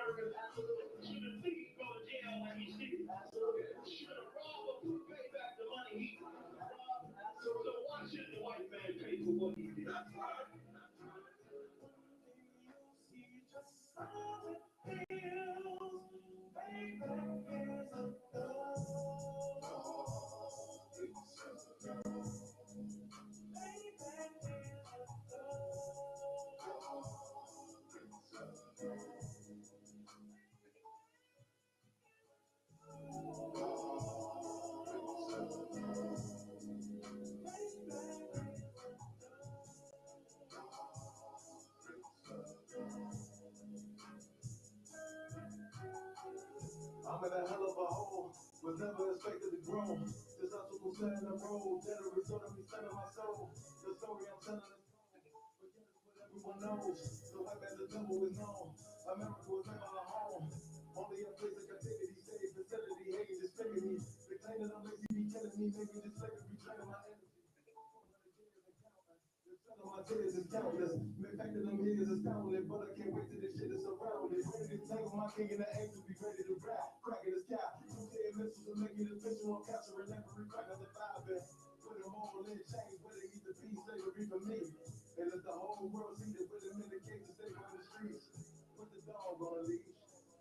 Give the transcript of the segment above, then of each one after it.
I'm in a hell of a hole, was never expected to grow. This obstacle set in a road, that a result of me setting my soul. The story I'm telling is everyone knows. The white man, the devil is known. America was never a home. Only a place of captivity, safe facility, hate, disfiguring me. The claim that I'm lazy be killing me, maybe this slavery be draining my energy. My tears is countless. The fact that I'm here is astounding, but I can't wait till this shit is surrounded. Ready to tangle my king in the angel, be ready to rap. Crack in the sky. You say missiles are making this visual. I'm capturing every crack of the vibe. Put them all in chains where they need to be. Slavery for me. And let the whole world see that with them in the cages, they run the streets. Put the dog on a leash.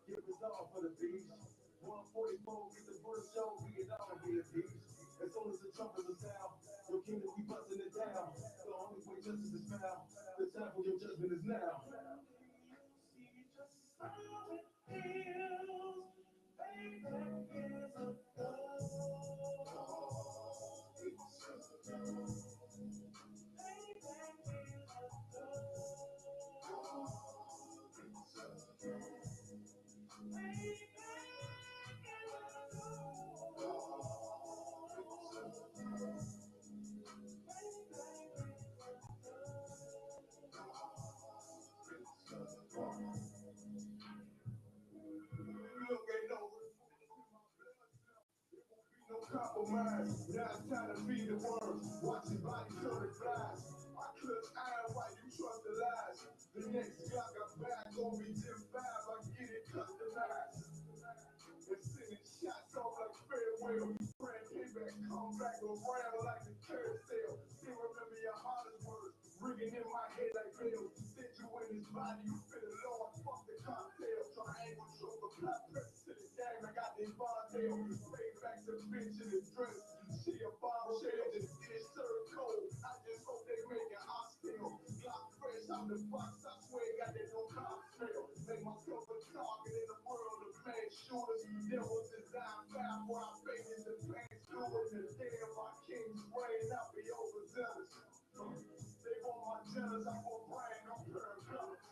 Give his dog for the beach. 144, get the first show, we get all be a peace. As soon as the trumpets are sound, your kingdom we busting it down. The only way justice is found. The time for your judgment is now. Compromise. Now it's time to feed the worms. Watch his body turn to flies. I clutch iron while you trust the lies. The next Glock I'm back gonna be Jim 5. I get it customized. And sending shots off like farewell. Brand payback, come back around like a carousel. Still remember Yahanna's words, ringing in my head like bells. Send you in his body, you feel alone. Fuck the cocktail. Triangle, choker, plot, press to the game. I got this barbell. Payback the bitch in his dress. She a bombshell, just get served cold. I just hope they make it hostile. Block fresh out the box, I swear got that no cocktail. Make myself a target in the world of mass shooters. There was design foul where I faded the pants doing the damn my king's reign. I'll be overzealous. They want my jealous, I'm gonna brain, I'm pure colors.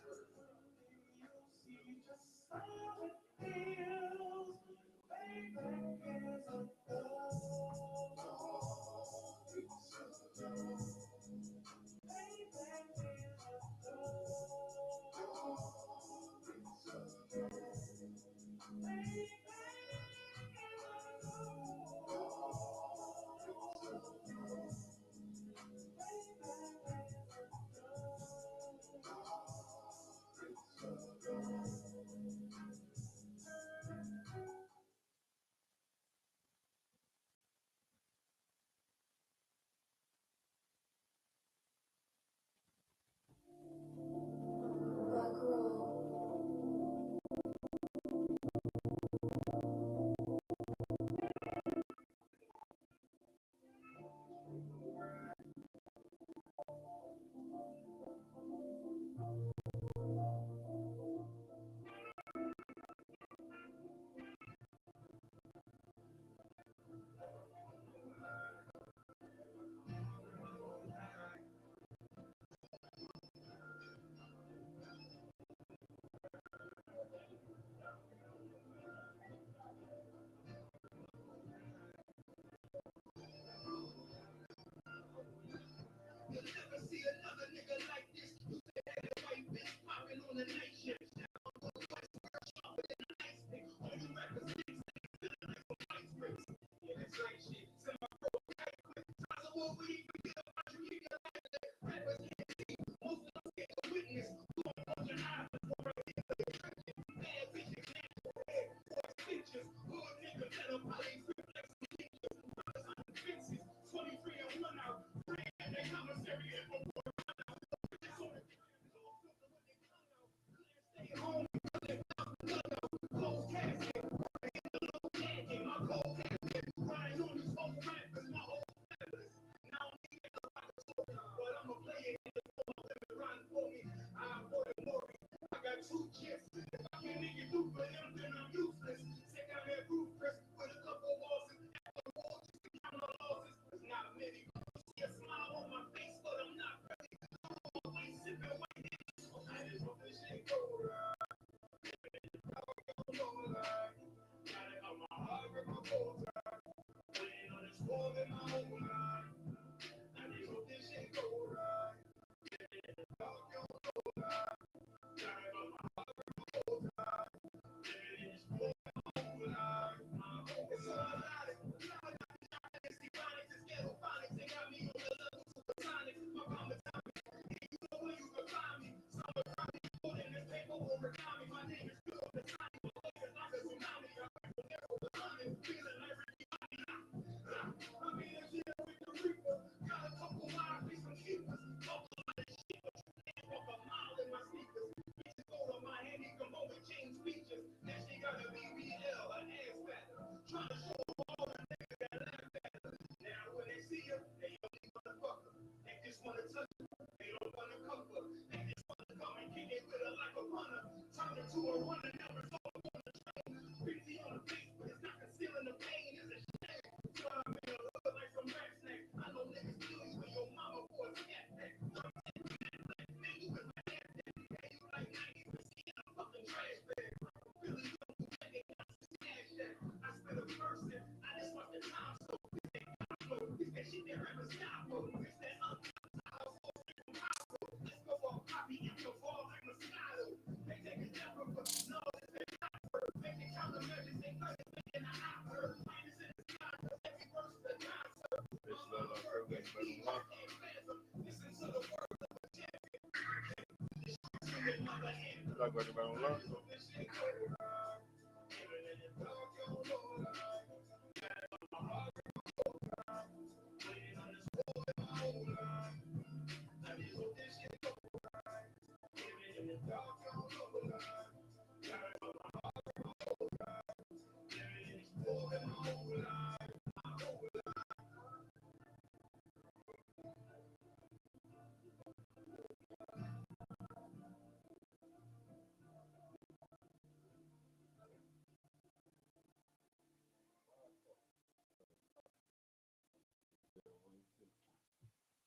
Like what about online?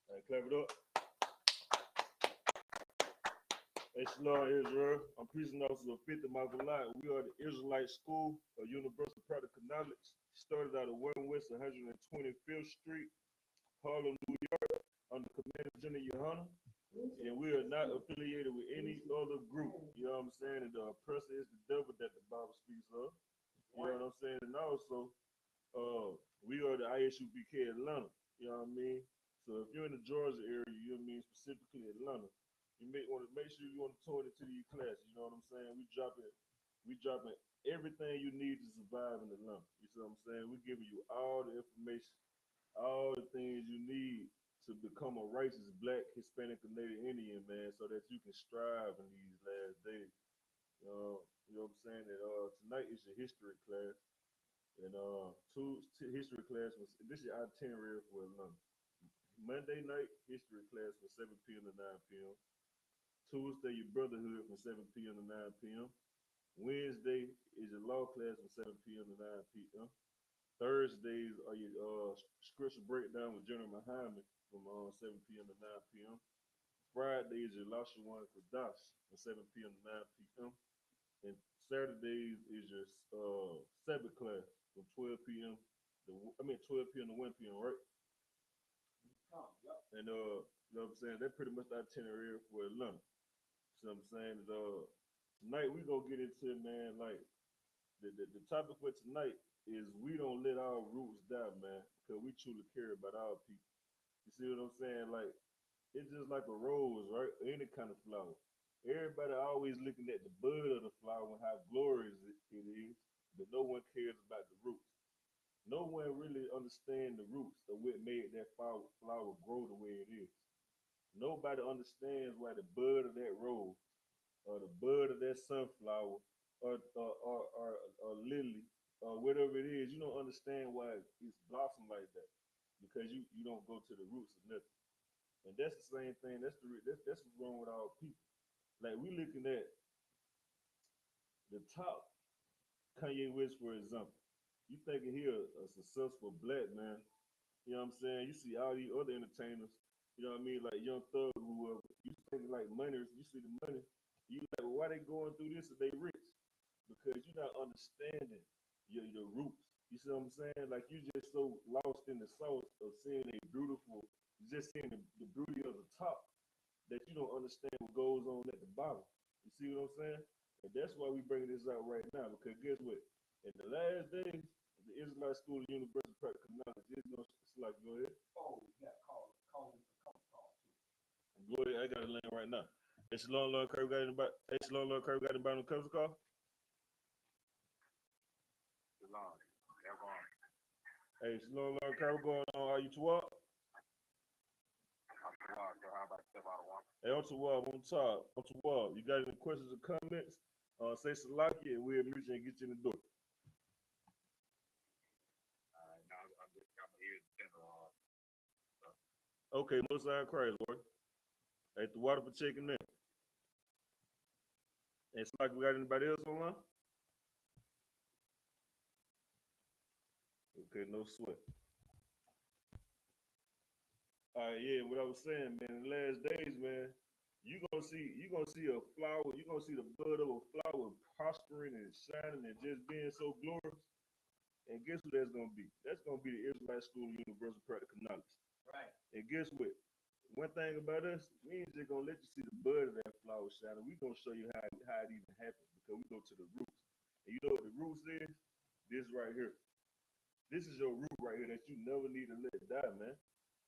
All right, clap it up. SHALAM, Israel. I'm preaching officer of 50 Michael Light. We are the Israelite School of Universal Practical Knowledge. Started out of 1 West 125th Street, Harlem, New York, under Commander General Yahanna. And we are not affiliated with any other group. You know what I'm saying? And the oppressor is the devil that the Bible speaks of. You know what I'm saying? And also, we are the I.S.U.P.K Atlanta. You know what I mean? So if you're in the Georgia area, you know what I mean, specifically Atlanta, you may want to make sure you want to tune into these classes. You know what I'm saying? We dropping everything you need to survive in Atlanta. You see what I'm saying? We're giving you all the information, all the things you need to become a righteous black, Hispanic, or Native Indian, man, so that you can strive in these last days. You know what I'm saying? And tonight is your history class. And history class was this is your itinerary for Atlanta. Monday night history class from 7 p.m. to 9 p.m. Tuesday your brotherhood from 7 p.m. to 9 p.m. Wednesday is your law class from 7 p.m. to 9 p.m. Thursdays are your scripture breakdown with General Muhammad from 7 p.m. to 9 p.m. Friday is your Lashawan Kodash from 7 p.m. to 9 p.m. And Saturdays is your Sabbath class from 12 p.m. 12 p.m. to 1 p.m. Right? And you know what I'm saying? That's pretty much the itinerary for Atlanta. So I'm saying that tonight we gonna get into, man, like the topic for tonight is we don't let our roots die, man, because we truly care about our people. You see what I'm saying? Like it's just like a rose, right? Any kind of flower. Everybody always looking at the bud of the flower and how glorious it is, but no one cares about the roots. No one really understands the roots of what made that flower grow the way it is. Nobody understands why the bud of that rose or the bud of that sunflower or lily or whatever it is, you don't understand why it's blossom like that because you don't go to the roots of nothing. And that's the same thing. That's what's wrong with our people. Like we looking at the top Kanye West, for example. You thinking he a successful black man? You know what I'm saying? You see all these other entertainers. You know what I mean? Like Young Thug, whoever. You thinking like money. You see the money. You like, well, why they going through this if they rich? Because you're not understanding your roots. You see what I'm saying? Like you just so lost in the sauce of seeing a beautiful, just seeing the beauty of the top that you don't understand what goes on at the bottom. You see what I'm saying? And that's why we bringing this out right now. Because guess what? In the last days, the Israelite School of Universal Practical Knowledge is going to like, go ahead. Oh, you got call him for call too. Go ahead, I got a line right now. SHALAM, Lord Curry, got anybody? SHALAM, Lord Curry, got anybody on the cover call? SHALAM, hey, SHALAM, Lord Curry, what's going on? Are you to up? Hey, on to up, on top, on to up. You got any questions or comments? Say Salaki and we'll meet you and get you in the door. Okay, most side Christ, Lord. Hey, the water for checking in. And it's like we got anybody else online? Okay, no sweat. All right, yeah, what I was saying, man, in the last days, man, you gonna see a flower, you gonna see the bud of a flower prospering and shining and just being so glorious. And guess who that's gonna be? That's gonna be the Israelite School of Universal Practical Knowledge. Right. And guess what? One thing about us, we ain't just gonna let you see the bud of that flower shining. We gonna show you how it even happens because we go to the roots. And you know what the roots is? This right here. This is your root right here that you never need to let die, man.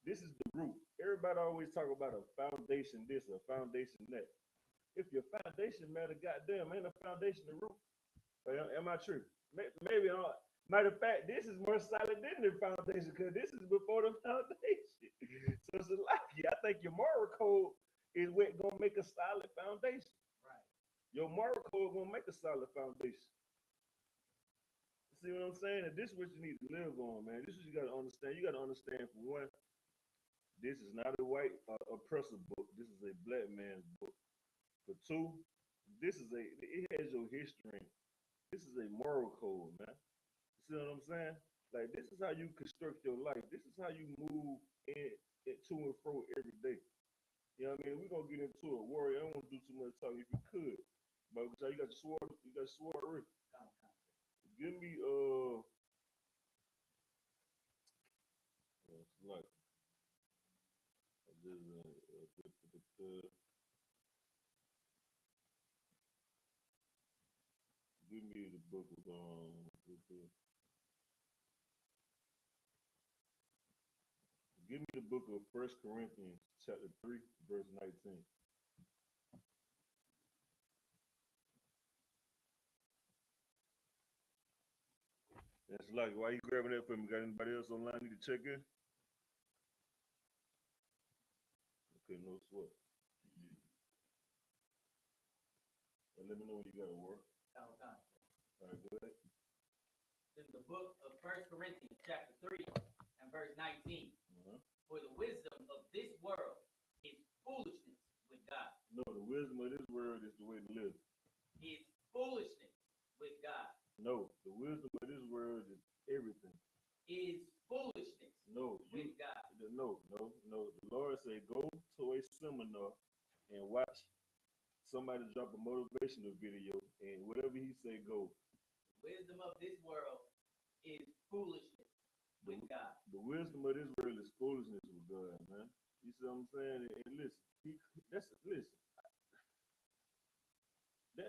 This is the root. Everybody always talk about a foundation this, a foundation that. if your foundation matter, goddamn, ain't a foundation the roof. Am I true? Maybe not. Matter of fact, this is more solid than the foundation because this is before the foundation. So it's like, I think your moral code is what gonna make a solid foundation. Right. Your moral code gonna make a solid foundation. See what I'm saying? And this is what you need to live on, man. This is what you gotta understand. You gotta understand, for one, this is not a white oppressor book. This is a black man's book. For two, it has your history. This is a moral code, man. You see what I'm saying? Like, this is how you construct your life. This is how you move to and fro every day. You know what I mean? We're gonna get into it. Warrior, I don't want to do too much talking if you could. But you got your sword, earth. Give me like give me the book of give me the book of 1 Corinthians chapter 3 verse 19. That's like, why you grabbing that for me? Got anybody else online need to check in? Okay, no sweat. And let me know when you got to work. All right, go ahead. This is the book of 1 Corinthians chapter 3 and verse 19. For the wisdom of this world is foolishness with God. No, the wisdom of this world is the way to live. Is foolishness with God. No, the wisdom of this world is everything. Is foolishness with God. No. The Lord said, go to a seminar and watch somebody drop a motivational video, and whatever he say, go. The wisdom of this world is foolishness with God. The wisdom of this world is foolishness with God, man. You see what I'm saying? And listen, listen.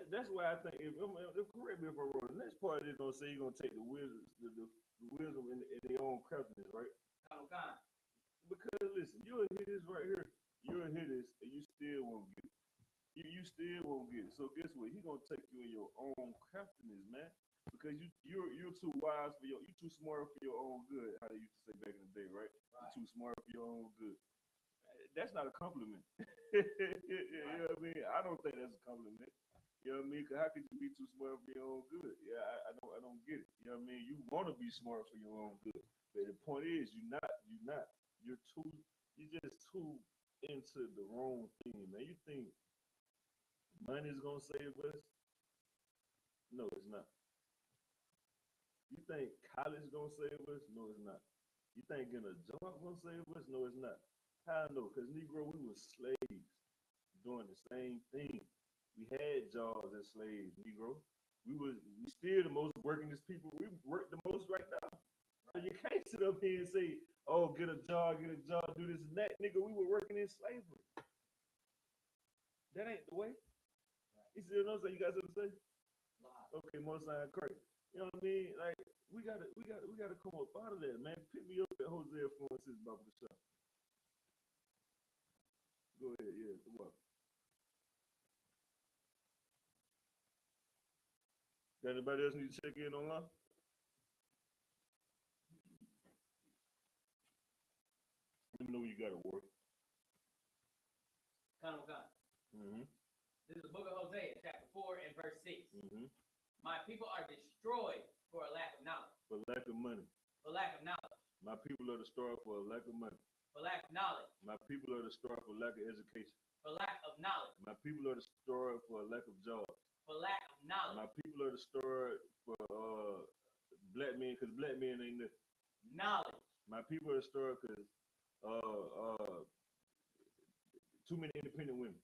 That's why I think, correct me if I'm wrong, the next part is gonna say you're gonna take the wisdom, the wisdom in their own craftiness, right? Okay. Because listen, you'll hear this right here. You'll hear this, and you still won't get it. You still won't get it. So guess what? He's gonna take you in your own craftiness, man. Because you're too wise for you're too smart for your own good. How they used to say back in the day, right? You're too smart for your own good. That's not a compliment. You know what I mean? I don't think that's a compliment. You know what I mean? Because how could you be too smart for your own good? Yeah, I don't get it. You know what I mean? You want to be smart for your own good, but the point is, you're not. You're just too into the wrong thing, man. You think money is gonna save us? No, it's not. You think college gonna save us? No, it's not. You think getting a job gonna save us? No, it's not. How I know? Because Negro, we were slaves doing the same thing. We had jobs as slaves, Negro. We still the most workingest people. We work the most right now. So you can't sit up here and say, oh, get a job, do this and that. Nigga, we were working in slavery. That ain't the way. You see what I'm saying? You got something to say? Okay, most sign crazy. You know what I mean? Like, we gotta come up out of that, man. Pick me up at Hosea 4-6 Bible shop. Go ahead, yeah, come on. Got anybody else need to check in online? Let me know when you got to work. This is the book of Hosea, chapter 4 and verse 6. My people are destroyed for a lack of knowledge. For lack of money. For lack of knowledge. My people are destroyed for a lack of money. For lack of knowledge. My people are destroyed for lack of education. For lack of knowledge. My people are destroyed for a lack of jobs. For lack of knowledge. My people are destroyed for black men, because black men ain't nothing. Knowledge. My people are destroyed because too many independent women.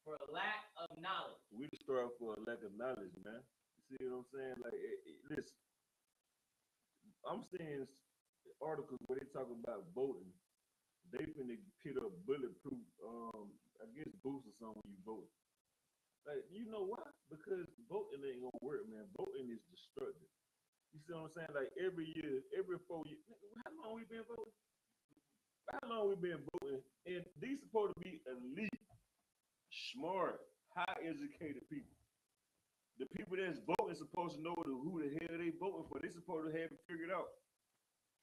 For a lack of knowledge. We destroyed for a lack of knowledge, man. You see what I'm saying? Like, listen, I'm seeing articles where they talk about voting. They finna put up bulletproof, I guess boosts or something when you vote. Like, you know why? Because voting ain't gonna work, man. Voting is destructive. You see what I'm saying? Like, every year, every 4 years, how long we been voting? How long we been voting? And these supposed to be elite, smart, high educated people. The people that's voting supposed to know who the hell they voting for. They supposed to have it figured out.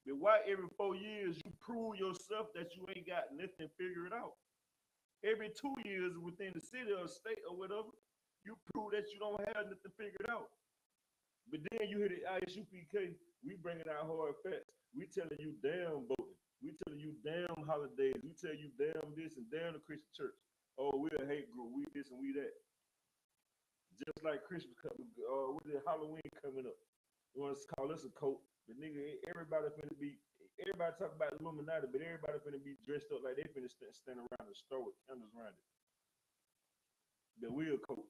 But why every 4 years you prove yourself that you ain't got nothing figured out? Every 2 years within the city or state or whatever, you prove that you don't have nothing figured out. But then you hear the I.S.U.P.K, we bringing out hard facts. We telling you damn voting. We telling you damn holidays. We tell you damn this and damn the Christian church. Oh, we're a hate group. We this and we that. Just like Christmas coming, with the Halloween coming up. You want to call us a cult, but nigga, everybody talk about Illuminati, but everybody finna be dressed up like they finna stand around the store with candles around it. The real cult.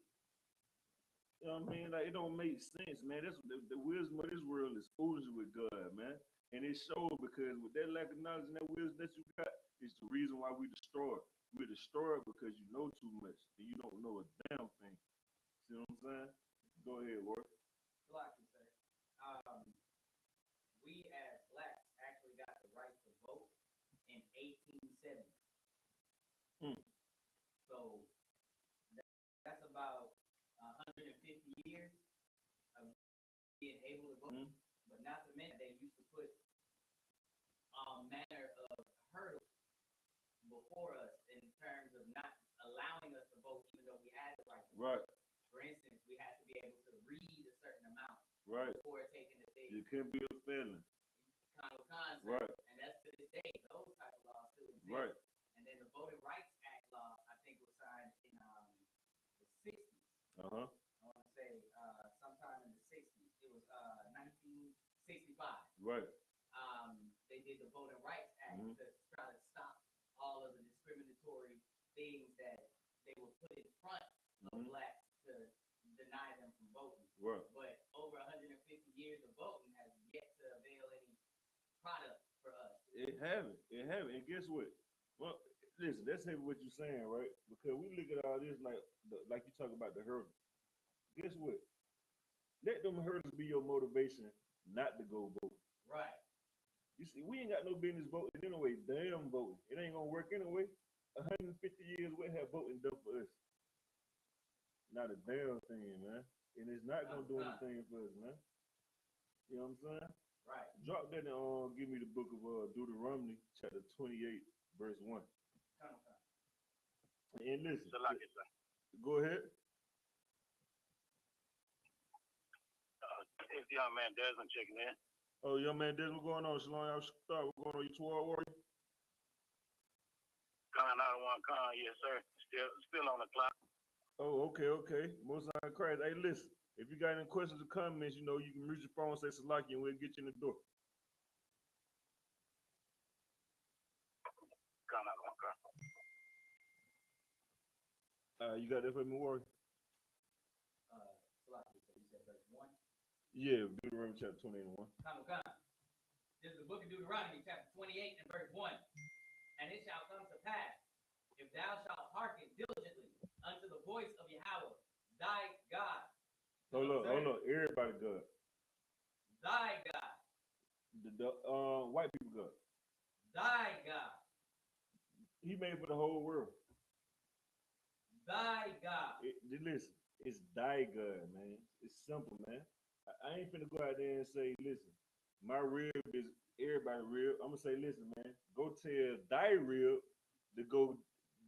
You know what I mean? Like, it don't make sense, man. That's the wisdom of this world is foolish with God, man. And it shows because with that lack of knowledge and that wisdom that you got, it's the reason why we destroy it. We destroy it because you know too much and you don't know a damn thing. See what I'm saying? Go ahead, Ward. Black can say. We as blacks actually got the right to vote in 1870. So that's about 150 years of being able to vote. But not to mention they used to put manner of hurdles before us in terms of not allowing us to vote even though we had the right to vote. Right. For instance, we had to be able to read a certain amount Right. before taking the state. You can't be a felon. Kind of concept. Right. And that's to this day, those type of laws still exist. Right. And then the Voting Rights Act law, I think, was signed in the 60s. Uh-huh. I want to say sometime in the 60s. It was 1965. Right. They did the Voting Rights Act to try to stop all of the discriminatory things that they would put in front of blacks to deny them from voting. Right. But over 150 years of voting has yet to avail any product for us. It haven't. It haven't. And guess what? Well, listen, that's heavy what you're saying, right? Because we look at all this like you talk about the hurdles. Guess what? Let them hurdles be your motivation not to go vote. Right. You see, we ain't got no business voting anyway. Damn voting. It ain't gonna work anyway. 150 years, what have voting done for us? Not a damn thing, man. And it's not gonna do anything for us, man. You know what I'm saying? Right. Drop that and give me the book of Deuteronomy, chapter 28, verse 1. And listen. Go ahead. It's young man Desmond checking in. Oh, young man Desmond, what's going on? Shalom, y'all start. What's going on? You 12 warrior? Con out of one con, yes sir. Still on the clock. Oh, okay. Most high Christ. Hey, listen. If you got any questions or comments, you know, you can reach your phone, say Salaki, and we'll get you in the door. Con out of one con. You got that for me, warrior? You said verse 1? Yeah, Deuteronomy chapter 28 and 1. This is the book of Deuteronomy, chapter 28 and verse 1. And it shall come to pass, if thou shalt hearken diligently unto the voice of Yahweh, thy God. Hold on. Everybody good. Thy God. The white people good. Thy God. He made for the whole world. Thy God. Listen, it's thy God, man. It's simple, man. I ain't finna go out there and say, listen, my rib is everybody rib. I'm gonna say, listen, man, go tell thy rib to go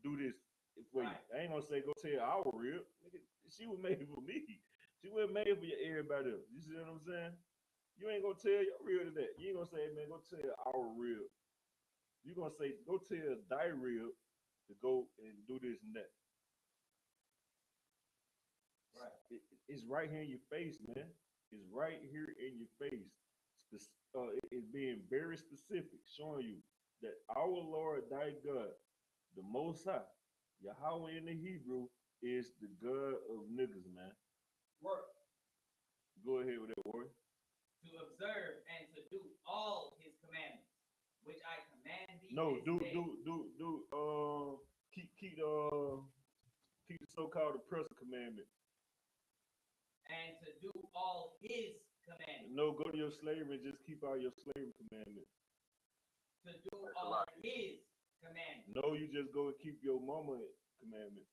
do this for you. I ain't gonna say go tell our rib. She was made for me. She wasn't made for everybody else. You see what I'm saying? You ain't gonna tell your rib to that. You ain't gonna say, man, go tell our rib. You gonna say, go tell thy rib to go and do this and that. Right. It's right here in your face, man. It's right here in your face. It's being very specific, showing you that our Lord, thy God, the Most High, Yahweh in the Hebrew, is the God of niggas, man. Work. Go ahead with that word. To observe and to do all his commandments, which I command thee. No, keep the so-called oppressor commandment. And to do all his commandments. No, go to your slavery and just keep all your slavery commandments. To do all his commandments. No, you just go and keep your mama commandment.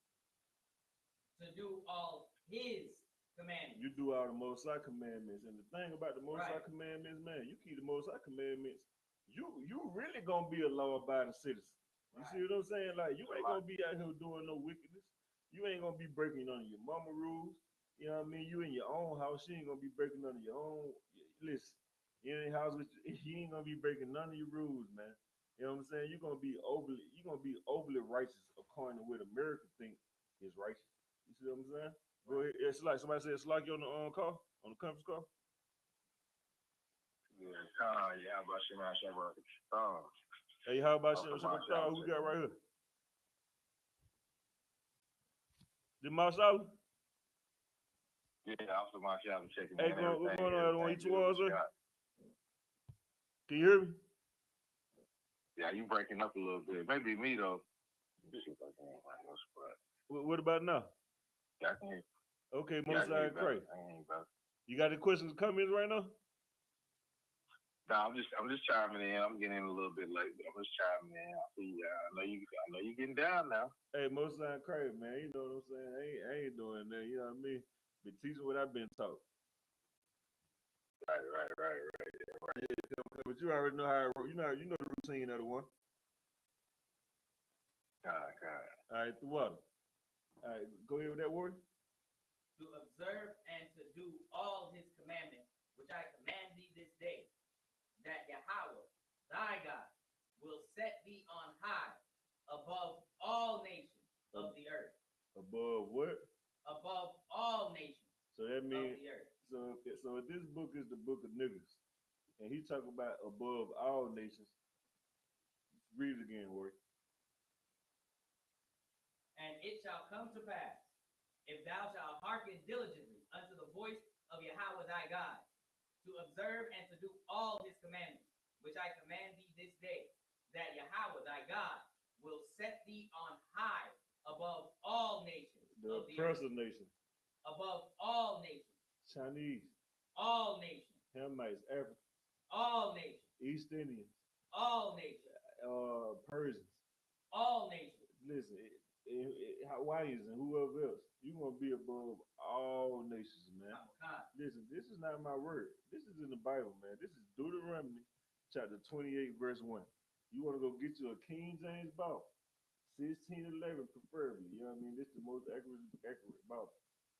to do all his commandments. You do all the Most High commandments. And the thing about the Most High Right. commandments, man, you keep the Most High commandments, you really gonna be a law-abiding citizen. You see what I'm saying? Like, you ain't gonna be out here doing no wickedness. You ain't gonna be breaking none of your mama rules. You know what I mean? You in your own house, you ain't gonna be breaking none of your own. Listen, you in the house with you ain't gonna be breaking none of your rules, man. You know what I'm saying? You're gonna be overly righteous according to what America think is righteous. You see what I'm saying? Go ahead. It's like somebody said, "Slack you on the call, on the conference call." Yeah, yeah, about you, man. Hey, how about you? Okay, Who we got right here? The Marshall? yeah, after my shop and checking Hey, in, what's going on? everything Everyone, you good. towards What you her? got? Can you hear me? Yeah, you breaking up a little bit. Maybe me though. What about now? Yeah, I can hear. Okay, Yeah, I most can hear you side better. Craig. I can hear you better. You got any questions or comments right now? Nah, I'm just chiming in. I'm getting in a little bit late, but I'm just chiming in. I see. I know you getting down now. Hey, most side Craig, man. You know what I'm saying? I ain't doing that. You know what I mean? Been teaching what I've been taught. Right. But you already know how you know the routine of the one. God. All right, the water. All right, go ahead with that word. To observe and to do all his commandments, which I command thee this day, that Yahweh, thy God, will set thee on high above all nations of the earth. Above what? Above all nations So that means of the earth. so if this book is the book of niggas, and he talk about above all nations. Read it again, Word. And it shall come to pass, if thou shalt hearken diligently unto the voice of Yahweh thy God, to observe and to do all his commandments, which I command thee this day, that Yahweh thy God will set thee on high above all nations The of the earth. oppressor nation. Above all nations. Chinese. All nations. Hamites, Africans. All nations. East Indians. All nations. Persians. All nations. Listen, Hawaiians and whoever else. You're going to be above all nations, man. Listen, this is not my word. This is in the Bible, man. This is Deuteronomy chapter 28, verse 1. You want to go get you a King James Bible. 1611 preferably. You know what I mean? This is the most accurate Bible.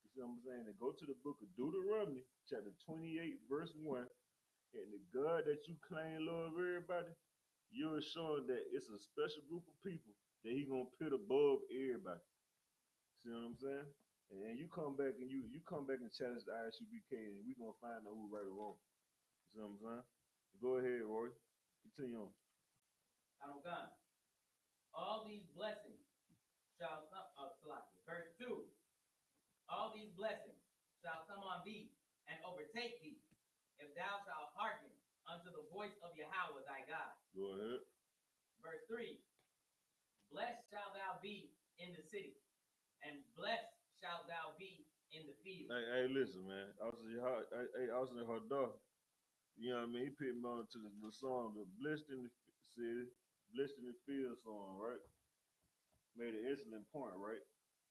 You see what I'm saying? And go to the book of Deuteronomy chapter 28, verse 1. And the God that you claim love everybody, you're showing that it's a special group of people that he gonna put above everybody. See what I'm saying? And you come back and you come back and challenge the I.S.U.P.K. and we gonna find out who right or wrong. See what I'm saying? Go ahead, Roy. Continue on. All these blessings shall come, verse 2. All these blessings shall come on thee and overtake thee, if thou shalt hearken unto the voice of Yahweh thy God. Go ahead. Verse 3. Blessed shalt thou be in the city, and blessed shalt thou be in the field. Hey, listen, man. I was in her door. You know what I mean? He put me on to the song, the Blessed in the City, Blessed in the Field song, right? Made an excellent point, right?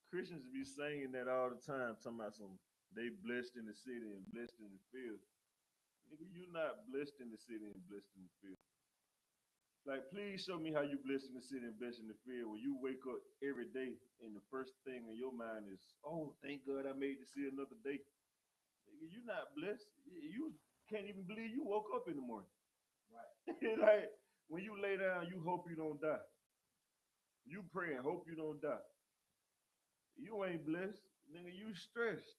Christians be saying that all the time, talking about they blessed in the city and blessed in the field. Nigga, you not blessed in the city and blessed in the field. Like, please show me how you blessed in the city and blessed in the field when you wake up every day and the first thing in your mind is, oh, thank God I made it to see another day. Nigga, you not blessed. You can't even believe you woke up in the morning. Right. Like, when you lay down, you hope you don't die. You pray and hope you don't die. You ain't blessed. Nigga, you stressed.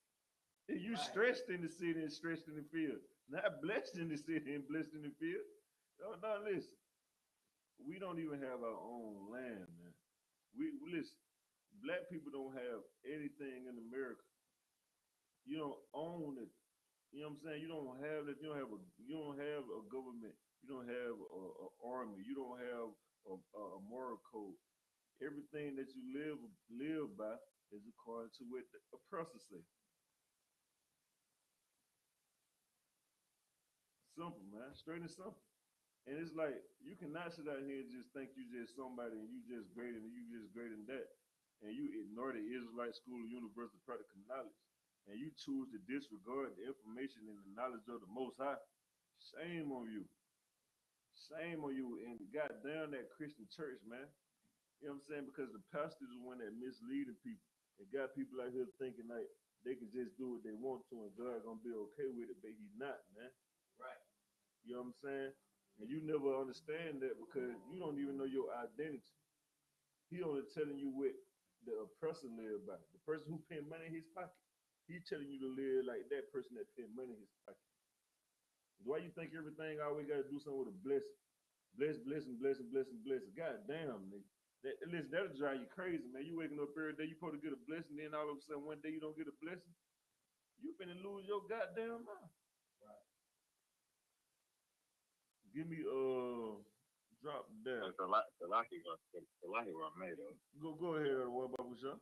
You stressed in the city and stressed in the field. Not blessed in the city and blessed in the field. No, listen. We don't even have our own land, man. We listen. Black people don't have anything in America. You don't own it. You know what I'm saying? You don't have that. You don't have a government. You don't have a army. You don't have a moral code. Everything that you live by is according to what the oppressor say. Simple, man. Straight and simple. And it's like you cannot sit out here and just think you just somebody and you just greater than that. and you ignore the Israelite school of universal practical knowledge, and you choose to disregard the information and the knowledge of the Most High, shame on you. Shame on you. And goddamn that Christian church, man. You know what I'm saying? Because the pastor's the one that misleading people and got people out here thinking like they can just do what they want to and God gonna be okay with it, but he's not, man. Right. You know what I'm saying? And you never understand that because you don't even know your identity. He only telling you what the oppressor live by. The person who paying money in his pocket. He telling you to live like that person that paying money in his pocket. Why you think everything always got to do something with a blessing? Blessing. God damn, nigga. Listen, that'll drive you crazy, man. You waking up every day, you supposed to get a blessing, then all of a sudden one day you don't get a blessing. You finna lose your goddamn mind. Right. Give me drop down. The Lahi were made of. Go ahead, what about what's up?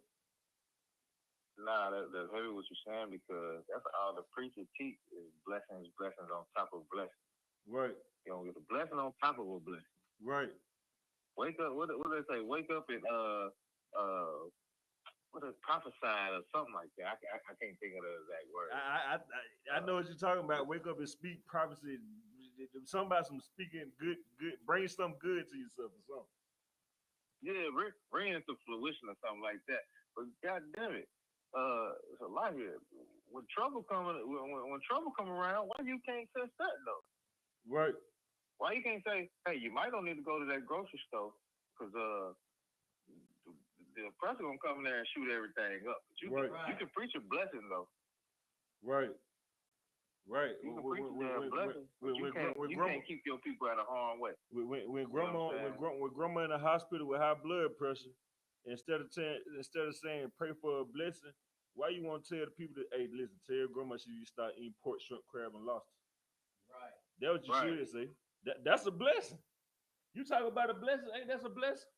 Nah, that's heavy what you're saying because that's all the preacher teach is blessings on top of blessings. Right. You don't get a blessing on top of a blessing. Right. Wake up. What do they say? Wake up and what is prophesied or something like that? I can't think of the exact word. I know what you're talking about. Wake up and speak prophecy. Something about some speaking good. Bring something good to yourself or something. Yeah, bring it to fruition or something like that. But God damn it. It's a lot here. When trouble come around, why you can't sense that though? Right. Why you can't say, hey, you might don't need to go to that grocery store because the oppressor gonna come in there and shoot everything up. But you can preach a blessing though. Right. Right. You can preach a blessing. You can't keep your people out of harm's way. When grandma in the hospital with high blood pressure, instead of saying pray for a blessing, why you want to tell the people that, hey, listen, tell your grandma she start eating pork, shrimp, crab, and lobster. Right. That's what you should say. That's a blessing. You talk about a blessing, ain't that's a blessing?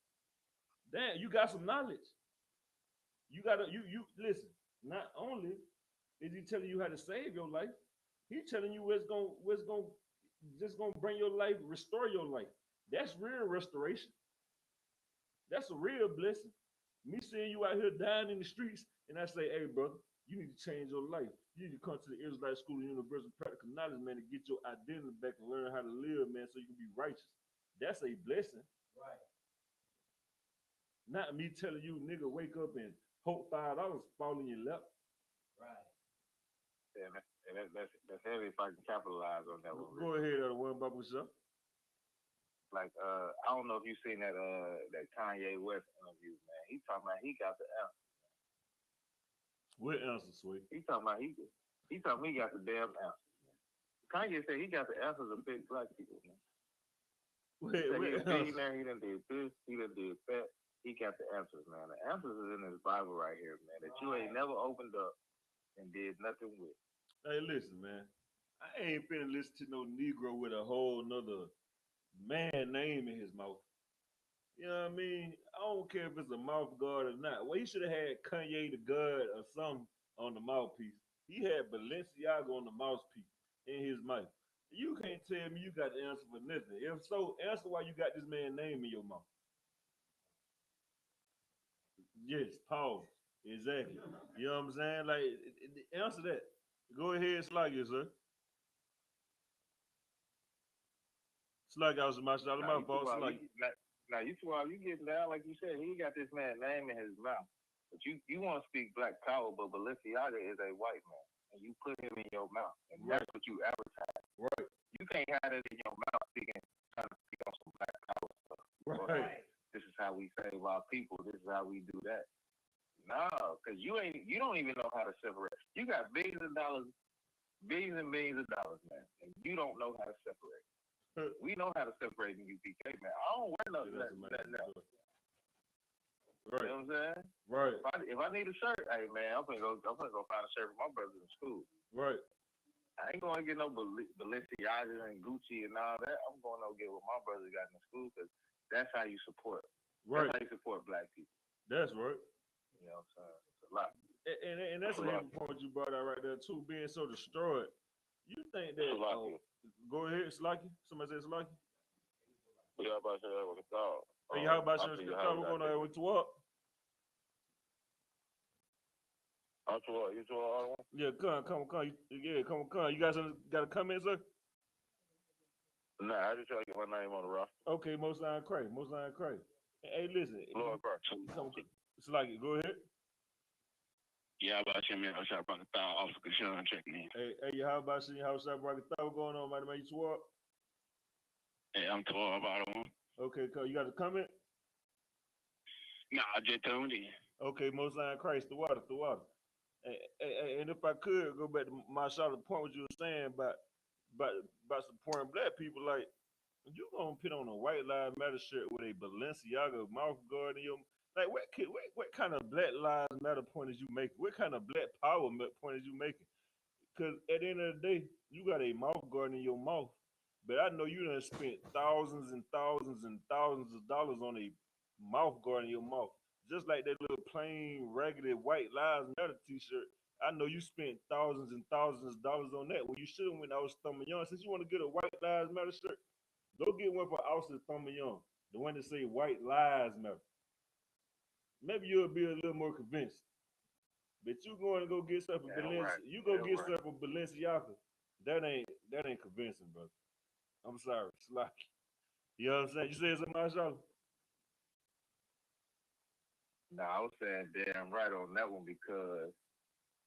Damn, you got some knowledge. You listen. Not only is he telling you how to save your life, he's telling you what's gonna bring your life, restore your life. That's real restoration. That's a real blessing. Me seeing you out here dying in the streets, and I say, hey, brother, you need to change your life. You need to come to the Israelite School of Universal Practical Knowledge, man, to get your identity back and learn how to live, man, so you can be righteous. That's a blessing. Right. Not me telling you, nigga, wake up and hope $5 fall in your lap. Right. Yeah, that's heavy if I can capitalize on that one. Go ahead, one about yourself. Like, I don't know if you've seen that Kanye West interview, man. He talking about he got the answer. What answer, sweet? He talking about he got the damn answer. Kanye said he got the answers of big black people, man. He's a billionaire, he done did this, he done did that. He got the answers, man. The answers is in his Bible right here, man, that you ain't never opened up and did nothing with. Hey, listen, man. I ain't finna listen to no Negro with a whole nother man name in his mouth. You know what I mean? I don't care if it's a mouth guard or not. Well, he should have had Kanye the God or something on the mouthpiece. He had Balenciaga on the mouthpiece in his mouth. You can't tell me you got the answer for nothing. If so, answer why you got this man's name in your mouth. Yes, pause. Exactly. You know what I'm saying? Like, answer that. Go ahead, Sluggy, sir. Sluggy, I was my fault. Sluggy. Now you getting down like you said. He got this man's name in his mouth, but you want to speak black power, but Balenciaga is a white man, and you put him in your mouth, and that's what you advertise. Right. You can't have it in your mouth trying to speak on some black power stuff. Right. This is how we save our people. This is how we do that. No, because you don't even know how to separate. You got billions and billions of dollars, man, and you don't know how to separate. We know how to separate in UPK, man. I don't wear nothing else. Right. You know what I'm saying? Right. If I need a shirt, hey man, I'm gonna go find a shirt for my brothers in school. Right. I ain't gonna get no Balenciaga and Gucci and all that. I'm going to get what my brothers got in school because that's how you support. Right. That's how you support black people. That's right. You know what I'm saying? It's a lot. And that's a heavy point you brought out right there too, being so destroyed. You think that go ahead, Slucky. Somebody say Slucky. Yeah, about to say that with a dog. Hey, how about you? We're going to what? You saw all one? Yeah, come. Yeah, come. You got a comment, sir? Nah, I just try to get my name on the roster. Okay, most line cray. Hey, listen. Lord Christ. It's like it. Go ahead. Yeah, about you, man. I was trying to bring the Officer Kashan checking in. Hey, how about you? How's that bracket? What's going on, man? You swore? Hey, I'm 12 about on. Okay, you got a comment? Nah, I just tuned in. Okay, most line Christ, the water. And if I could go back to my shot of the point what you were saying about supporting black people, like you gonna put on a white lives matter shirt with a Balenciaga mouth guard in your like what kind of black lives matter point is you making? What kind of black power point is you making? Because at the end of the day, you got a mouth guard in your mouth, but I know you done spent thousands and thousands and thousands of dollars on a mouth guard in your mouth. Just like that little plain, raggedy white lives matter t-shirt. I know you spent thousands and thousands of dollars on that when you should have went out with Young. Since you want to get a white lives matter shirt, go get one for Austin Young, the one that say white lives matter. Maybe you'll be a little more convinced. But you going to go get stuff for Balenciaga. Right. You go get stuff for Balenciaga. That ain't convincing, brother. I'm sorry. It's like, you know what I'm saying? You said something about Charlotte? No, I was saying damn right on that one because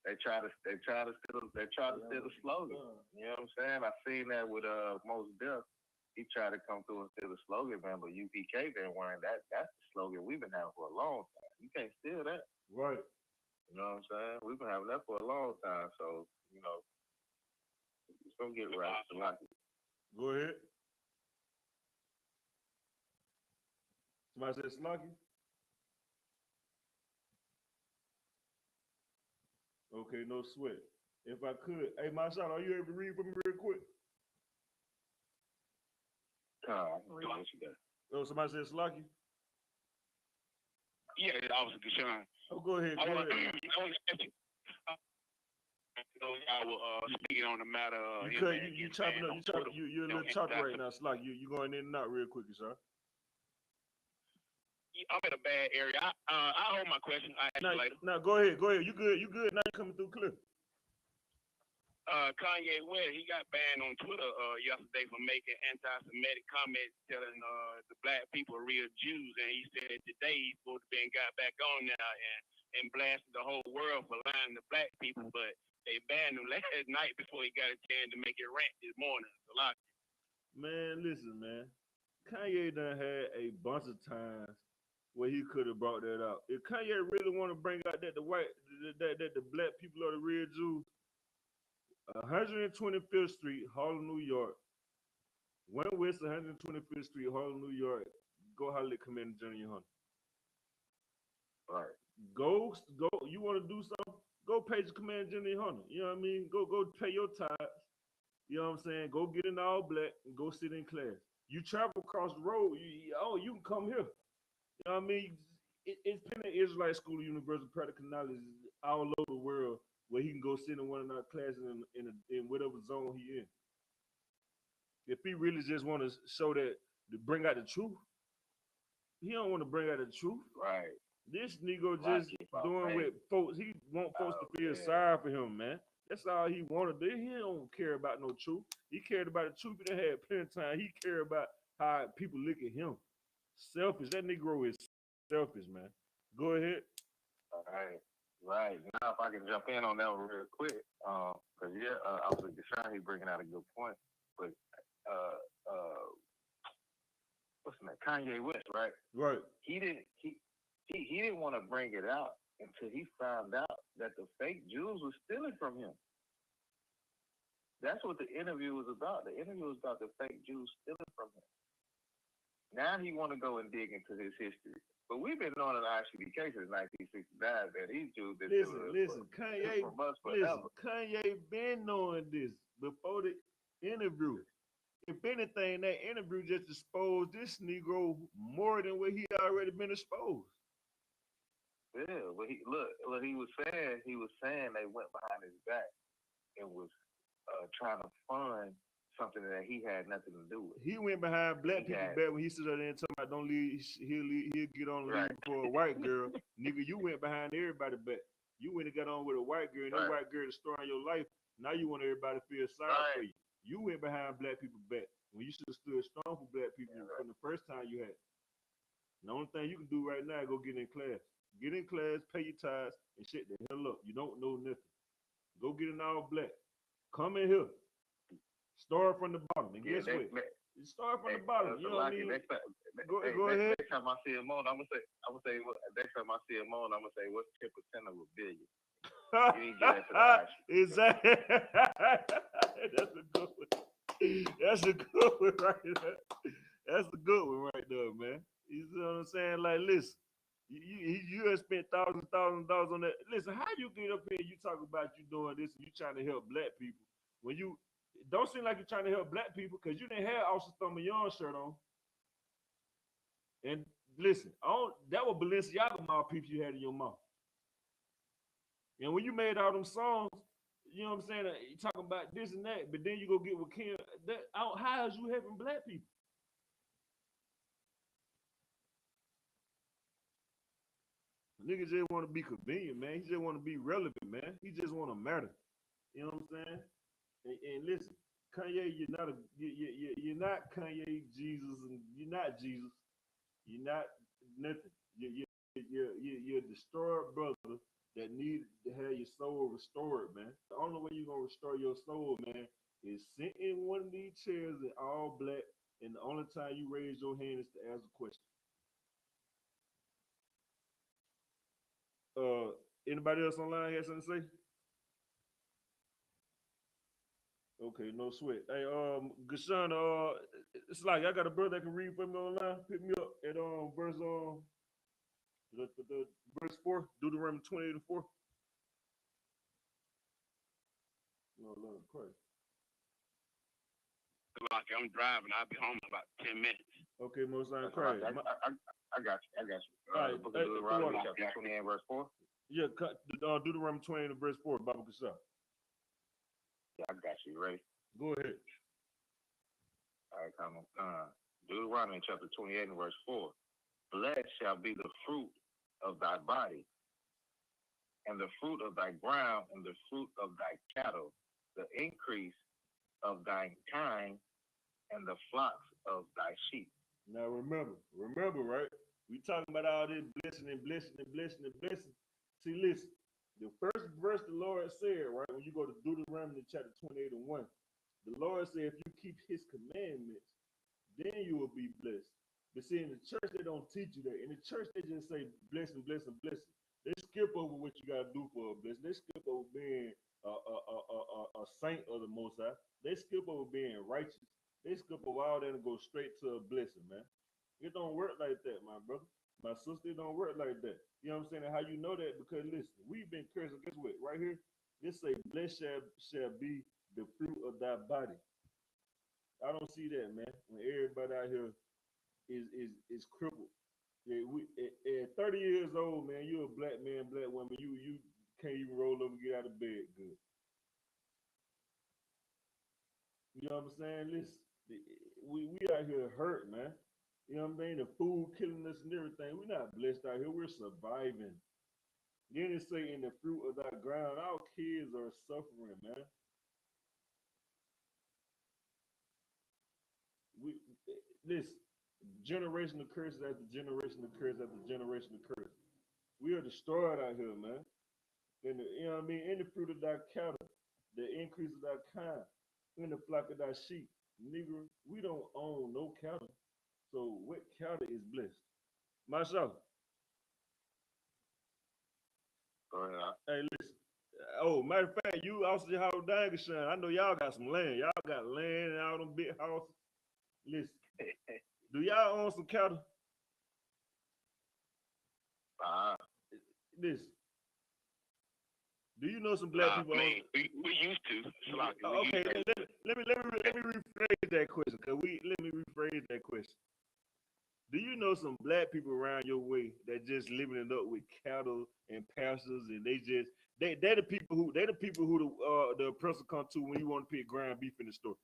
they try to steal the slogan. You know what I'm saying? I seen that with Most Def. He tried to come through and steal the slogan, man, but UPK been wearing that. That's the slogan we've been having for a long time. You can't steal that. Right. You know what I'm saying? We've been having that for a long time, so you know, it's gonna get right. Go ahead. Somebody said Slocky? Okay, no sweat. If I could, hey, my shot, are you able to read for me real quick? Read what you got. Oh, somebody said Slocky? Yeah, Officer Kashan. Oh, go ahead. I want to ask you. I will speaking on the matter. You chopping up. You're a little choppy right now, Slocky. You going in and out real quick, sir. I'm in a bad area. I hold my question. I ask you later. No, go ahead. You good. Now you coming through clear. Kanye West, he got banned on Twitter yesterday for making anti-Semitic comments telling the black people are real Jews, and he said today he's supposed to be got back on now and blasted the whole world for lying to black people, but they banned him last night before he got a chance to make it rant this morning. A lot. Man, listen, man. Kanye done had a bunch of times where he could have brought that out. If Kanye really want to bring out that the black people are the real Jews, 125th Street, Harlem, New York. Went west 125th Street, Harlem, New York. Go holler at Commander General Yahanna. All right. Go. You want to do something? Go pay the Commander General Yahanna. You know what I mean? Go pay your tithes. You know what I'm saying? Go get in all black and go sit in class. You travel across the road. You can come here. You know what I mean? It's been an Israelite school of universal practical knowledge all over the world where he can go sit in one of our classes in whatever zone he in. If he really just want to show that, to bring out the truth, he don't want to bring out the truth. Right. This nigga just doing with folks. He want folks to feel sorry for him, man. That's all he want to do. He don't care about no truth. He cared about the truth. He done had plenty of time. He care about how people look at him. Selfish. That Negro is selfish, man. Go ahead. All right. Right. Now, if I can jump in on that one real quick, because I was Deshaun, he's bringing out a good point. But what's the name? Kanye West, right? Right. He didn't want to bring it out until he found out that the fake Jews were stealing from him. That's what the interview was about. The interview was about the fake Jews stealing from him. Now he want to go and dig into his history. But we've been knowing an I.S.U.P.K since 1969 that these Jews been listen, Kanye been knowing this before the interview. If anything, that interview just exposed this Negro more than what he already been exposed. Yeah, but he was saying they went behind his back and was trying to fund something that he had nothing to do with. He went behind black people back when he stood there and talking about don't leave, he'll get on leave for a white girl. Nigga, you went behind everybody back. You went and got on with a white girl, and that white girl destroying your life. Now you want everybody to feel sorry for you. You went behind black people back when you should have stood strong for black people from the first time you had. And the only thing you can do right now is go get in class. Get in class, pay your tithes, and shut the hell up. You don't know nothing. Go get an all black. Come in here. Start from the bottom. And guess what? Start from the bottom. You know what I mean? Go ahead. Next time I see him on, I'm gonna say, next time I see him on, I'm gonna say, what's 10% of $1 billion? You ain't get that to the action. Exactly. That's a good one. That's a good one right there. That's a good one right there, man. You see what I'm saying? Like, listen, you have spent thousands of dollars on that. Listen, how you get up here and you talk about you doing this and you trying to help black people when you don't seem like you're trying to help black people because you didn't have Austin Thumb shirt on. And listen, that was Balenciaga mouthpiece you had in your mouth. And when you made all them songs, you know what I'm saying, you talking about this and that, but then you go get with Kim. How is you helping black people? Niggas just want to be convenient, man. He just want to be relevant, man. He just want to matter. You know what I'm saying? And listen, Kanye, you're not Kanye, Jesus, and you're not Jesus. You're not nothing. You're a destroyed brother that needs to have your soul restored, man. The only way you're gonna restore your soul, man, is sit in one of these chairs in all black, and the only time you raise your hand is to ask a question. Anybody else online have something to say? Okay, no sweat. Hey, Gashan, it's like I got a brother that can read for me online. Pick me up at verse the verse 4, Deuteronomy 28:4. No, Lord Christ. Like I'm driving, I'll be home in about 10 minutes. Okay, Most High Christ. I got you. All right, Book of Deuteronomy, chapter 28, verse 4. Yeah, Deuteronomy 20, verse 4, Baba Kasha. Yeah, I got you. Ready? Go ahead. All right, come on. Deuteronomy chapter 28 and verse 4. Blessed shall be the fruit of thy body, and the fruit of thy ground, and the fruit of thy cattle, the increase of thine kind, and the flocks of thy sheep. Now remember, right? We talking about all this blessing and blessing and blessing and blessing. See, listen, the first verse the Lord said, right, when you go to Deuteronomy chapter 28 and 1, the Lord said, if you keep his commandments, then you will be blessed. But see, in the church, they don't teach you that. In the church, they just say blessing, blessing, blessing. They skip over what you got to do for a blessing. They skip over being a saint of the Most High. They skip over being righteous. They skip over all that and go straight to a blessing, man. It don't work like that, my brother. My sister, it don't work like that. You know what I'm saying? And how you know that? Because listen, we've been cursed. Guess what? Right here, this say, blessed shall be the fruit of thy body. I don't see that, man. When everybody out here is crippled. Yeah, at 30 years old, man, you're a black man, black woman. You can't even roll over and get out of bed good. You know what I'm saying? Listen, we out here hurt, man. You know what I'm saying? The food killing us and everything. We're not blessed out here. We're surviving. Then it say in the fruit of thy ground, our kids are suffering, man. Listen, generational curses after generation of curse after generation of curse. We are destroyed out here, man. And you know what I mean? In the fruit of thy cattle, the increase of thy kind, in the flock of thy sheep. Nigga, we don't own no cattle. So what cattle is blessed? Myself. Hey, listen. Oh, matter of fact, you also how Dagashan. I know y'all got some land. Y'all got land and all them big houses. Listen. Do y'all own some cattle? Listen. Do you know some black people? We used to. Okay, let me rephrase that question. Let me rephrase that question. Do you know some black people around your way that just living it up with cattle and pastors, and they're the people who the oppressor come to when you want to pick ground beef in the store?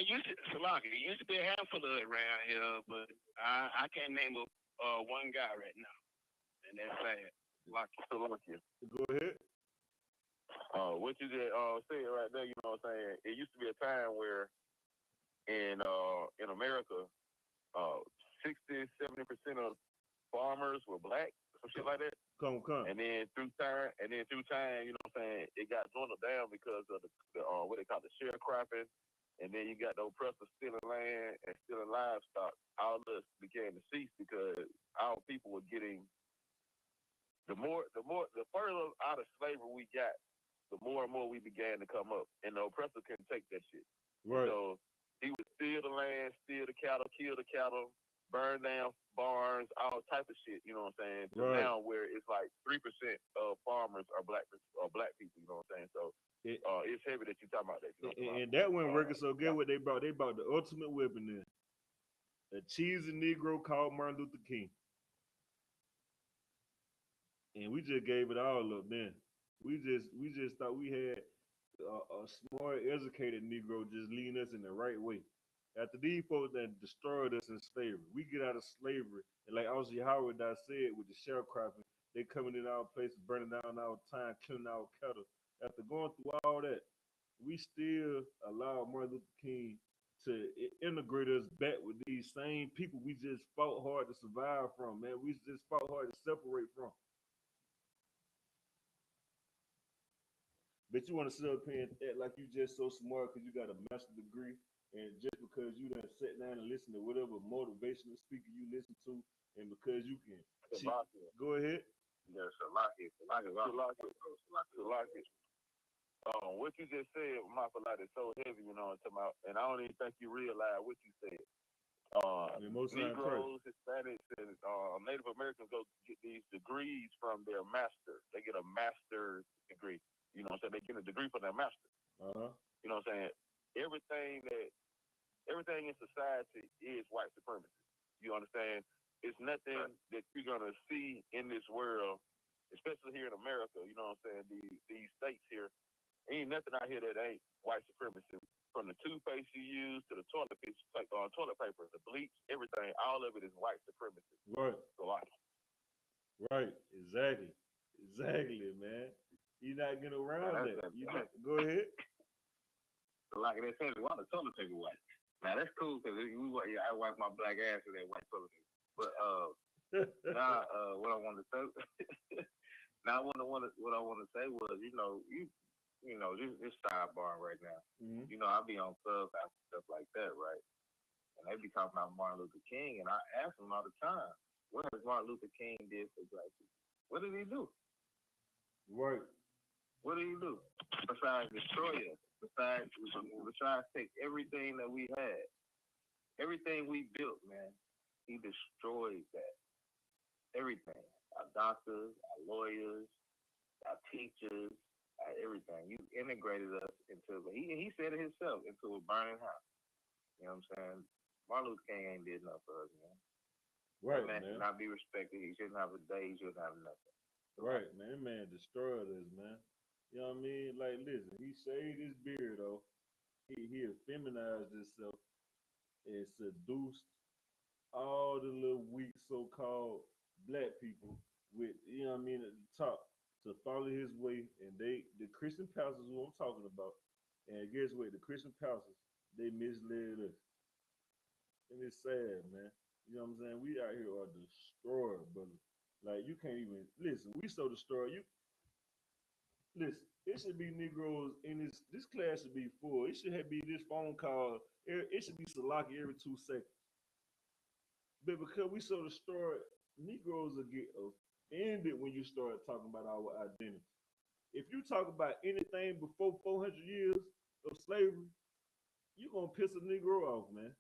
Used to be a handful of it around here, but I can't name one guy right now, and that's sad. Lucky. Go ahead. What you just said right there, you know what I'm saying? It used to be a time where in America, 60-70% of farmers were black, some shit like that. Come. And then through time, you know what I'm saying, it got dwindled down because of the what they call the sharecropping, and then you got the oppressors stealing land and stealing livestock. All of us began to cease because our people were getting the further out of slavery we got, the more and more we began to come up, and the oppressor couldn't take that shit. Right. So he would steal the land, steal the cattle, kill the cattle, burn down barns, all type of shit. You know what I'm saying? So right. now where it's like 3% of farmers are black people. You know what I'm saying? So it's heavy that you talking about that. You know and that went working so good. What they brought the ultimate weapon in, a cheesy Negro called Martin Luther King, and we just gave it all up. Then we just thought we had a smart, educated Negro just leading us in the right way. After these folks that destroyed us in slavery, we get out of slavery, and like Ozzy Howard said, with the sharecropping, they coming in our places, burning down our time, killing our cattle. After going through all that, we still allow Martin Luther King to integrate us back with these same people we just fought hard to survive from, man. We just fought hard to separate from. But you want to sit up here and act like you just so smart because you got a master's degree, and just because you done sit down and listen to whatever motivational speaker you listen to, and because you can go ahead. Yeah, Shalaki. What you just said, my philosophy is so heavy, you know what I'm talking about, and I don't even think you realize what you said. Negroes, Hispanics, and Native Americans go get these degrees from their master. They get a master's degree. You know what I'm saying? They get a degree from their master. You know what I'm saying? Everything in society is white supremacy. You understand? It's nothing that you're gonna see in this world, especially here in America. You know what I'm saying? These states here, ain't nothing out here that ain't white supremacy. From the toothpaste you use to the toilet paper, the bleach, everything, all of it is white supremacy. Right. So right. Exactly, man. You're not getting around that. Go ahead. Like they said, why the toilet paper white? Now that's cool because I wipe my black ass with that white toilet paper. But what I want to say, what I want to say was, this sidebar right now. Mm-hmm. You know, I be on Clubhouse and stuff like that, right? And they be talking about Martin Luther King, and I ask them all the time, what has Martin Luther King did for black people? What did he do? Right. What did he do? Besides destroy us, besides take everything that we had, everything we built, man, he destroyed that. Everything. Our doctors, our lawyers, our teachers, everything. You integrated us into, he said it himself, into a burning house. You know what I'm saying? Martin Luther King ain't did nothing for us, man. Right, that man. Should not be respected. He shouldn't have a day. He shouldn't have nothing. Right, man. That man destroyed us, man. You know what I mean? Like, listen, he shaved his beard, though. He feminized himself and seduced all the little weak so-called black people with, you know what I mean, at the top to follow his way. And the Christian pastors who I'm talking about, and guess what? The Christian pastors, they misled us. And it's sad, man. You know what I'm saying? We out here are destroyed, brother. Like, you can't even, listen, we so destroyed. Listen, it should be Negroes in this class should be full. It should be this phone call. It should be Salaki every 2 seconds. But because we so destroyed, Negroes will get offended when you start talking about our identity. If you talk about anything before 400 years of slavery, you're going to piss a Negro off, man.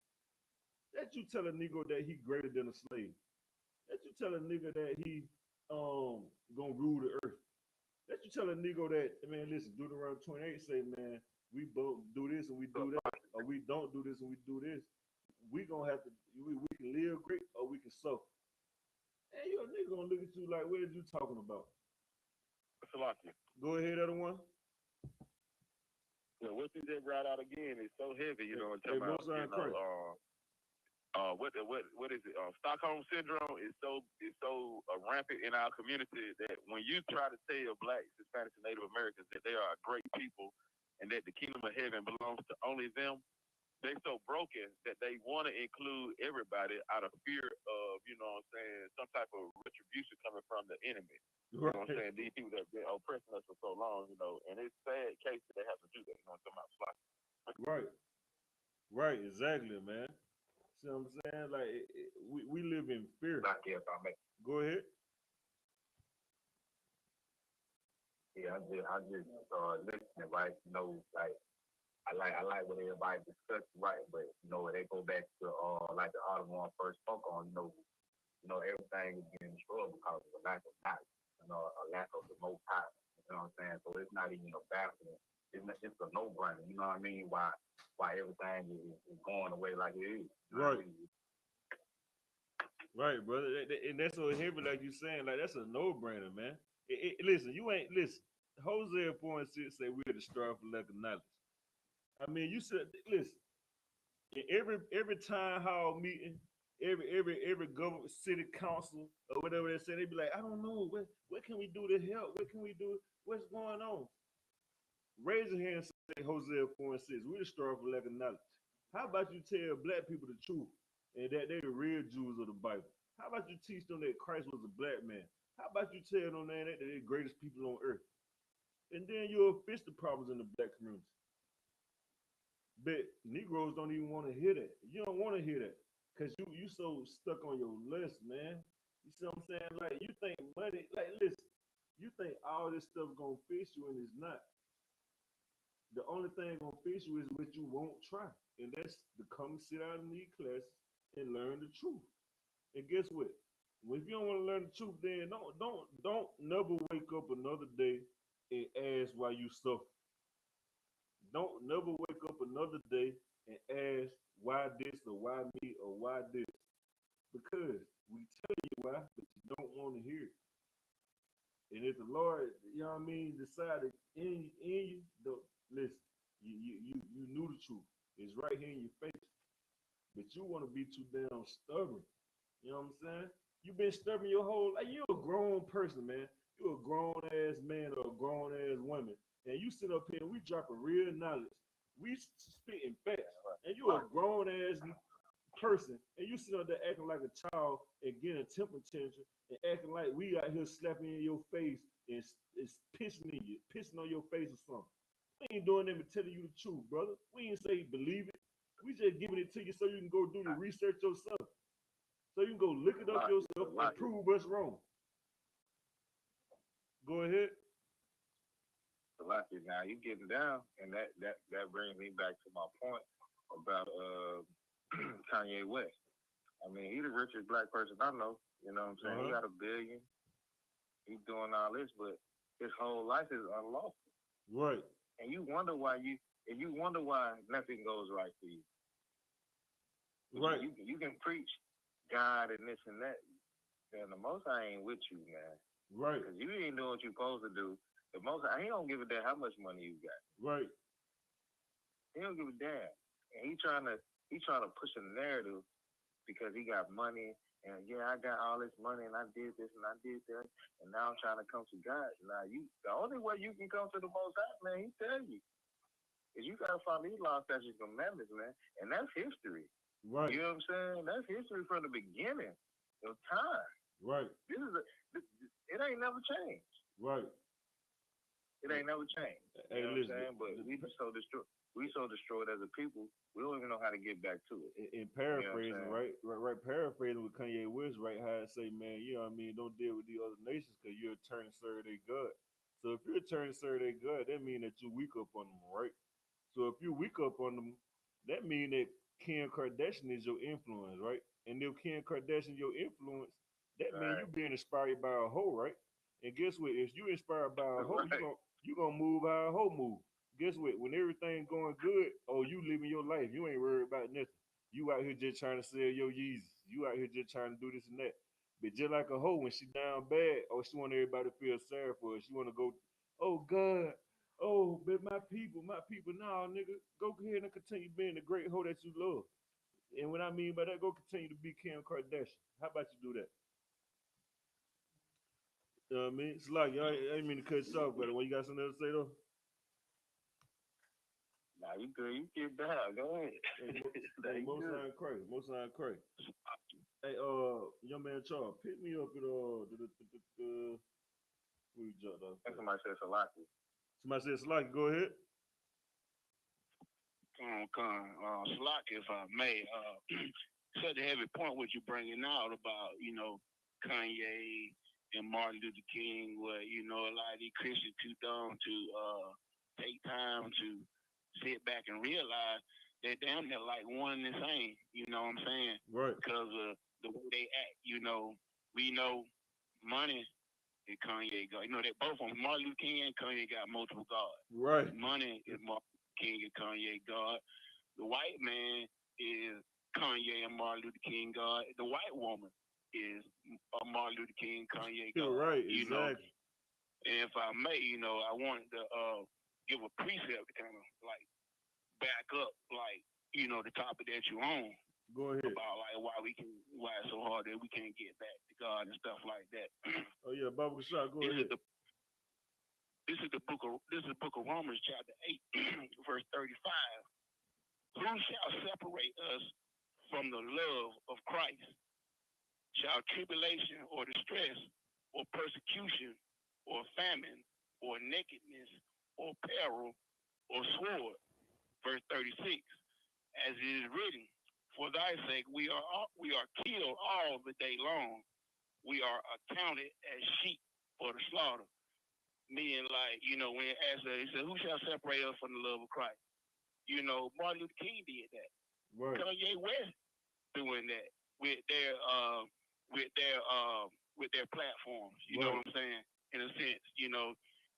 That you tell a Negro that he greater than a slave. That you tell a nigga that he gonna rule the earth. That you tell a Negro that, man, listen, Deuteronomy 28 say, man, we both do this and we do that, or we don't do this and we do this. We gonna have to, we can live great or we can suffer. And your nigga gonna look at you like, what are you talking about? Go ahead, other one. Yeah, what you just brought out again is so heavy, you know what I'm talking about. what is it? Stockholm syndrome is so rampant in our community that when you try to tell blacks, Hispanics, and Native Americans that they are great people and that the kingdom of heaven belongs to only them, they so broken that they want to include everybody out of fear of, you know what I'm saying, some type of retribution coming from the enemy. You know what I'm saying? These people that have been oppressing us for so long, you know, and it's sad case that they have to do that. You know what I'm talking about? Right. Right. Exactly, man. See what I'm saying? Like we live in fear. Go ahead. Yeah, I just listening, right? You know, like I like what everybody discussed, right? But you know, they go back to like the article one first spoke on, you know, everything is getting destroyed because of a lack of knowledge, you know, a lack of the most high. You know what I'm saying? So it's not even a battle. It's a no brainer. You know what I mean? Why everything is going away like it is. You know right. Right, brother. And that's so heavy, like you saying, like that's a no-brainer, man. Listen, you ain't listen. Hosea 4:6 say we're destroyed for lack of knowledge. I mean, you said listen. Every town hall meeting, every government, city council or whatever they say, they be like, I don't know, what can we do to help? What can we do? What's going on? Raise your hand and say Hosea 4:6. We're destroyed for lack of knowledge. How about you tell black people the truth and that they the real Jews of the Bible? How about you teach them that Christ was a black man? How about you tell them that they're the greatest people on earth? And then you'll fix the problems in the black community. But Negroes don't even want to hear that. You don't want to hear that. Cause you so stuck on your list, man. You see what I'm saying? Like you think money, like listen, you think all this stuff gonna fix you and it's not. The only thing gonna fix you is what you won't try. And that's to come sit out in these classes and learn the truth. And guess what? Well, if you don't want to learn the truth, then don't never wake up another day and ask why you suffer. Don't never wake up another day and ask why this or why me or why this. Because we tell you why, but you don't want to hear it. And if the Lord, you know what I mean, decided in you, don't listen, you knew the truth. It's right here in your face. But you want to be too damn stubborn. You know what I'm saying? You've been stubborn your whole life. You're a grown person, man. You're a grown ass man or a grown ass woman. And you sit up here and we dropping real knowledge. We spitting facts. And you're a grown ass person. And you sit up there acting like a child and getting a temper tantrum and acting like we out here slapping in your face and it's pissing on your face or something. We ain't doing that but telling you the truth, brother. We ain't say believe it. We just giving it to you so you can go do the research yourself. So you can go look it up yourself and prove us wrong. Go ahead. Lucky now you getting down, and that brings me back to my point about Kanye West. I mean, he's the richest black person I know. You know what I'm saying? He got $1 billion. He's doing all this, but his whole life is unlawful. Right. And you wonder why nothing goes right for you. Right. You can preach God and this and that. And the Most High ain't with you, man. Right. Because you ain't doing what you're supposed to do. The Most High, he don't give a damn how much money you got. Right. He don't give a damn. And he trying to push a narrative because he got money and yeah, I got all this money and I did this and I did that and now I'm trying to come to God. Now the only way you can come to the Most High, man, he tell you, is you gotta follow these laws, statutes, and commandments, man. And that's history. Right. You know what I'm saying? That's history from the beginning of time. Right. It ain't never changed. Right. It ain't never changed. Hey, you know listen, what I'm saying? But we so destroyed as a people, we don't even know how to get back to it. In paraphrasing, you know right, paraphrasing with Kanye West, right, how I say, man, you know what I mean, don't deal with the other nations because you're a turn serve their God. So if you're a turn serve their God, that means that you weak up on them, right? So if you weak up on them, that means that Kim Kardashian is your influence, right? And if Kim Kardashian your influence, that means you being inspired by a hoe, right? And guess what? If you inspired by a hoe, you gonna move how a hoe move. Guess what? When everything going good, oh, you living your life. You ain't worried about nothing. You out here just trying to sell your Yeezys. You out here just trying to do this and that. But just like a hoe, when she down bad, oh, she want everybody to feel sorry for her. She want to go, oh God, oh, but my people, no, nigga, go ahead and continue being the great hoe that you love. And what I mean by that, go continue to be Kim Kardashian. How about you do that? You know what I mean? It's like, I ain't mean to cut you off, brother. What you got something else to say, though? Nah, you good. You get down. Go ahead. Hey, most sign crazy. Most sign crazy. Hey, young man Charles, pick me up at who you jumped off? Somebody said Salaki. Somebody said Salaki. Go ahead. Slack, if I may. Such a heavy point what you're bringing out about, Kanye and Martin Luther King, where, a lot of these Christians too dumb to take time to sit back and realize they're damn near like one and the same. You know what I'm saying? Right. Because of the way they act, we know money and Kanye God. They both on Martin Luther King and Kanye got multiple gods. Right. Money is Martin King and Kanye God. The white man is Kanye and Martin Luther King God. The white woman is Martin Luther King, Kanye God. You're right, exactly. And if I may, I wanted to give a precept to kind of like back up, like, the topic that you're on. Go ahead. About like why it's so hard that we can't get back to God and stuff like that. Oh yeah, Bible shot. Go ahead. This is the book of Romans chapter 8, verse 35. Who shall separate us from the love of Christ? Shall tribulation or distress or persecution or famine or nakedness or peril or sword? Verse 36. As it is written, for thy sake we are killed all the day long. We are accounted as sheep for the slaughter. Meaning, like, when it asks, he said, who shall separate us from the love of Christ? Martin Luther King did that. Right. Kanye West doing that with their platforms. You know what I'm saying? In a sense,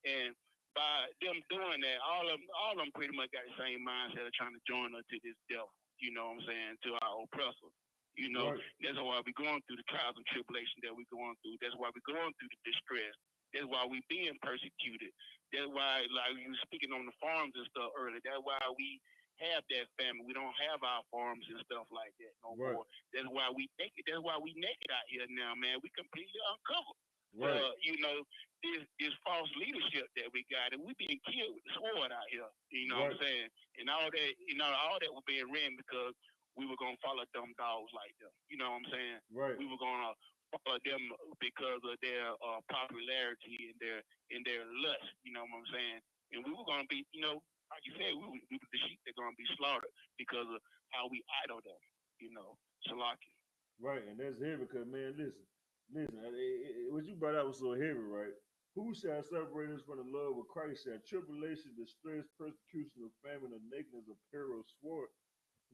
and by them doing that, all of them pretty much got the same mindset of trying to join us to this devil. You know what I'm saying? To our oppressor. Right. That's why we're going through the trials and tribulation that we're going through. That's why we're going through the distress. That's why we're being persecuted. That's why, like you were speaking on the farms and stuff earlier, that's why we have that family. We don't have our farms and stuff like that no more. That's why we naked. That's why we naked out here now, man. We completely uncovered. Right. This false leadership that we got, and we being killed with the sword out here. You know what I'm saying? And all that was being written because we were gonna follow dumb dogs like them. You know what I'm saying? Right. We were gonna follow them because of their popularity and their lust. You know what I'm saying? And we were gonna be, like you said, we were the sheep that are gonna be slaughtered because of how we idol them. Shalaki. Right, and that's heavy because, man, listen, what you brought out was so heavy, right? Who shall separate us from the love of Christ? Shall tribulation, distress, persecution, or famine, or nakedness, or peril, sword?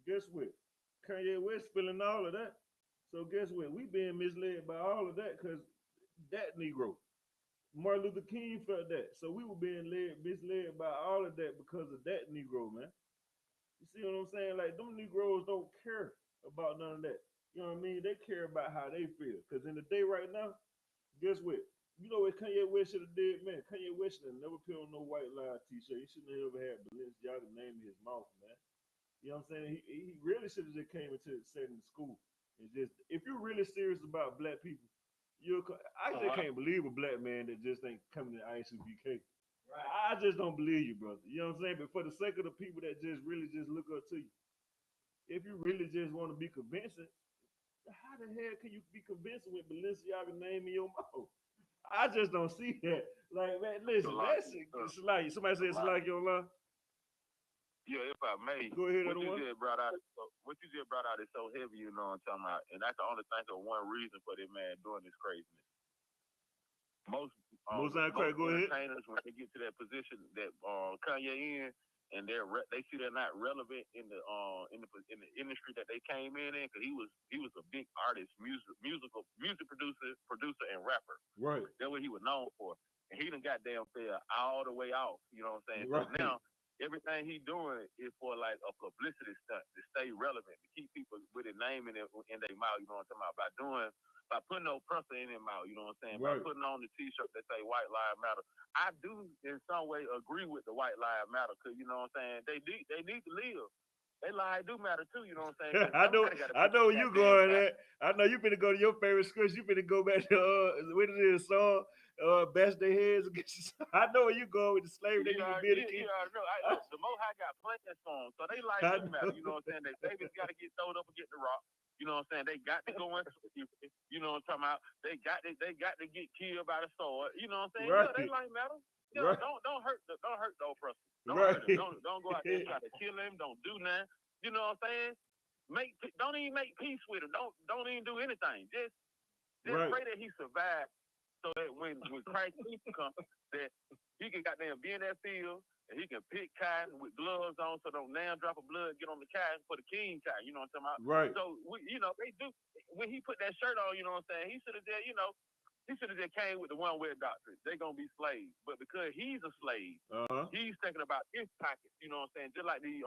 Guess what? Kanye West feeling all of that. So guess what? We being misled by all of that because that Negro. Martin Luther King felt that. So we were being misled by all of that because of that Negro, man. You see what I'm saying? Like, them Negroes don't care about none of that. You know what I mean? They care about how they feel. Because in the day right now, guess what? You know what Kanye West should have did, man? Kanye West should have never put on no white lie t-shirt. He shouldn't have ever had Balenciaga name in his mouth, man. You know what I'm saying? He really should have just came into setting school. And just, if you're really serious about black people, I just can't believe a black man that just ain't coming to I.S.U.P.K. Right. I just don't believe you, brother. You know what I'm saying? But for the sake of the people that just really just look up to you, if you really just want to be convincing, how the hell can you be convincing with Balenciaga name in your mouth? I just don't see that. Like, man, listen, it's like somebody said it's like your line. Yeah, if I may, go ahead. What you just brought out is so heavy, you know what I'm talking about, and that's the only thing or one reason for this man doing this craziness. Most entertainers, when they get to that position that Kanye in, and they see they're not relevant in the industry that they came in because he was a big artist, music producer and rapper. Right. That's what he was known for, and he done goddamn fell all the way off. You know what I'm saying? Right. So now everything he doing is for like a publicity stunt to stay relevant, to keep people with a name in their mouth. You know what I'm talking about? By putting no oppressor in their mouth. You know what I'm saying? Right. By putting on the T-shirt that say "White Lives Matter." I do in some way agree with the White Lives Matter because you know what I'm saying. They need to live. They lives do matter too. You know what I'm saying? I know, I know you going at. I know you finna go to your favorite scripture. You finna go back to what it is, song, bash their heads against. I know where you going with the slavery. They need to be the king. You already know. Look, the Most High got plenty of songs, so they lives do matter. You know what I'm saying? Their babies got to get thrown up and get the rock. You know what I'm saying? They got to go into you know what I'm talking about? They got to get killed by the sword. You know what I'm saying? Right. Yeah, they life matter. You Right. know, don't hurt the oppressor. Don't Right. hurt him. Don't go out there and try to kill him. Don't do nothing. You know what I'm saying? Don't even make peace with him. Don't even do anything. Just right. pray that he survives, so that when Christ comes, that he can goddamn be in that field and he can pick cotton with gloves on, so don't now drop of blood get on the cotton for the king cotton. You know what I'm talking about? Right. So they do. When he put that shirt on, you know what I'm saying? He should have just, he should have just came with the one way doctrine. They're gonna be slaves, but because he's a slave, he's thinking about his pockets. You know what I'm saying? Just like the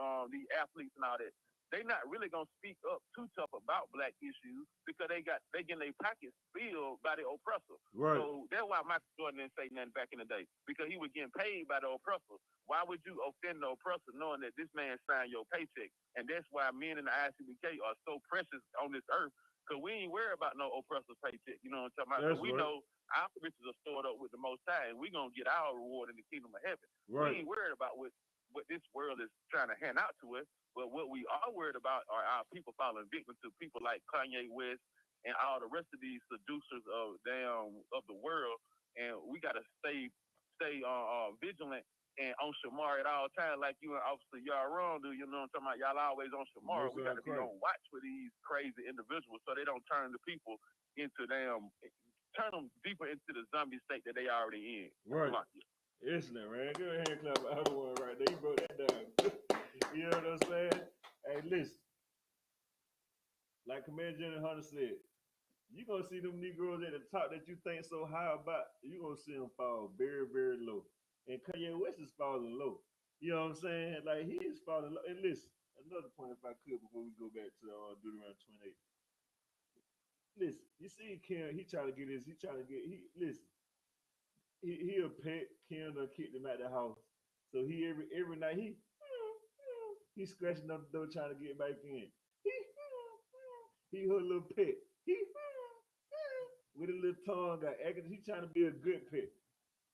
athletes and all that. They not really gonna speak up too tough about black issues because they getting their pockets filled by the oppressor. Right. So that's why Michael Jordan didn't say nothing back in the day, because he was getting paid by the oppressor. Why would you offend the oppressor knowing that this man signed your paycheck? And that's why men in the I.S.U.P.K are so precious on this earth, because we ain't worried about no oppressor's paycheck. You know what I'm talking about? That's we know our riches are stored up with the Most High, and we gonna get our reward in the kingdom of heaven. Right. We ain't worried about what this world is trying to hand out to us. But what we are worried about are our people falling victim to people like Kanye West and all the rest of these seducers of the world. And we gotta stay vigilant and on Shamar at all times, like you and Officer Yaron do. You know what I'm talking about? Y'all always on Shamar. We gotta be on watch for these crazy individuals so they don't turn the people into turn them deeper into the zombie state that they already in. Right. Excellent, man. Give a hand clap for the other one right there. You broke that down. You know what I'm saying? Hey, listen. Like Commander General Hunter said, you're going to see them Negroes at the top that you think so high about, you're going to see them fall very, very low. And Kanye West is falling low. You know what I'm saying? Like, he is falling low. And listen, another point if I could before we go back to Deuteronomy 28. Listen, you see Kim, he trying to get, listen. He a pet. Kim done kicked him out the house. So he every night he's scratching up the door trying to get back in. He her little pet. With a little tongue got acting. He trying to be a good pet.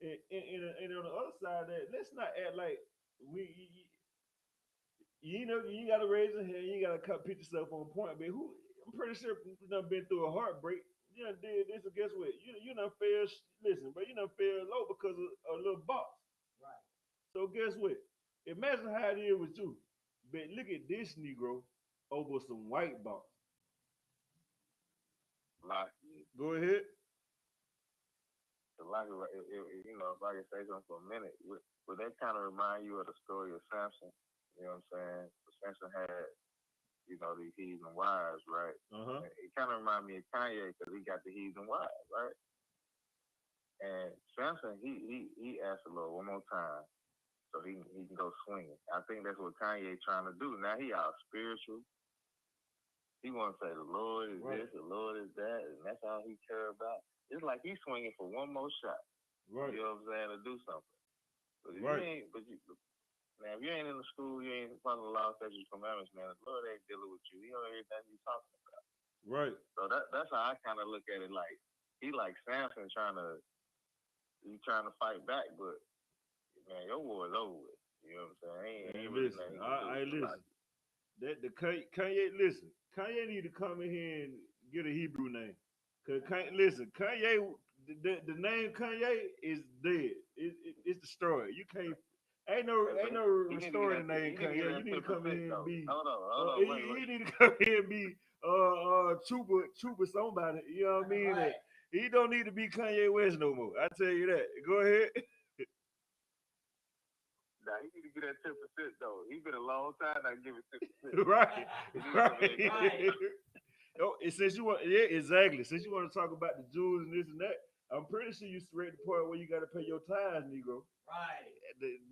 And on the other side of that, let's not act like you gotta raise your hand, you gotta put yourself on point. But I'm pretty sure you done been through a heartbreak. You done did this, and guess what? You done fell. Listen, but you done fell low because of a little box. Right. So guess what? Imagine how it is with you. But look at this Negro over some white box. Like, go ahead. Like, if I can say something for a minute, would that kind of remind you of the story of Samson? You know what I'm saying? Samson had, these heathen wives, right? It kind of reminds me of Kanye because he got the heathen wives, right? And Samson, he asked the Lord one more time so he can go swinging. I think that's what Kanye trying to do. Now he all spiritual. He want to say the Lord is this, the Lord is that, and that's all he care about. It's like he's swinging for one more shot. Right. You know what I'm saying? To do something. But if if you ain't in the school, you ain't following the law, statutes, commandments, man. The Lord ain't dealing with you. He don't know everything you're talking about. Right. So that's how I kind of look at it. Like he like Samson trying to fight back, but man, your war is over with. You know what I'm saying? Ain't really nothing I listen. That the Kanye, listen. Kanye need to come in here and get a Hebrew name. Cause Kanye, the name Kanye is dead. It's destroyed. You can't. Ain't no restoring the name Kanye. You need to come in and be. You need to come in and be Trooper somebody. You know what I mean? Right. He don't need to be Kanye West no more. I tell you that. Go ahead. Nah, he need to get that 10% though. He's been a long time not giving 10%. Right. Oh, since you want, exactly. Since you want to talk about the Jews and this and that, I'm pretty sure you read the part where you got to pay your tithes, Negro. Right.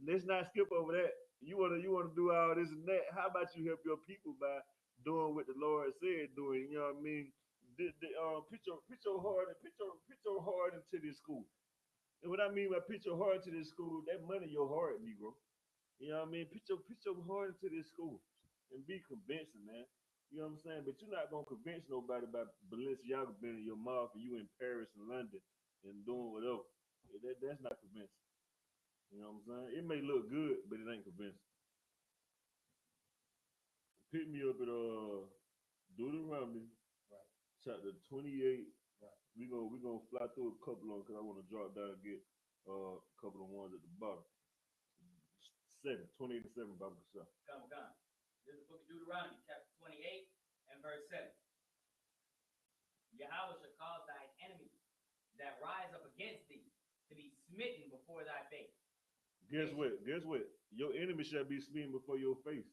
Let's not skip over that. You wanna do all this and that. How about you help your people by doing what the Lord said doing? You know what I mean? Put your heart into this school. And what I mean by put your heart into this school, that money your heart, Negro. You know what I mean? Put your heart into this school. and be convincing, man. You know what I'm saying? But you're not gonna convince nobody about Balenciaga being in your mouth and you in Paris and London and doing whatever. That's not convincing. You know what I'm saying? It may look good, but it ain't convincing. Pick me up at Deuteronomy Right. chapter 28. Right. We gonna fly through a couple of them because I want to drop down and get a couple of ones at the bottom. 28 and 7, Bible stuff. Come. This is the book of Deuteronomy, chapter 28 and verse 7. Yahweh shall cause thine enemies that rise up against thee to be smitten before thy face. Guess what? Your enemy shall be smitten before your face.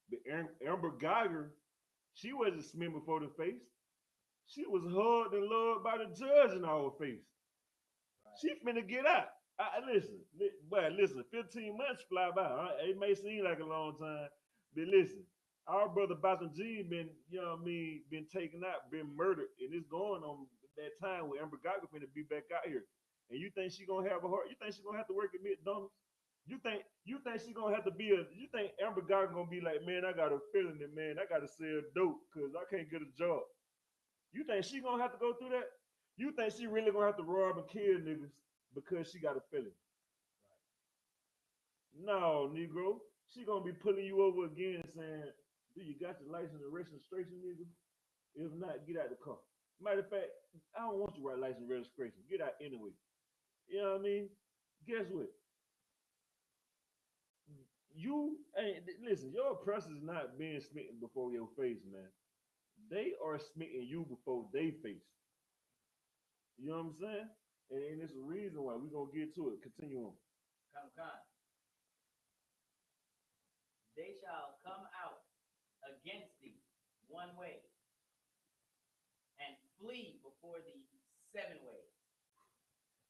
But Amber Geiger, she wasn't smitten before the face. She was hugged and loved by the judge in our face. Right. She finna get out. Listen, 15 months fly by. It may seem like a long time, but listen, our brother Boston G been, you know what I mean, been taken out, been murdered, and it's going on that time where Amber Geiger finna be back out here. And you think she gonna have a heart? You think she gonna have to work at McDonald's? You think she gonna have to be you think Amber Geiger gonna be like, man, I got a feeling that, man, I gotta sell dope because I can't get a job. You think she gonna have to go through that? You think she really gonna have to rob and kill niggas because she got a feeling? Right. No, Negro. She gonna be pulling you over again and saying, do you got your license and registration, nigga? If not, get out the car. Matter of fact, I don't want you to write license and registration. Get out anyway. You know what I mean? Guess what? You ain't, listen, your oppressor is not being smitten before your face, man. They are smitten you before they face. You know what I'm saying? And it's a reason why. We're gonna get to it. Continue on. Come. They shall come out against thee one way and flee before thee 7 ways.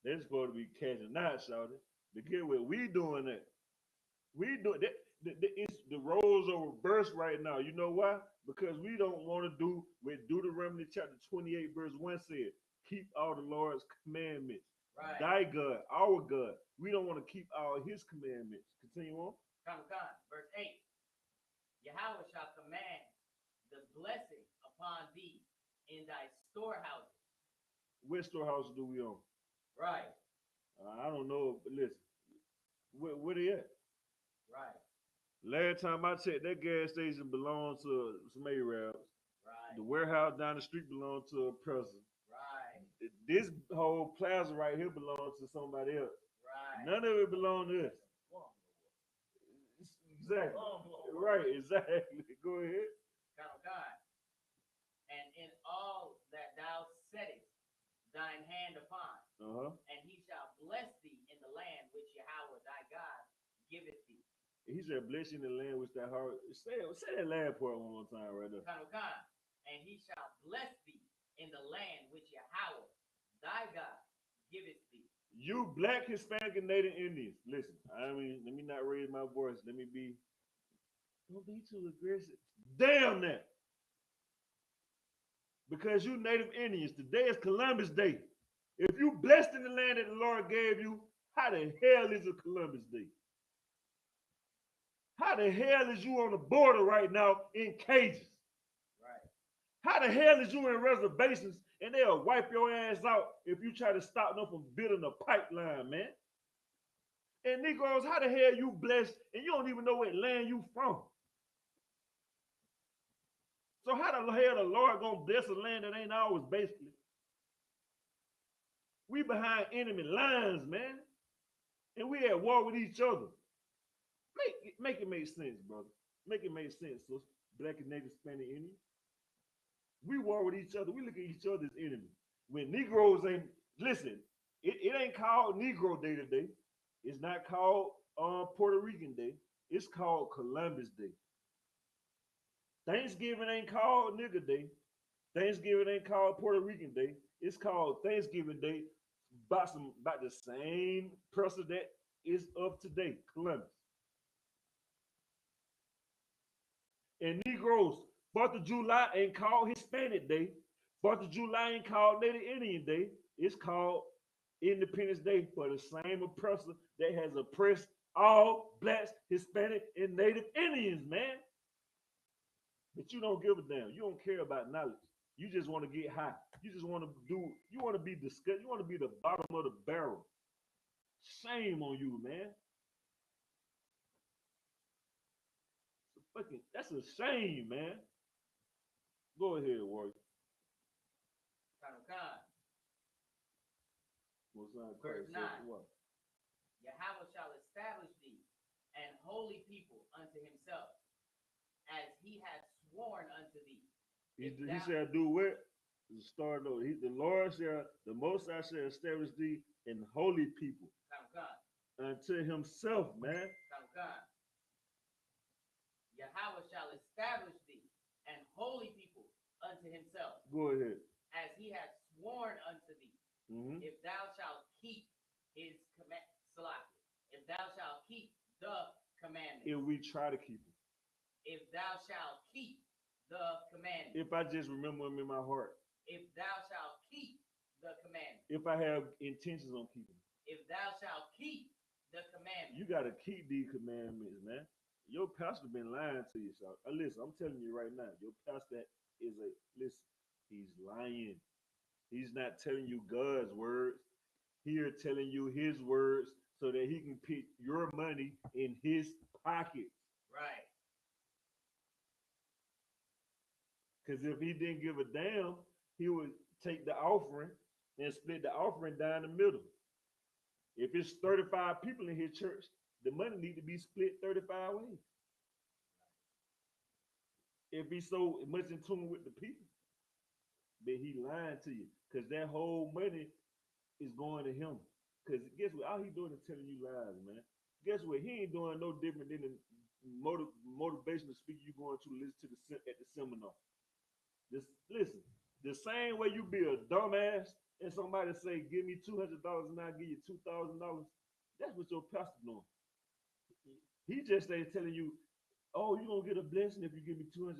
They're supposed to be catching out, shouting. To get what we doing that. We do that. The roles are reversed right now. You know why? Because we don't want to do what Deuteronomy chapter 28 verse 1 said. Keep all the Lord's commandments. Right. Thy God, our God. We don't want to keep all his commandments. Continue on. Come. Verse 8. Yahweh shall command the blessing upon thee in thy storehouses. Which storehouse do we own? Right. I don't know, but listen. Where they at? Right. Last time I checked, that gas station belonged to some Arabs. Right. The warehouse down the street belonged to a person. Right. This whole plaza right here belongs to somebody else. Right. None of it belongs to us. Exactly. Right, exactly. Go ahead. God. And in all that thou settest thine hand upon, and he shall bless thee in the land which Yahweh thy God giveth thee. He said, bless you in the land which thy heart. Say that last part one more time right there. And he shall bless thee in the land which Yahweh thy God giveth thee. You black, Hispanic, and Native Indians. Listen, I mean, let me not raise my voice. Don't be too aggressive. Damn that. Because you Native Indians, today is Columbus Day. If you blessed in the land that the Lord gave you, how the hell is it Columbus Day? How the hell is you on the border right now in cages? Right. How the hell is you in reservations and they'll wipe your ass out if you try to stop them from building a pipeline, man? And Negroes, how the hell you blessed and you don't even know what land you from? So how the hell the Lord gonna bless a land that ain't ours, basically? We behind enemy lines, man. And we at war with each other. Make it make sense, brother. Make it make sense, so black and Native, Hispanic, Indian. We war with each other. We look at each other as enemies. When Negroes ain't, listen, it ain't called Negro Day today. It's not called Puerto Rican Day. It's called Columbus Day. Thanksgiving ain't called Nigger Day. Thanksgiving ain't called Puerto Rican Day. It's called Thanksgiving Day about the same person that is of today, Columbus. And Negroes, 4th of July ain't called Hispanic Day. 4th of July ain't called Native Indian Day. It's called Independence Day for the same oppressor that has oppressed all blacks, Hispanic, and Native Indians, man. But you don't give a damn. You don't care about knowledge. You just want to get high. You just want to do. You want to be disgusted. You want to be the bottom of the barrel. Shame on you, man. That's a shame, man. Go ahead, Warrior. Verse 9. Yahweh shall establish thee an holy people unto himself, as he hath sworn unto thee. He shall do what? Start over. The Lord shall, the Most High shall establish thee in holy people unto himself, man. Yahweh shall establish thee an holy people unto himself. Go ahead. As he hath sworn unto thee. If thou shalt keep his if thou shalt keep the commandments. If we try to keep them. If thou shalt keep the commandments. If I just remember them in my heart. If thou shalt keep the commandments. If I have intentions on keeping them. If thou shalt keep the commandments. You got to keep these commandments, man. Your pastor been lying to you, so listen, I'm telling you right now, your pastor is he's lying. He's not telling you God's words. He's telling you his words so that he can put your money in his pockets. Right. Because if he didn't give a damn, he would take the offering and split the offering down the middle. If it's 35 people in his church, the money need to be split 35 ways. If he's so much in tune with the people, then he lying to you. Because that whole money is going to him. Because guess what? All he doing is telling you lies, man. Guess what? He ain't doing no different than the motivational speaker you going to listen to at the seminar. Just listen. The same way you be a dumbass and somebody say, give me $200 and I'll give you $2,000. That's what your pastor doing. He just ain't telling you, oh, you're going to get a blessing if you give me $200.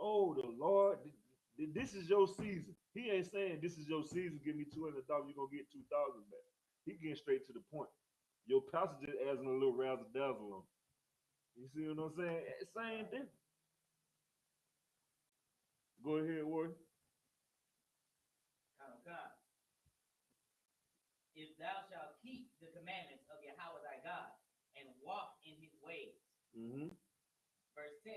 Oh, the Lord, this is your season. He ain't saying this is your season, give me $200, you're going to get $2,000 back. He getting straight to the point. Your pastor just adding a little razzle-dazzle on. You see what I'm saying? Same thing. Go ahead, Warren. If thou shalt keep the commandments of Yahweh thy God and walk in his ways. Verse 10.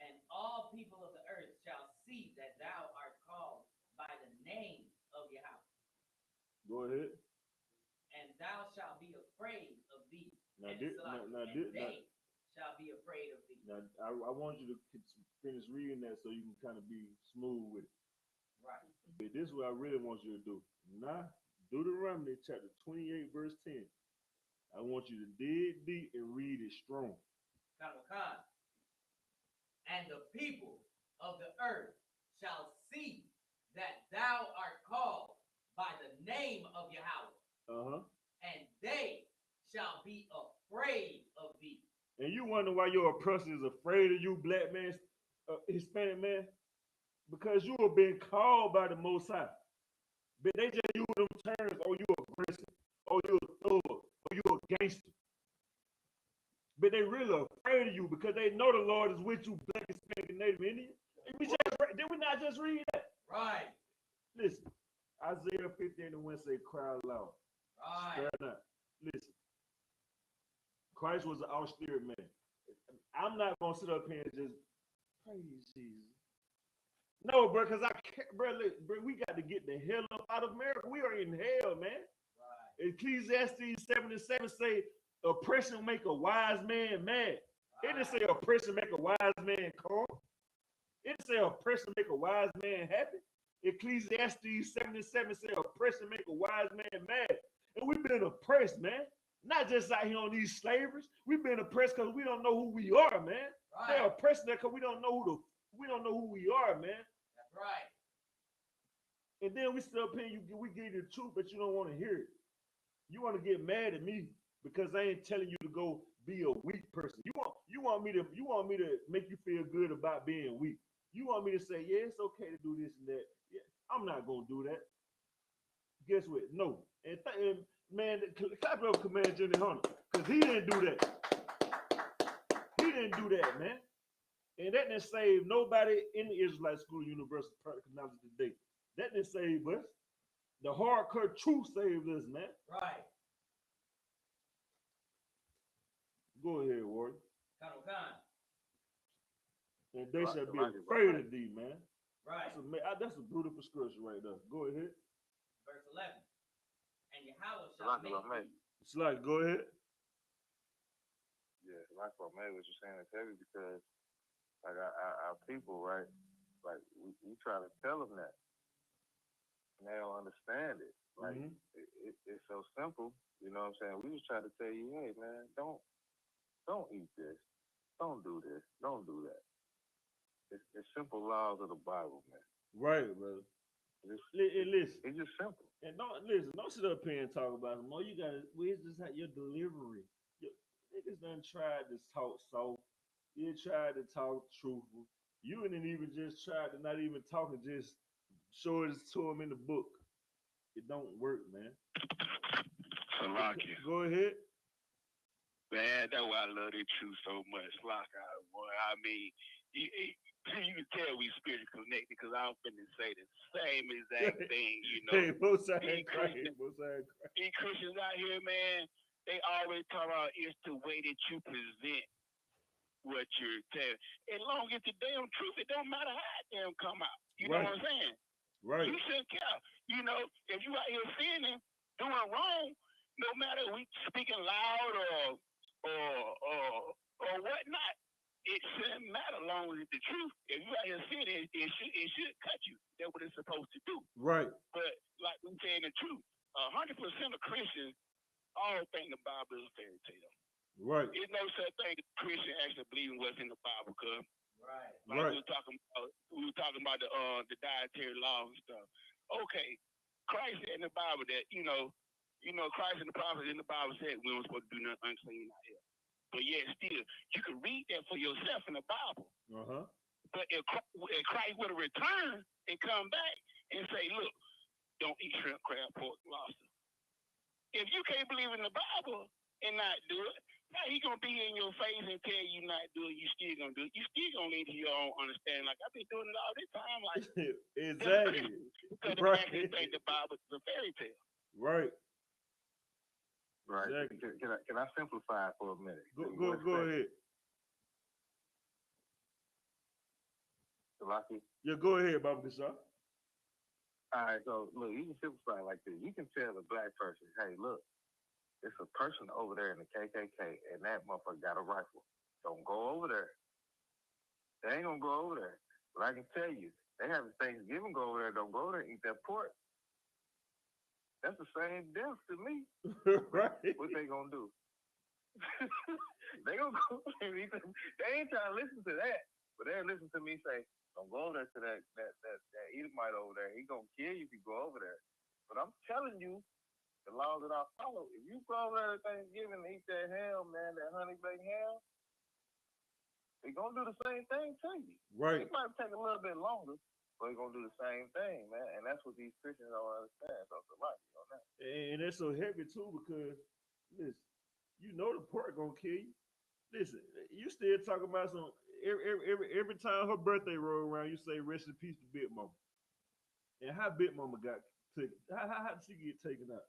And all people of the earth shall see that thou art called by the name of Yahweh. Go ahead. And thou shalt be afraid of thee. They shall be afraid of thee. Now, I want you to finish reading that so you can kind of be smooth with it. Right. But this is what I really want you to do. Now, Deuteronomy chapter 28, verse 10. I want you to dig deep and read it strong. And the people of the earth shall see that thou art called by the name of Yahweh. And they shall be afraid of thee. And you wonder why your oppressor is afraid of you, black man, Hispanic man? Because you are being called by the Most High. But they just use them terms, oh, you aggressive, oh, you a thug, oh, you a gangster. But they really afraid of you because they know the Lord is with you, black, Hispanic, and Native Indian. Did we not just read that? Right. Listen, Isaiah 15:1 say, cry loud. Right. Spare not. Listen, Christ was an austere man. I'm not going to sit up here and just praise Jesus. No, bro, because I can't, bro, we got to get the hell up out of America. We are in hell, man. Right. Ecclesiastes 7:7 say, oppression make a wise man mad. It didn't say oppression make a wise man calm. It didn't say oppression make a wise man happy. Ecclesiastes 7:7 say oppression make a wise man mad. And we've been oppressed, man. Not just out here on these slavers. We've been oppressed because we don't know who we are, man. Right. They're oppressed because we don't know who we are, man. That's right. And then we still paying you, we give you the truth, but you don't want to hear it. You want to get mad at me because I ain't telling you to go be a weak person. You want me to make you feel good about being weak. You want me to say, yeah, it's okay to do this and that. Yeah, I'm not gonna do that. Guess what? No. And man, clap it up, Commander Jimmy Hunter, because he didn't do that. He didn't do that, man. And that didn't save nobody in the Israelite school university practical knowledge today. That didn't save us. The hardcore truth saved us, man. Right. Go ahead, Warren. Khan. And they shall be afraid of thee, man. Right. That's a beautiful scripture right there. Go ahead. Verse 11. And Yahweh shall make thee. It's like, go ahead. Yeah, like what you're saying is heavy because, like, our people, right? Like, we try to tell them that. And they don't understand it. Like, it's so simple. You know what I'm saying? We just try to tell you, hey, man, don't eat this. Don't do this. Don't do that. It's simple laws of the Bible, man. Right, brother. Listen. It's just simple. And don't sit up here and talk about them. All you gotta, where's just your delivery? Niggas done tried to talk soft. You tried to talk truthful. You didn't even just try to not even talk and just show it to them in the book. It don't work, man. Go ahead. Man, that's why I love this truth so much. Boy, I mean, you can tell we spiritually connected because I'm finna say the same exact thing, you know. Hey, both sides crying. These Christians out here, man, they always talk about it's the way that you present what you're telling. As long as the damn truth, it don't matter how it damn come out. You know what I'm saying? Right. You shouldn't care. You know, if you out here sinning, doing wrong, no matter we speaking loud or whatnot, it shouldn't matter as long as it's the truth. If you out here sinning, it should cut you. That's what it's supposed to do. Right. But like we saying the truth, 100% of Christians all think the Bible is a fairy tale. Right. There's no such thing as Christian actually believing what's in the Bible, cuz. Right. Like we were talking about the dietary laws and stuff. Okay, Christ said in the Bible that Christ and the prophets in the Bible said we weren't supposed to do nothing unclean out here. But yet still, you can read that for yourself in the Bible. But if Christ would have returned and come back and say, look, don't eat shrimp, crab, pork, lobster. If you can't believe in the Bible and not do it, how he gonna be in your face and tell you not do it? You still gonna do it. You still gonna lean to your own understanding. Like I've been doing it all this time. Like exactly. Because they actually think the Bible is a fairy tale. Right. Right. Exactly. Can I simplify it for a minute? Go ahead. Lucky? Yeah, go ahead, Baba Kasha. All right, so look, you can simplify it like this. You can tell a black person, hey, look, it's a person over there in the KKK, and that motherfucker got a rifle. Don't go over there. They ain't gonna go over there. But I can tell you, they have Thanksgiving go over there. Don't go there and eat that pork. That's the same death to me. Right. What they gonna do? They gonna go and eat them. They ain't trying to listen to that, but they listen to me say, don't go over there to that Edomite over there. He gonna kill you if you go over there. But I'm telling you, the laws that I follow, if you go over there at Thanksgiving and eat that ham, man, that honey baked ham, they're gonna do the same thing to you. Right. It might take a little bit longer, but they're gonna do the same thing, man. And that's what these Christians don't understand. So it's a lot on that. And that's so heavy too because listen, you know the pork gonna kill you. Listen, you still talking about some every time her birthday roll around, you say rest in peace to Big Mama. And how Big Mama got taken? How did she get taken out?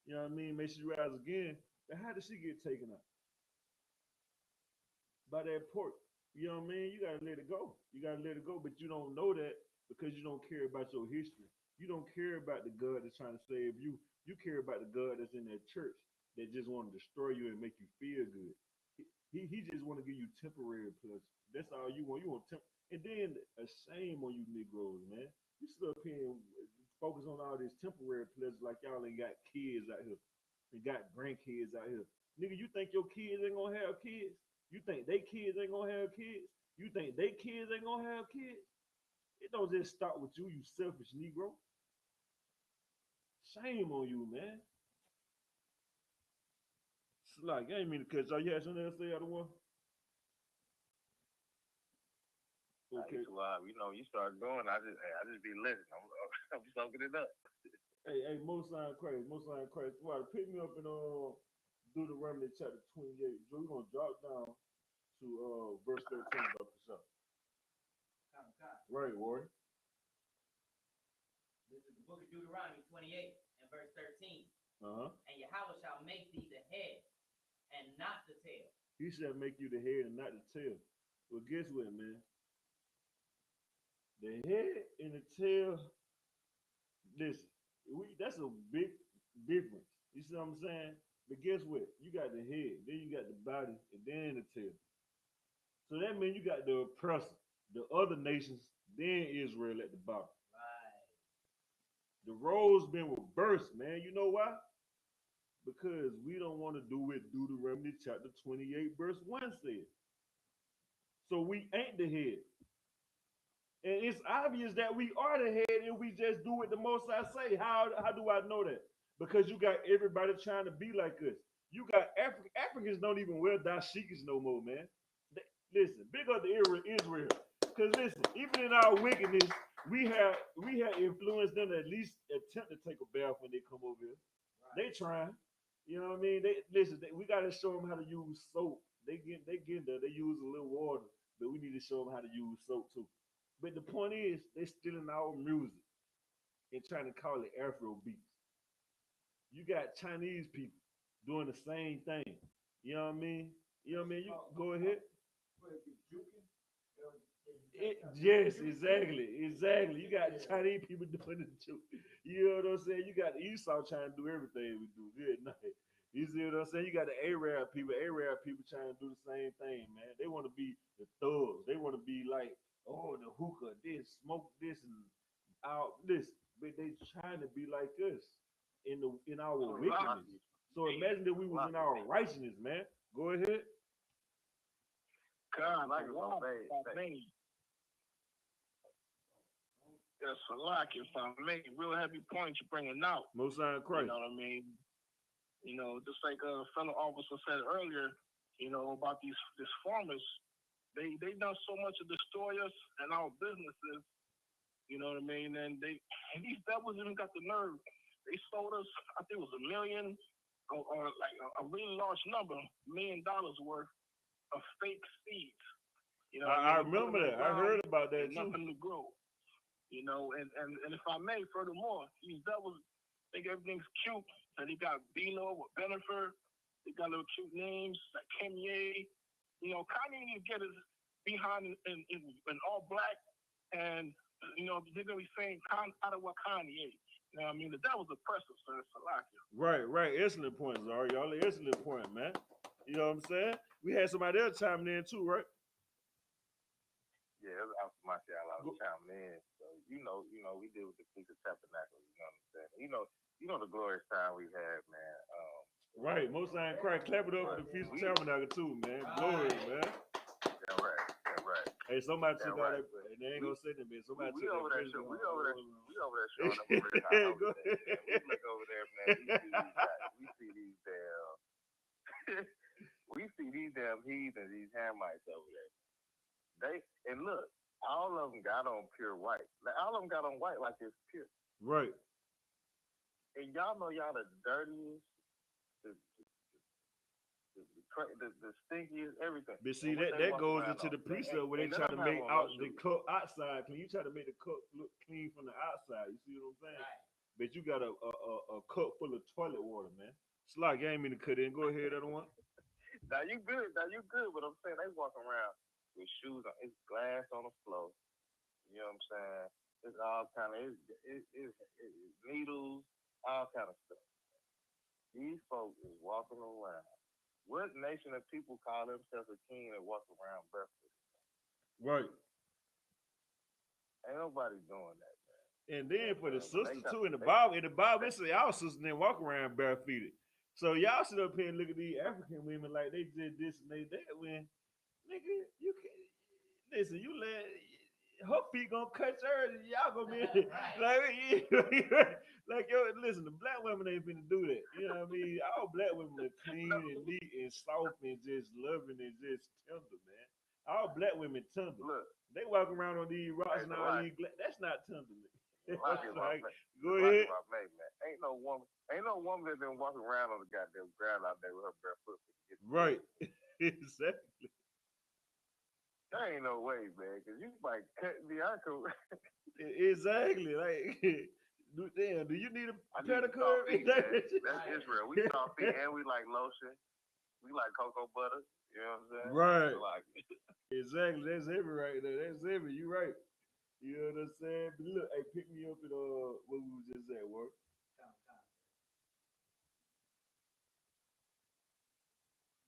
You know what I mean? May she rise again. But how did she get taken out? By that pork. You know what I mean? You gotta let it go. You gotta let it go, but you don't know that because you don't care about your history. You don't care about the God that's trying to save you. You care about the God that's in that church that just want to destroy you and make you feel good. He just want to give you temporary pleasure. That's all you want. You want and then a shame on you Negroes, man. You sit up here and focus on all this temporary pleasure like y'all ain't got kids out here. And got grandkids out here. Nigga, you think your kids ain't gonna have kids? You think they kids ain't gonna have kids? You think they kids ain't gonna have kids? It don't just start with you, you selfish Negro. Shame on you, man. It's like, I ain't mean to cut y'all. You had something else to say, other one? Okay. You know, you start going, I just be listening. I'm soaking it up. Hey, Most Sign Christ. Well, pick me up in Deuteronomy chapter 28. We're gonna drop down to verse 13 about the shop. Right, Warren. This is the book of Deuteronomy 28 and verse 13. Uh-huh. And Yahweh shall make thee the head and not the tail. He shall make you the head and not the tail. Well, guess what, man? The head and the tail, listen, that's a big difference. You see what I'm saying? But guess what? You got the head, then you got the body, and then the tail. So that means you got the oppressor, the other nations, then Israel at the bottom. Right. The roles been reversed, man. You know why? Because we don't want to do what Deuteronomy chapter 28, verse 1 says. So we ain't the head. And it's obvious that we are the head if we just do what the Most I say. How do I know that? Because you got everybody trying to be like us. You got Africans don't even wear dashikis no more, man. Listen, big up to Israel. Because listen, even in our wickedness, we have influenced them to at least attempt to take a bath when they come over here. Right. They trying. You know what I mean? We got to show them how to use soap. They get there. They use a little water, but we need to show them how to use soap too. But the point is, they stealing our music and trying to call it Afro beats. You got Chinese people doing the same thing. You know what I mean? You know what I mean? You go ahead. Yes, exactly. You got Chinese people doing the juke. You know what I'm saying? You got Esau trying to do everything we do. Good night. You see what I'm saying? You got the Arab people trying to do the same thing, man. They want to be the thugs. They want to be like, oh, the hookah, this, smoke this, and out this. But they trying to be like us in our wickedness. So imagine that we was in our righteousness, man. Go ahead. God, like me. Yes, if I make a real heavy point you're bringing out. Most High Christ. You know what I mean? You know, just like a fellow officer said earlier, you know, about these farmers, they done so much to destroy us and our businesses. You know what I mean? And these devils even got the nerve. They sold us, I think it was $1 million or like a really large number, $1 million worth of fake seeds. You know, I remember that. I heard about that too. Nothing to grow. You know, and if I may, furthermore, these devils think everything's cute. And they got Bino or Bennifer. They got little cute names like Kanye. You know, Kanye needs to get his behind in all black. And, you know, they're going to be saying out of what Kanye. You know what I mean? The devil's oppressive, so it's a lot. Right. Excellent point, Zara. Y'all, excellent point, man. You know what I'm saying? We had somebody else chiming in too, right? Yeah, it was out my shit. I was chiming in. So you know, we deal with the Feast of Tabernacles. You know what I'm saying? You know the glorious time we had, man. Right, most I ain't crying. Clap it up for the Feast of Tabernacles too, man. Glory, man. Yeah, right. Hey, somebody took out that. They ain't gonna say that, man. Somebody took over that. We over there showing up a real high. We look over there, man. We see these damn. We see these damn heathens, these Hamites over there. And look, all of them got on pure white. Like, all of them got on white like it's pure. Right. And y'all know y'all the dirtiest, the stinkiest, everything. But see, that goes into the precept where they try to make the cup outside clean. You try to make the cup look clean from the outside. You see what I'm saying? Right. But you got a cup full of toilet water, man. Slock, you ain't mean to cut in. Go ahead, other one. Now you good. But I'm saying they walk around with shoes on. It's glass on the floor. You know what I'm saying? It's all kind of it's needles, all kind of stuff. These folks is walking around. What nation of people call themselves a king and walk around barefoot? Right. Ain't nobody doing that, man. And then for the sisters too, in the Bible, it say our sisters didn't walk around barefooted. So y'all sit up here and look at these African women like they did this and they that. When nigga, you can listen. You let her feet gonna cut yours. Y'all gonna be like yo. Listen, the black women ain't finna do that. You know what I mean? All black women are clean and neat and soft and just loving and just tender, man. All black women tender. Look, they walk around on these rocks and all these. That's not tender. Like, go ahead. Ain't no woman that been walking around on the goddamn ground out there with her barefoot. Right. Exactly. There ain't no way, man, because you might cut me. I could. Exactly. Like, damn, do you need a I need to pedicure? soft feet, man. That's Right. Israel. We soft feet and we like lotion. We like cocoa butter. You know what I'm saying? Right. So, like, Exactly. That's heavy right there. That's heavy. You right. You know what I'm saying? But look, hey, pick me up at what we was just at work. Come.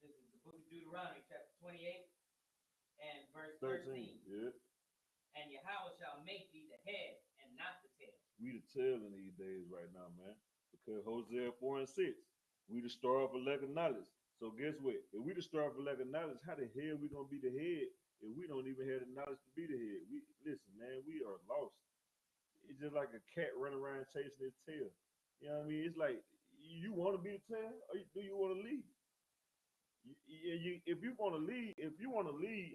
This is the book of Deuteronomy, chapter 28 and verse 13. Yeah. And Yahweh shall make thee the head and not the tail. We the tail in these days right now, man. Because Hosea 4 and 6, we the star of a lack of knowledge. So guess what? If we the star of a lack of knowledge, how the hell we gonna be the head if we don't even have the knowledge to be the head? We listen, man, we are lost. It's just like a cat running around chasing its tail. You know what I mean? It's like you want to be the tail, or do you want to lead? If you want to lead,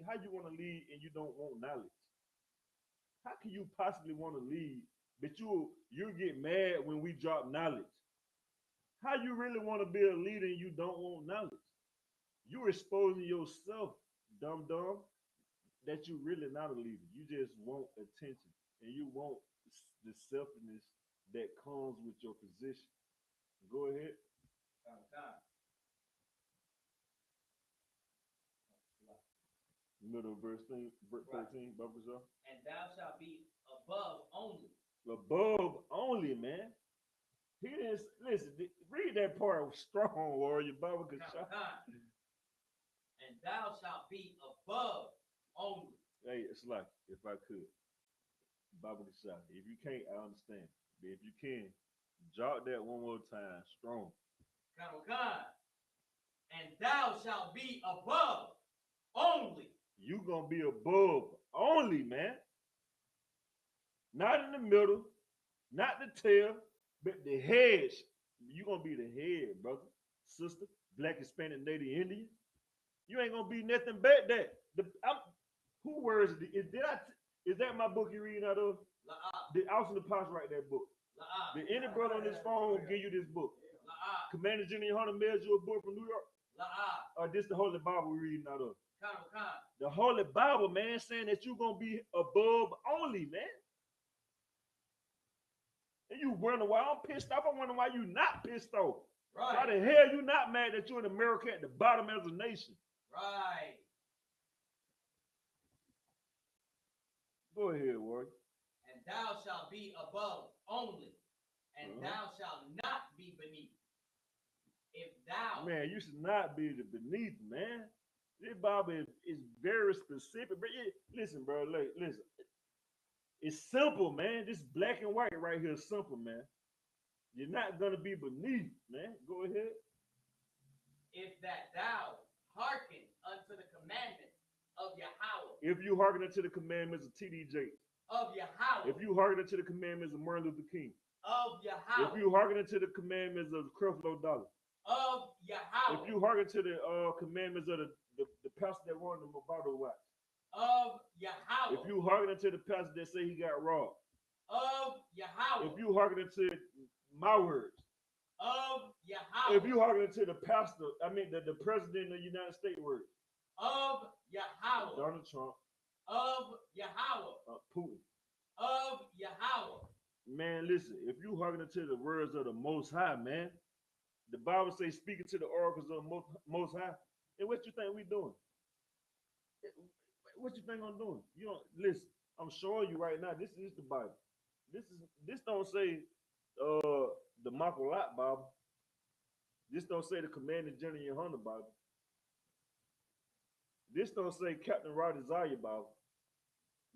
how you want to lead and you don't want knowledge? How can you possibly want to lead, but you get mad when we drop knowledge? How you really want to be a leader and you don't want knowledge? You're exposing yourself, dumb, that you really not a leader. You just want attention and you want the selfishness that comes with your position. Go ahead. Come. Middle of verse 13, Bible Shaw. And thou shalt be above only. Above only, man. He didn't listen. Read that part strong, warrior. Bible could shot. And thou shalt be above only. Hey, it's like if I could, Bible could shot. If you can't, I understand. But if you can, jot that one more time, strong. Come. And thou shalt be above only. You gonna be above only, man. Not in the middle, not the tail, but the head. You gonna be the head, brother, sister, Black, Hispanic, Native, Indian. You ain't gonna be nothing but that. Who words is that my book you reading out of? Did Austin the Pops write that book? Did any brother on this phone give you this book? Commander General Yahanna mailed you a book from New York? Or this the Holy Bible we reading out of? The Holy Bible, man, saying that you're gonna be above only, man. And you wonder why I'm pissed off. I wonder why you not pissed off. Right. Why the hell you not mad that you're in America at the bottom as a nation? Right. Go ahead, Ward. And thou shalt be above only, and thou shalt not be beneath. If thou, man, you should not be the beneath, man. This Bible is very specific. But listen, bro, listen. It's simple, man. This black and white right here is simple, man. You're not gonna be beneath, man. Go ahead. If that thou hearken unto the commandments of Yahweh. If you hearken unto the commandments of TDJ. Of Yahweh. If you hearken unto the commandments of Martin Luther King. Of Yahweh. If you hearken unto the commandments of Creflo Dollar. Of Yahweh. If you hearken to the commandments of the pastor that wanted the Mobile watch. Of Yahweh. If you hearken to the pastor that say he got robbed. Of Yahweh. If you hearken to my words. Of Yahweh. If you hearken to the pastor, the president of the United States words. Of Yahweh. Donald Trump. Of Yahweh. Putin. Of Yahweh. Man, listen, if you hearken to the words of the Most High, man, the Bible says speaking to the oracles of the Most High. And what you think we doing? What you think I'm doing? You don't listen. I'm showing you right now. This is the Bible. This don't say the Makolat Bible. This don't say the Commander General Yahanna Bible. This don't say Captain Radizaya Bible.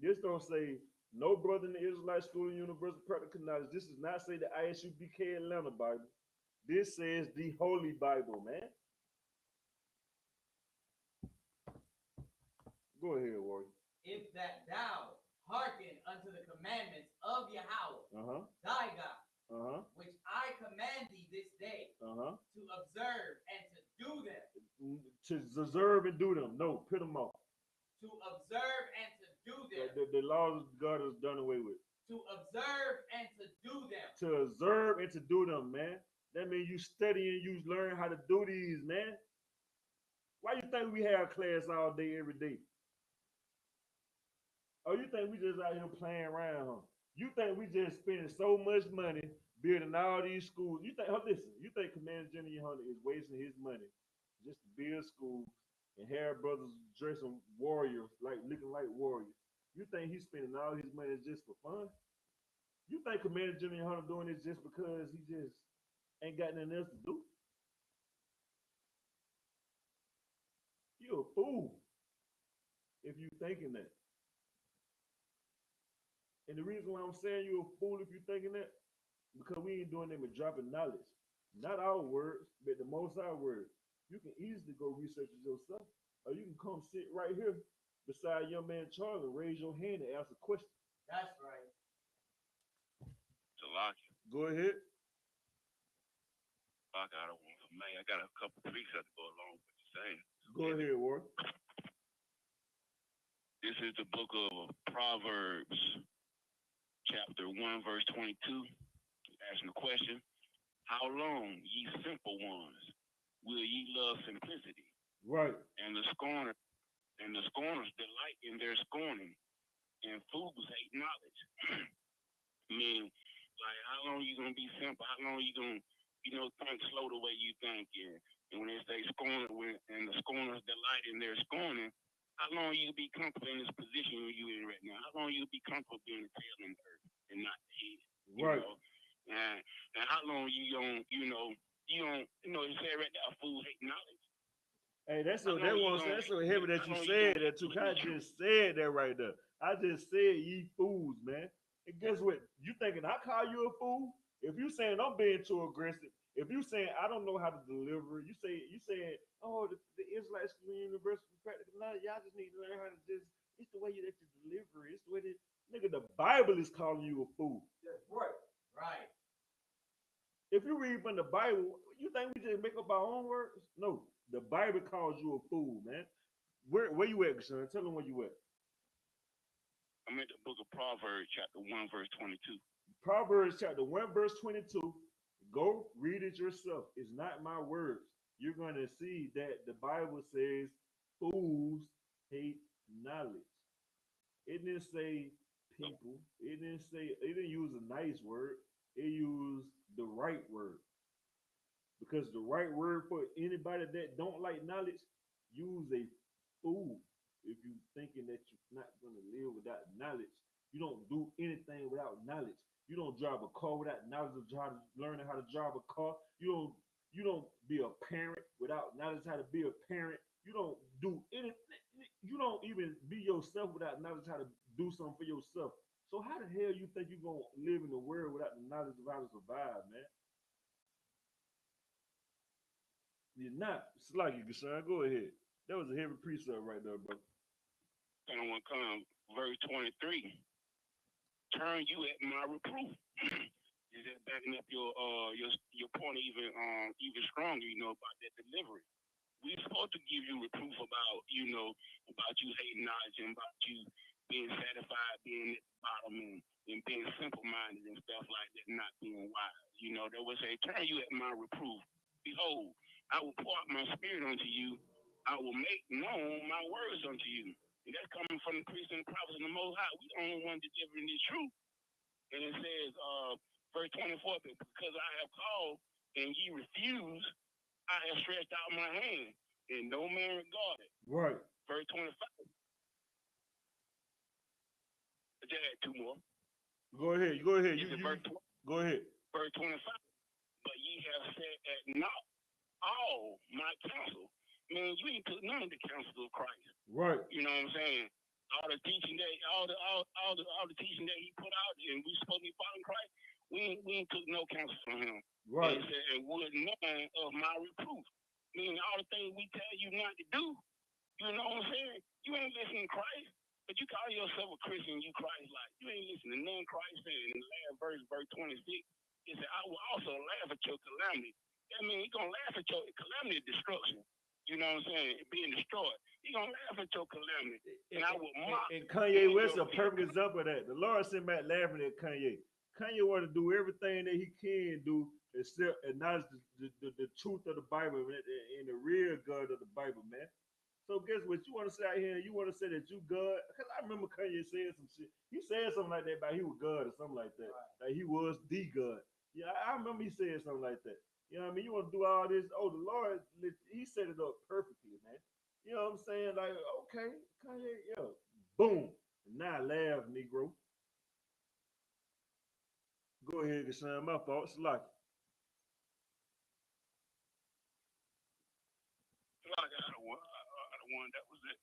This don't say no brother in the Israelite School of Universal Practical Knowledge. This does not say the I.S.U.P.K Atlanta Bible. This says the Holy Bible, man. Go ahead, Warrior. If that thou hearken unto the commandments of Yahweh, thy God, which I command thee this day, to observe and to do them. To observe and do them. No, put them off. To observe and to do them. The laws of God is done away with. To observe and to do them. To observe and to do them, man. That means you study and you learn how to do these, man. Why you think we have class all day, every day? Oh, you think we just out here playing around, huh? You think we just spending so much money building all these schools? You think, oh, listen, you think Commander General Yahanna is wasting his money just to build schools and have brothers dressing warriors, like looking like warriors? You think he's spending all his money just for fun? You think Commander General Yahanna doing this just because he just ain't got nothing else to do? You a fool if you thinking that. And the reason why I'm saying you a fool if you thinking that, because we ain't doing them with dropping knowledge. Not our words, but the most our words. You can easily go research it yourself. Or you can come sit right here beside your man Charlie and raise your hand and ask a question. That's right. Salaki. Go ahead. I got a one for me. I got a couple precepts to go along with what you're saying. Go ahead, Warren. This is the book of Proverbs, chapter 1, verse 22. Asking the question, how long, ye simple ones, will ye love simplicity? Right. And the scorners delight in their scorning, and fools hate knowledge. Meaning, like, how long you gonna be simple? How long you gonna, think slow the way you think? And when they say scorn, and the scorners delight in their scorning, how long you be comfortable in this position you in right now? How long you be comfortable being the tail in the earth and not the head? Right. And how long you don't, you say right there, a fool hate knowledge. Hey, that's so heavy that you said that too. I just said that right there. I just said ye fools, man. And guess what? You thinking I call you a fool? If you saying I'm being too aggressive, if you saying I don't know how to deliver, you saying, oh, the Israelites universal practical knowledge, y'all just need to learn how to just, it's the way that you deliver, it's the way that, nigga, the Bible is calling you a fool. That's right. Right. If you read from the Bible, you think we just make up our own words? No. The Bible calls you a fool, man. Where you at, son? Tell them where you at. I'm in the book of Proverbs, chapter 1, verse 22. Proverbs chapter 1, verse 22. Go read it yourself. It's not my words. You're going to see that the Bible says fools hate knowledge. It didn't say people. It didn't use a nice word. It used the right word. Because the right word for anybody that don't like knowledge, use a fool. If you thinking that you're not going to live without knowledge, you don't do anything without knowledge. You don't drive a car without knowledge of learning how to drive a car. You don't be a parent without knowledge how to be a parent. You don't do anything. You don't even be yourself without knowledge how to do something for yourself. So how the hell you think you're gonna live in the world without the knowledge of how to survive, man? You're not. It's like you, Gashan. Go ahead. That was a heavy precept right there, bro. And when come verse 23, turn you at my reproof. Is that backing up your point even stronger, about that delivery. We're supposed to give you reproof about you hating knowledge and about you being satisfied, being at the bottom and being simple-minded and stuff like that, not being wise. They would say, turn you at my reproof. Behold, I will pour out my spirit unto you. I will make known my words unto you. And that's coming from the priests and the prophets and the Most High. We the only one delivering this truth. And it says, verse 24, because I have called and ye refuse, I have stretched out my hand, and no man regarded. Right. Verse 25. I just had two more. Go ahead. Go ahead. Verse 25. But ye have said at naught all my counsel. Man, you ain't took none of the counsel of Christ. Right. You know what I'm saying? All the teaching that all the teaching that he put out, and we supposed to be following Christ. We ain't took no counsel from him. Right. And said, and would none of my reproof. Meaning all the things we tell you not to do. You know what I'm saying? You ain't listening to Christ, but you call yourself a Christian, you Christ-like. You ain't listening to none Christ said in the last verse 26. He said, I will also laugh at your calamity. That means he's gonna laugh at your calamity of destruction. You know what I'm saying? Being destroyed. He's gonna laugh at your calamity. And I will mock. And Kanye West a perfect example of that. The Lord sent back laughing at Kanye. Kanye want to do everything that he can do except acknowledge the truth of the Bible and the real God of the Bible, man. So guess what? You want to say out here? You want to say that you God? Because I remember Kanye said some shit. He said something like that about he was God or something like that. Right. Like he was the God. Yeah, I remember he said something like that. You know what I mean? You want to do all this? Oh, the Lord, he set it up perfectly, man. You know what I'm saying? Like, okay, Kanye, yeah, boom. And now I laugh, Negro. Go ahead, Gashan. My fault. It's like. That was it.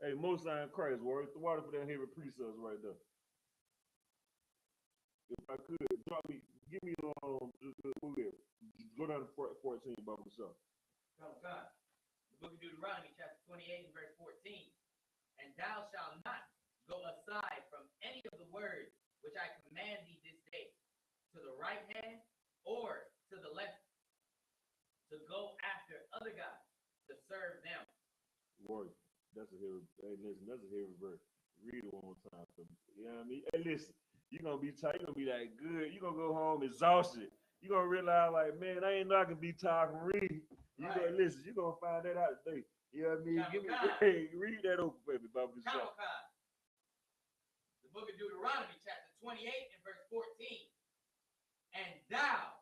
Hey, Most High Christ, word. The water for that heavy precepts right there. If I could, drop me, give me go down to 14 by myself. Come, God. The book of Deuteronomy, chapter 28 and verse 14. And thou shalt not go aside from any of the words which I command thee this day, to the right hand or to the left, to go after other gods, to serve them. Word. That's a heavy, hey, listen, that's a heavy verse. Read it one more time for me. You know what I mean? Hey, listen, you're going to be tired. You're going to be that good. You're going to go home exhausted. You're going to realize, like, man, I ain't not going to be tired from reading. You're going to listen. You're going to find that out today. You know what I mean? Give me, hey, read that over for me, Baba. The book of Deuteronomy, chapter 28 and verse 14. And thou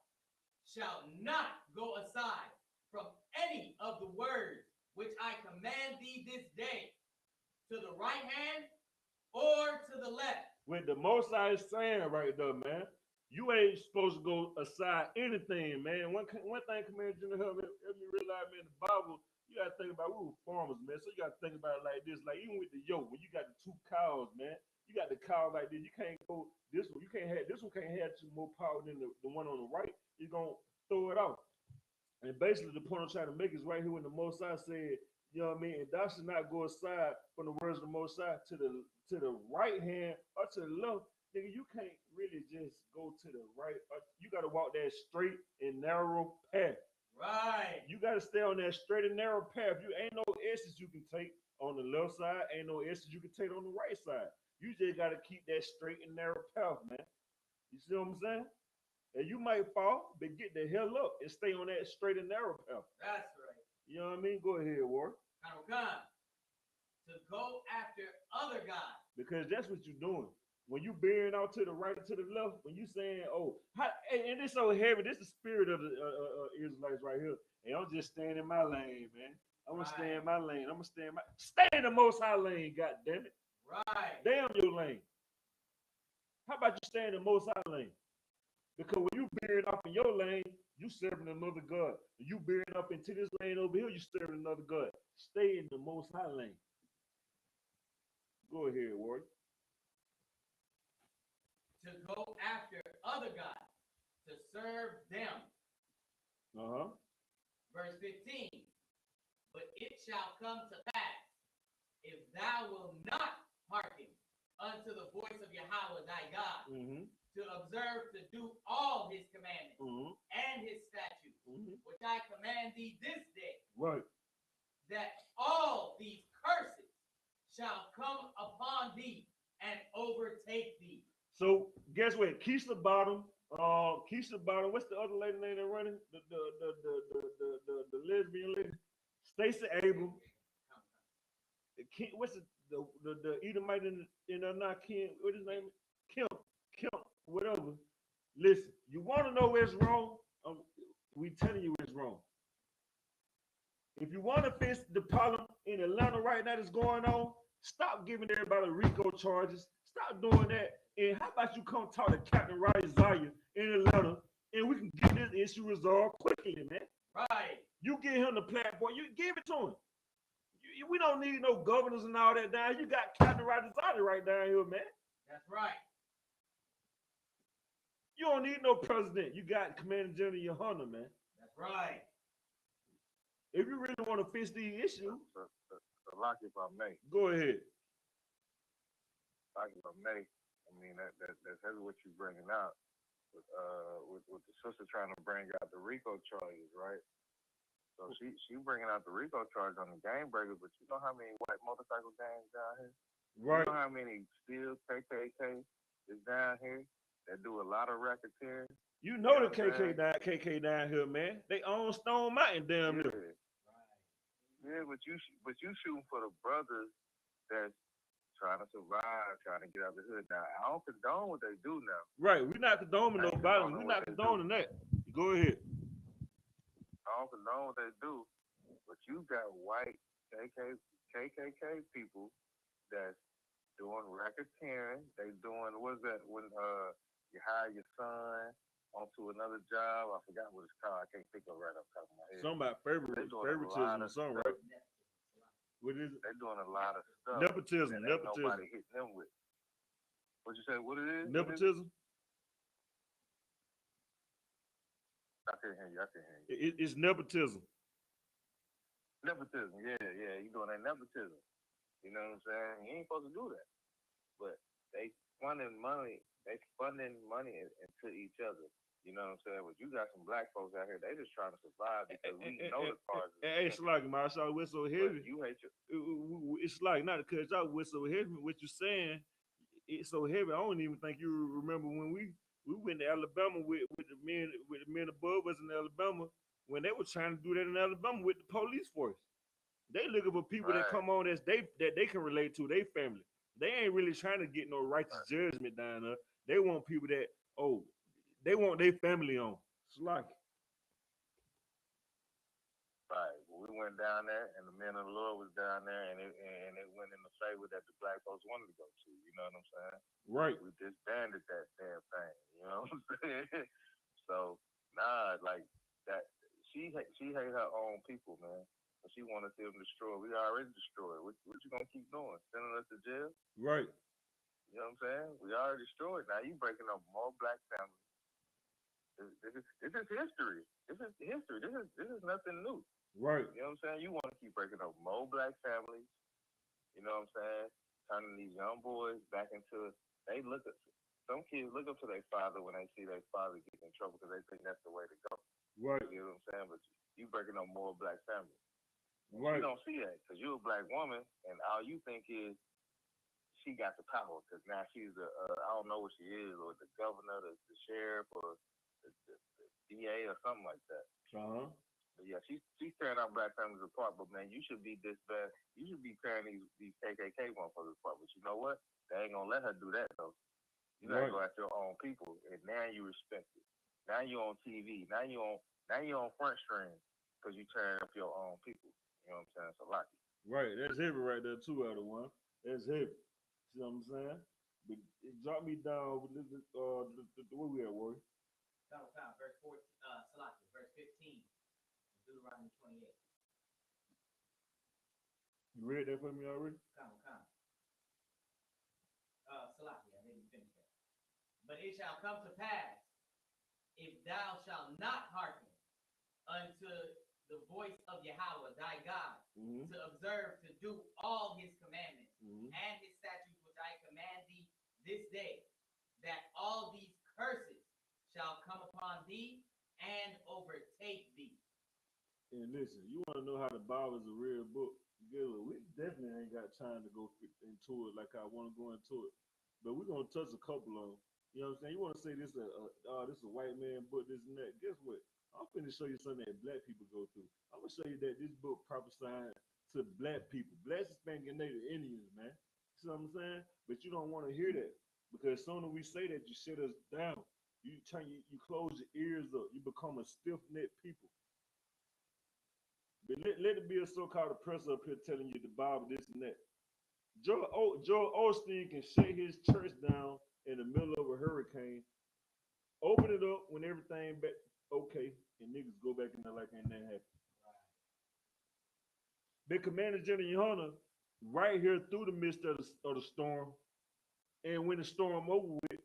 shalt not go aside from any of the words which I command thee this day, to the right hand or to the left. With the Most High is saying right there, man, you ain't supposed to go aside anything, man. One thing, Commander General, help me realize, man, the Bible, you got to think about, we were farmers, man. So you got to think about it like this. Like, even with the yoke, when you got the two cows, man, you got the cow like this. You can't go this one. This one can't have too more power than the one on the right. You're going to throw it off. And basically, the point I'm trying to make is right here when the Most High said, you know what I mean, and thou should not go aside from the words of the Most High to the right hand or to the left. Nigga, you can't really just go to the right. You got to walk that straight and narrow path. Right. You got to stay on that straight and narrow path. You ain't no S's you can take on the left side. Ain't no S's you can take on the right side. You just got to keep that straight and narrow path, man. You see what I'm saying? And you might fall, but get the hell up and stay on that straight and narrow path. That's right. You know what I mean? Go ahead, War. To go after other gods. Because that's what you're doing. When you bearing out to the right or to the left, when you saying, oh, and it's so heavy, this is the spirit of the Israelites right here. And I'm just staying in my lane, man. I'm going to stay in my lane. I'm going to stay in the Most High lane, God damn it. Right. Damn your lane. How about you stay in the Most High lane? Because when you bearing off in your lane, you serving another God. When you bearing up into this lane over here, you serving another God. Stay in the Most High lane. Go ahead, Ward. To go after other gods, to serve them. Verse 15. But it shall come to pass, if thou wilt not hearken unto the voice of Yahweh thy God, to observe to do all his commandments and his statutes, which I command thee this day, right, that all these curses shall come upon thee and overtake thee. So guess what? Keisha Bottom, what's the other lady name that running? The lesbian lady, Stacey Abrams. What's the Edomite in not Kim? What his name? Kim, whatever. Listen, you want to know what's wrong? We telling you what's wrong. If you want to fix the problem in Atlanta right now that's going on, stop giving everybody RICO charges. Stop doing that. And how about you come talk to Captain Roddy Zaya in Atlanta, and we can get this issue resolved quickly, man. Right. You give him the platform. You give it to him. We don't need no governors and all that down. You got Captain Roddy Zaya right down here, man. That's right. You don't need no president. You got Commander General Yahanna, man. That's right. If you really want to fix these issues, like if I may. Go ahead. Like if I may. I mean that's heavy what you're bringing out with the sister trying to bring out the RICO charges, right? So she bringing out the RICO charge on the gang breakers, but you know how many white motorcycle gangs down here? Right. You know how many still KKK is down here that do a lot of racketeering? You know the KK down here, man. They own Stone Mountain, damn near. Yeah. Yeah, but you shooting for the brothers that's trying to survive, trying to get out of the hood. Now, I don't condone what they do now. Right. We're not condoning no violence. We're not condoning that. Go ahead. I don't condone what they do, but you got white KKK people that's doing racketeering. They doing, what's that, when you hire your son onto another job? I forgot what it's called. I can't think of it right off the top of my head. Something about favoritism or something, right? What is it? They're doing a lot of stuff. Nepotism. That ain't nobody hitting them with. What you say? What it is? Nepotism. I can't hear you. It's nepotism. Nepotism. Yeah. You doing that nepotism. You know what I'm saying? You ain't supposed to do that. But they funding money. They funding money into each other. You know what I'm saying? But you got some black folks out here. They just trying to survive because we know the cars. It's like my shot. We're so heavy. You hate your. It's like not because y'all we're so heavy. What you're saying, it's so heavy. I don't even think you remember when we went to Alabama with the men above us in Alabama when they were trying to do that in Alabama with the police force. They looking for people that come on that they can relate to their family. They ain't really trying to get no righteous judgment down there. They want people that they want their family on. It's like right. Well, we went down there, and the men of the Lord was down there, and it went in the favor that the black folks wanted to go to. You know what I'm saying? Right. We disbanded that damn thing. You know what I'm saying? So like that. She hate her own people, man. But she wanted them destroyed. We already destroyed. What you gonna keep doing? Sending us to jail? Right. You know what I'm saying? We already destroyed. Now you breaking up more black families. This is history. This is history. This is nothing new. Right. You know what I'm saying? You want to keep breaking up more black families. You know what I'm saying? Turning these young boys back into. Some kids look up to their father when they see their father get in trouble because they think that's the way to go. Right. You know what I'm saying? But you breaking up more black families. Right. You don't see that because you're a black woman, and all you think is she got the power because now she's I don't know what she is, or the governor, the sheriff, or the DA, or something like that. But yeah, she's tearing our black families apart. But man, you should be this bad. You should be tearing these KKK motherfuckers apart. But you know what? They ain't gonna let her do that though. You gotta go after your own people, and now you respect it. Now you on TV. Now you on front stream because you tearing up your own people. You know what I'm saying? It's a lot. Right, that's heavy right there, 2 out of 1. That's heavy. See what I'm saying? But it dropped me down with where we at, Warrior? Verse 14, Salakia, verse 15, Deuteronomy 28. You read that for me already? Salakia, I didn't finish that. But it shall come to pass, if thou shalt not hearken unto the voice of Yahweh thy God, to observe to do all his commandments and his statutes which I command thee this day, that all these curses shall come upon thee and overtake thee. And listen, you want to know how the Bible is a real book? We definitely ain't got time to go into it like I want to go into it, but we're gonna touch a couple of them. You know what I'm saying? You want to say this is a white man book, this and that. Guess what? I'm finna show you something that black people go through. I'm gonna show you that this book prophesying to black people, black, Hispanic, and Native Indians, man. You know what I'm saying? But you don't want to hear that because as soon as we say that, you shut us down. You close your ears up. You become a stiff-necked people. But let it be a so-called oppressor up here telling you the Bible, this and that. Joel Osteen can shut his church down in the middle of a hurricane, open it up when everything back okay, and niggas go back in there like ain't nothing happened. The Commander General Yahanna right here through the midst of the storm, and when the storm over with,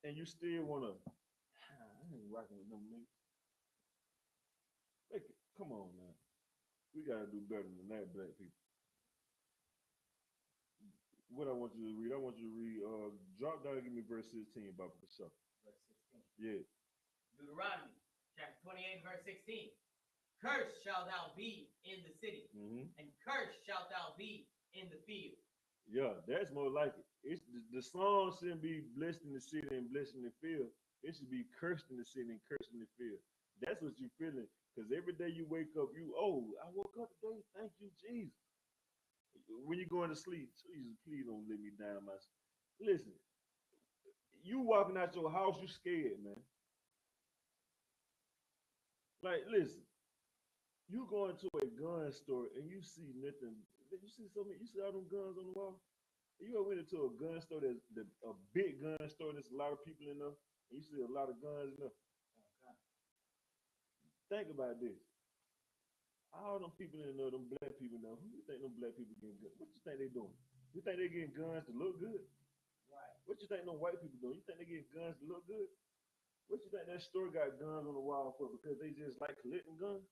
and you still wanna, I ain't rocking with them niggas. Come on, man. We gotta do better than that, black people. What I want you to read, drop down and give me verse 16, Baba, for sure. Verse 16. Yeah. Deuteronomy chapter 28, verse 16. Cursed shalt thou be in the city, and cursed shalt thou be in the field. Yeah, that's more like it. It's the song shouldn't be blessed in the city and blessed in the field. It should be cursed in the city and cursed in the field. That's what you're feeling. Because every day you wake up, I woke up today. Thank you, Jesus. When you're going to sleep, Jesus, please don't let me down my. Listen, you walking out your house, you scared, man. Like, listen, you go into a gun store and you see nothing. You see you see all them guns on the wall. You ever went into a gun store a big gun store, there's a lot of people in there, and you see a lot of guns in there. Think about this. All them people in there, them black people in there, who you think them black people getting guns? What you think they doing? You think they getting guns to look good? Right. What you think them white people doing? You think they getting guns to look good? What you think that store got guns on the wall for? Because they just like collecting guns?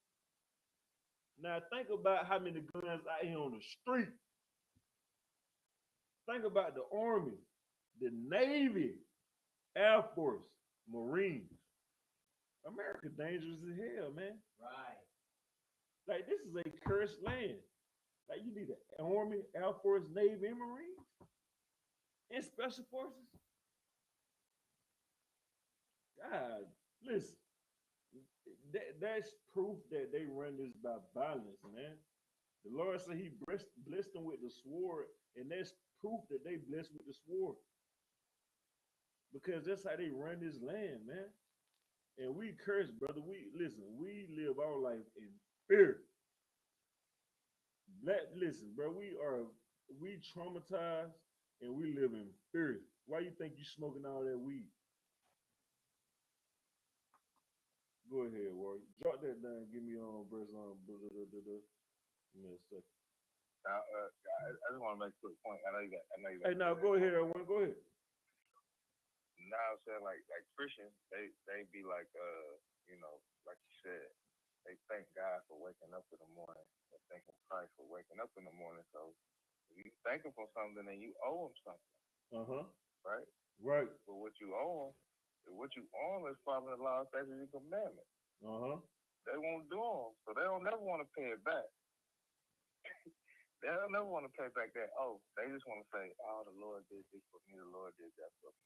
Now think about how many guns out here on the street. Think about the Army, the Navy, Air Force, Marines. America dangerous as hell, man. Right. Like, this is a cursed land. Like, you need an Army, Air Force, Navy, and Marines, and Special Forces. God, listen. That's proof that they run this by violence, man. The Lord said he blessed them with the sword, and that's proof that they blessed with the sword. Because that's how they run this land, man. And we curse, brother. We live our life in fear. Listen, bro, we traumatized and we live in fear. Why you think you smoking all that weed? Go ahead, Warrior. Drop that down. Give me on verse on. Give me a second. I just want to make a quick point. I know you got. Hey, now go ahead, everyone. Go ahead. Now I'm saying like Christians, they be like like you said, they thank God for waking up in the morning. They thanking Christ for waking up in the morning. So if you thank him for something, then you owe him something. Right. Right. But what you owe is following the law, statutes, and commandments. They won't do them, so they don't never want to pay it back. They don't never want to pay back that. Oh, they just want to say, "Oh, the Lord did this for me. The Lord did that for me."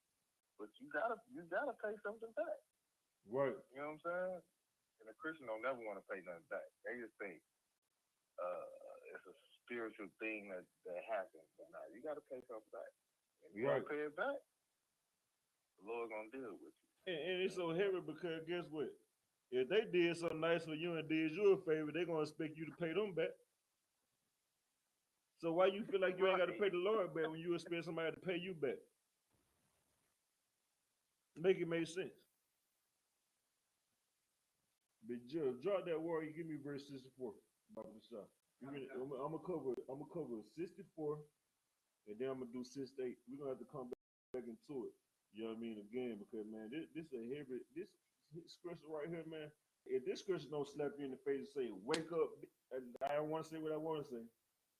But you gotta pay something back. Right. You know what I'm saying? And the Christian don't never want to pay nothing back. They just think it's a spiritual thing that happens. But no, you gotta pay something back. If you don't pay it back, the Lord's gonna deal with you. And it's so heavy because guess what? If they did something nice for you and did you a favor, they're gonna expect you to pay them back. So why you feel like you ain't got to pay the Lord back when you expect somebody to pay you back? Make it make sense. But Jill, drop that Warrior. Give me verse 64. I'm gonna cover 64, and then I'm gonna do 68. We're gonna have to come back into it. You know what I mean? Again, because man, this a heavy this scripture right here, man. If this scripture don't slap you in the face and say, "Wake up," I don't want to say what I want to say.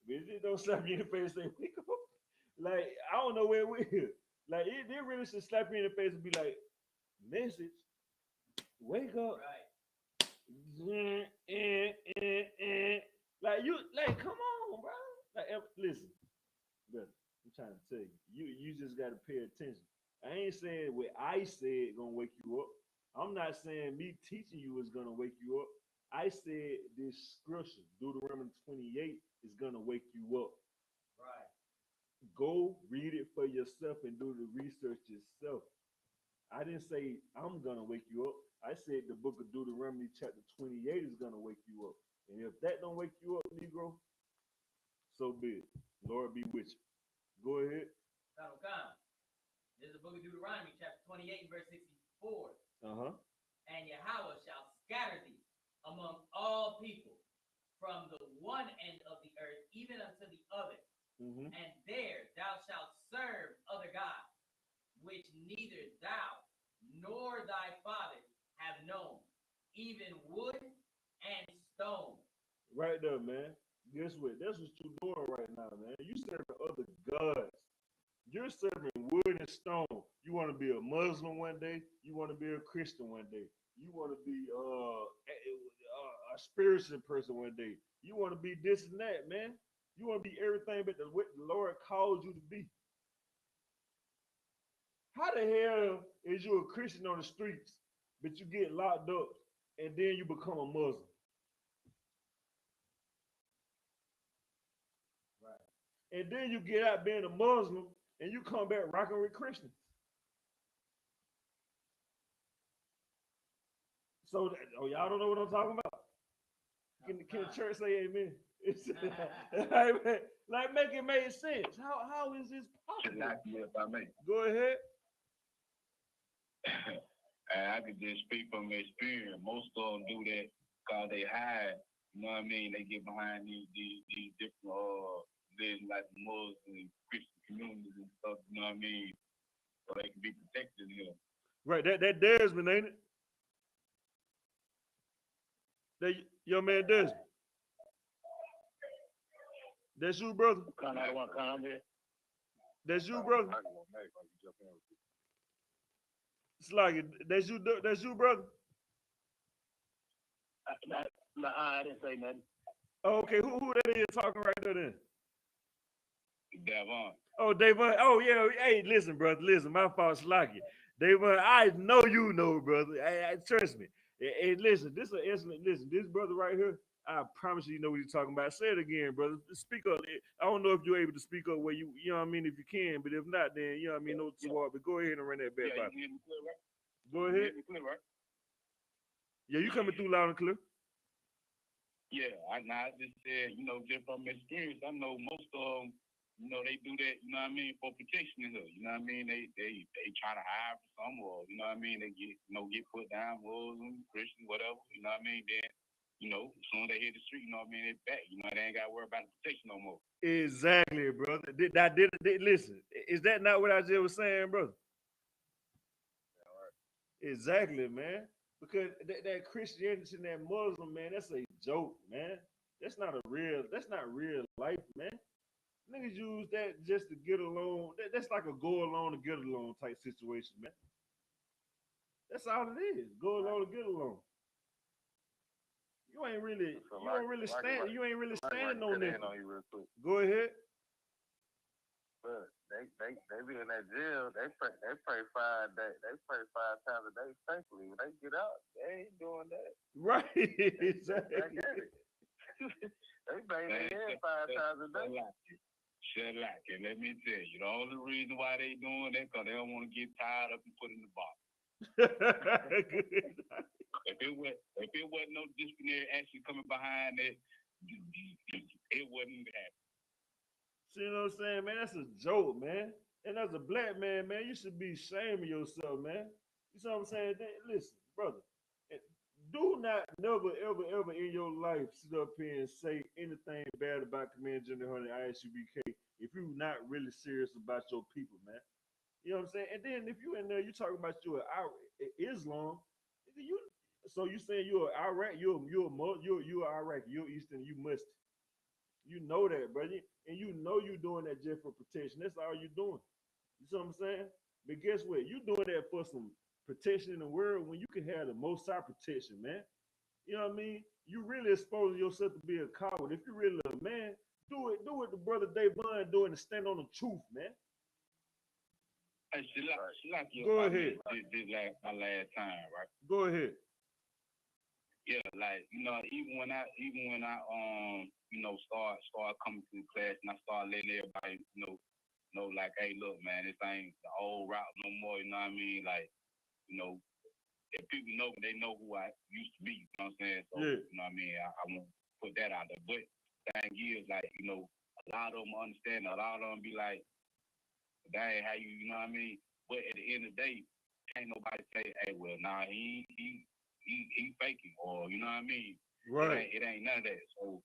But it don't slap you in the face and say, "Wake up." Like, I don't know where we're. Like, it really should slap you in the face and be like, "Message, wake up." Right. Like, come on, bro. Like, listen, brother, I'm trying to tell you, you just got to pay attention. I ain't saying what I said gonna wake you up. I'm not saying me teaching you is gonna wake you up. I said this scripture, Deuteronomy 28, is gonna wake you up. Right. Go read it for yourself and do the research yourself. I didn't say I'm gonna wake you up. I said the book of Deuteronomy chapter 28 is gonna wake you up. And if that don't wake you up, Negro, so be it. Lord be with you. Go ahead. This is the book of Deuteronomy chapter 28 verse 64. And Yahweh shall scatter thee among all people from the one end of the earth even unto the other. And there thou shalt serve other gods, which neither thou nor thy fathers have known, even wood and stone. Right there, man. Guess what? That's what you're doing right now, man. You serving other gods. You're serving wood and stone. You want to be a Muslim one day. You want to be a Christian one day. You want to be a spiritual person one day. You want to be this and that, man. You want to be everything but what the Lord called you to be. How the hell is you a Christian on the streets, but you get locked up and then you become a Muslim. Right. And then you get out being a Muslim and you come back rocking with Christians. So, oh, y'all don't know what I'm talking about? Can the church say amen? It's like make it make sense. How is this possible? If I may. Go ahead. I could just speak from experience. Most of them do that because they hide. You know what I mean? They get behind these different religions like Muslims and Christian communities and stuff. You know what I mean? So they can be protected here. Right. That Desmond, ain't it? That your man Desmond. That's you, brother. That's you, brother. It's like that's you. That's you, brother. I didn't say nothing. Oh, okay, who that is talking right there then? Davon. Oh, Davon. Oh, yeah. Hey, listen, brother. Listen, my fault, Slocky. Davon, I know you know, brother. Hey, trust me. Hey, listen, this is an excellent. Listen, this brother right here, I promise you know what you're talking about. Say it again, brother. Speak up. I don't know if you're able to speak up where you know what I mean, if you can, but if not, then, you know what I mean, no swap. But go ahead and run that back by. Go ahead. Yeah, you coming through loud and clear. Yeah, I just said, just from experience, I know most of them, they do that, you know what I mean, for protection in here. You know what I mean? They try to hide from some, or, you know what I mean, they get put down, Muslim, Christian, whatever, you know what I mean? Then, as soon as they hit the street, you know what I mean, they back. They ain't got to worry about the protection no more. Exactly, brother. Listen, is that not what I just was saying, brother? Exactly, man. Because that Christianity and that Muslim, man, that's a joke, man. That's not real life, man. Niggas use that just to get along. That's like a go along to get along type situation, man. That's all it is. Go along to get along. You ain't really standing on that. Go ahead. But they be in that jail. They pray 5 days. They pray 5 times a day. Thankfully, when they get out, they ain't doing that. Right. Exactly. They bang their head 5 times a day. Shalak, and let me tell you, the only reason why they doing that because they don't want to get tied up and put in the box. If it wasn't no disciplinary action coming behind it, it wouldn't happen. See what I'm saying, man? That's a joke, man. And as a black man, man, you should be ashamed of yourself, man. You see what I'm saying? Listen, brother, do not never, ever in your life sit up here and say anything bad about Command General Hunter I.S.U.P.K. if you're not really serious about your people, man. You know what I'm saying? And then if you in there, you talking about you Islam, so you saying you're Iraq, you're Iraq, you're Eastern, you must. You know that, brother. And you know you're doing that just for protection. That's all you're doing. You see what I'm saying? But guess what? You doing that for some protection in the world when you can have the most side protection, man. You know what I mean? You really exposing yourself to be a coward. If you really a man, do it the brother Davon doing and stand on the truth, man. Hey, go ahead. This my last time, right? Go ahead. Yeah, like, even when I start coming to the class and I start letting everybody know like, hey, look, man, this ain't the old route no more, you know what I mean? Like, if people know me, they know who I used to be, you know what I'm saying? So, yeah. You know what I mean? I won't put that out there. But the thing is, like, a lot of them understand, a lot of them be like, that ain't how you know what I mean? But at the end of the day, can't nobody say, hey, well, nah, he faking, or you know what I mean? Right. It ain't none of that. So,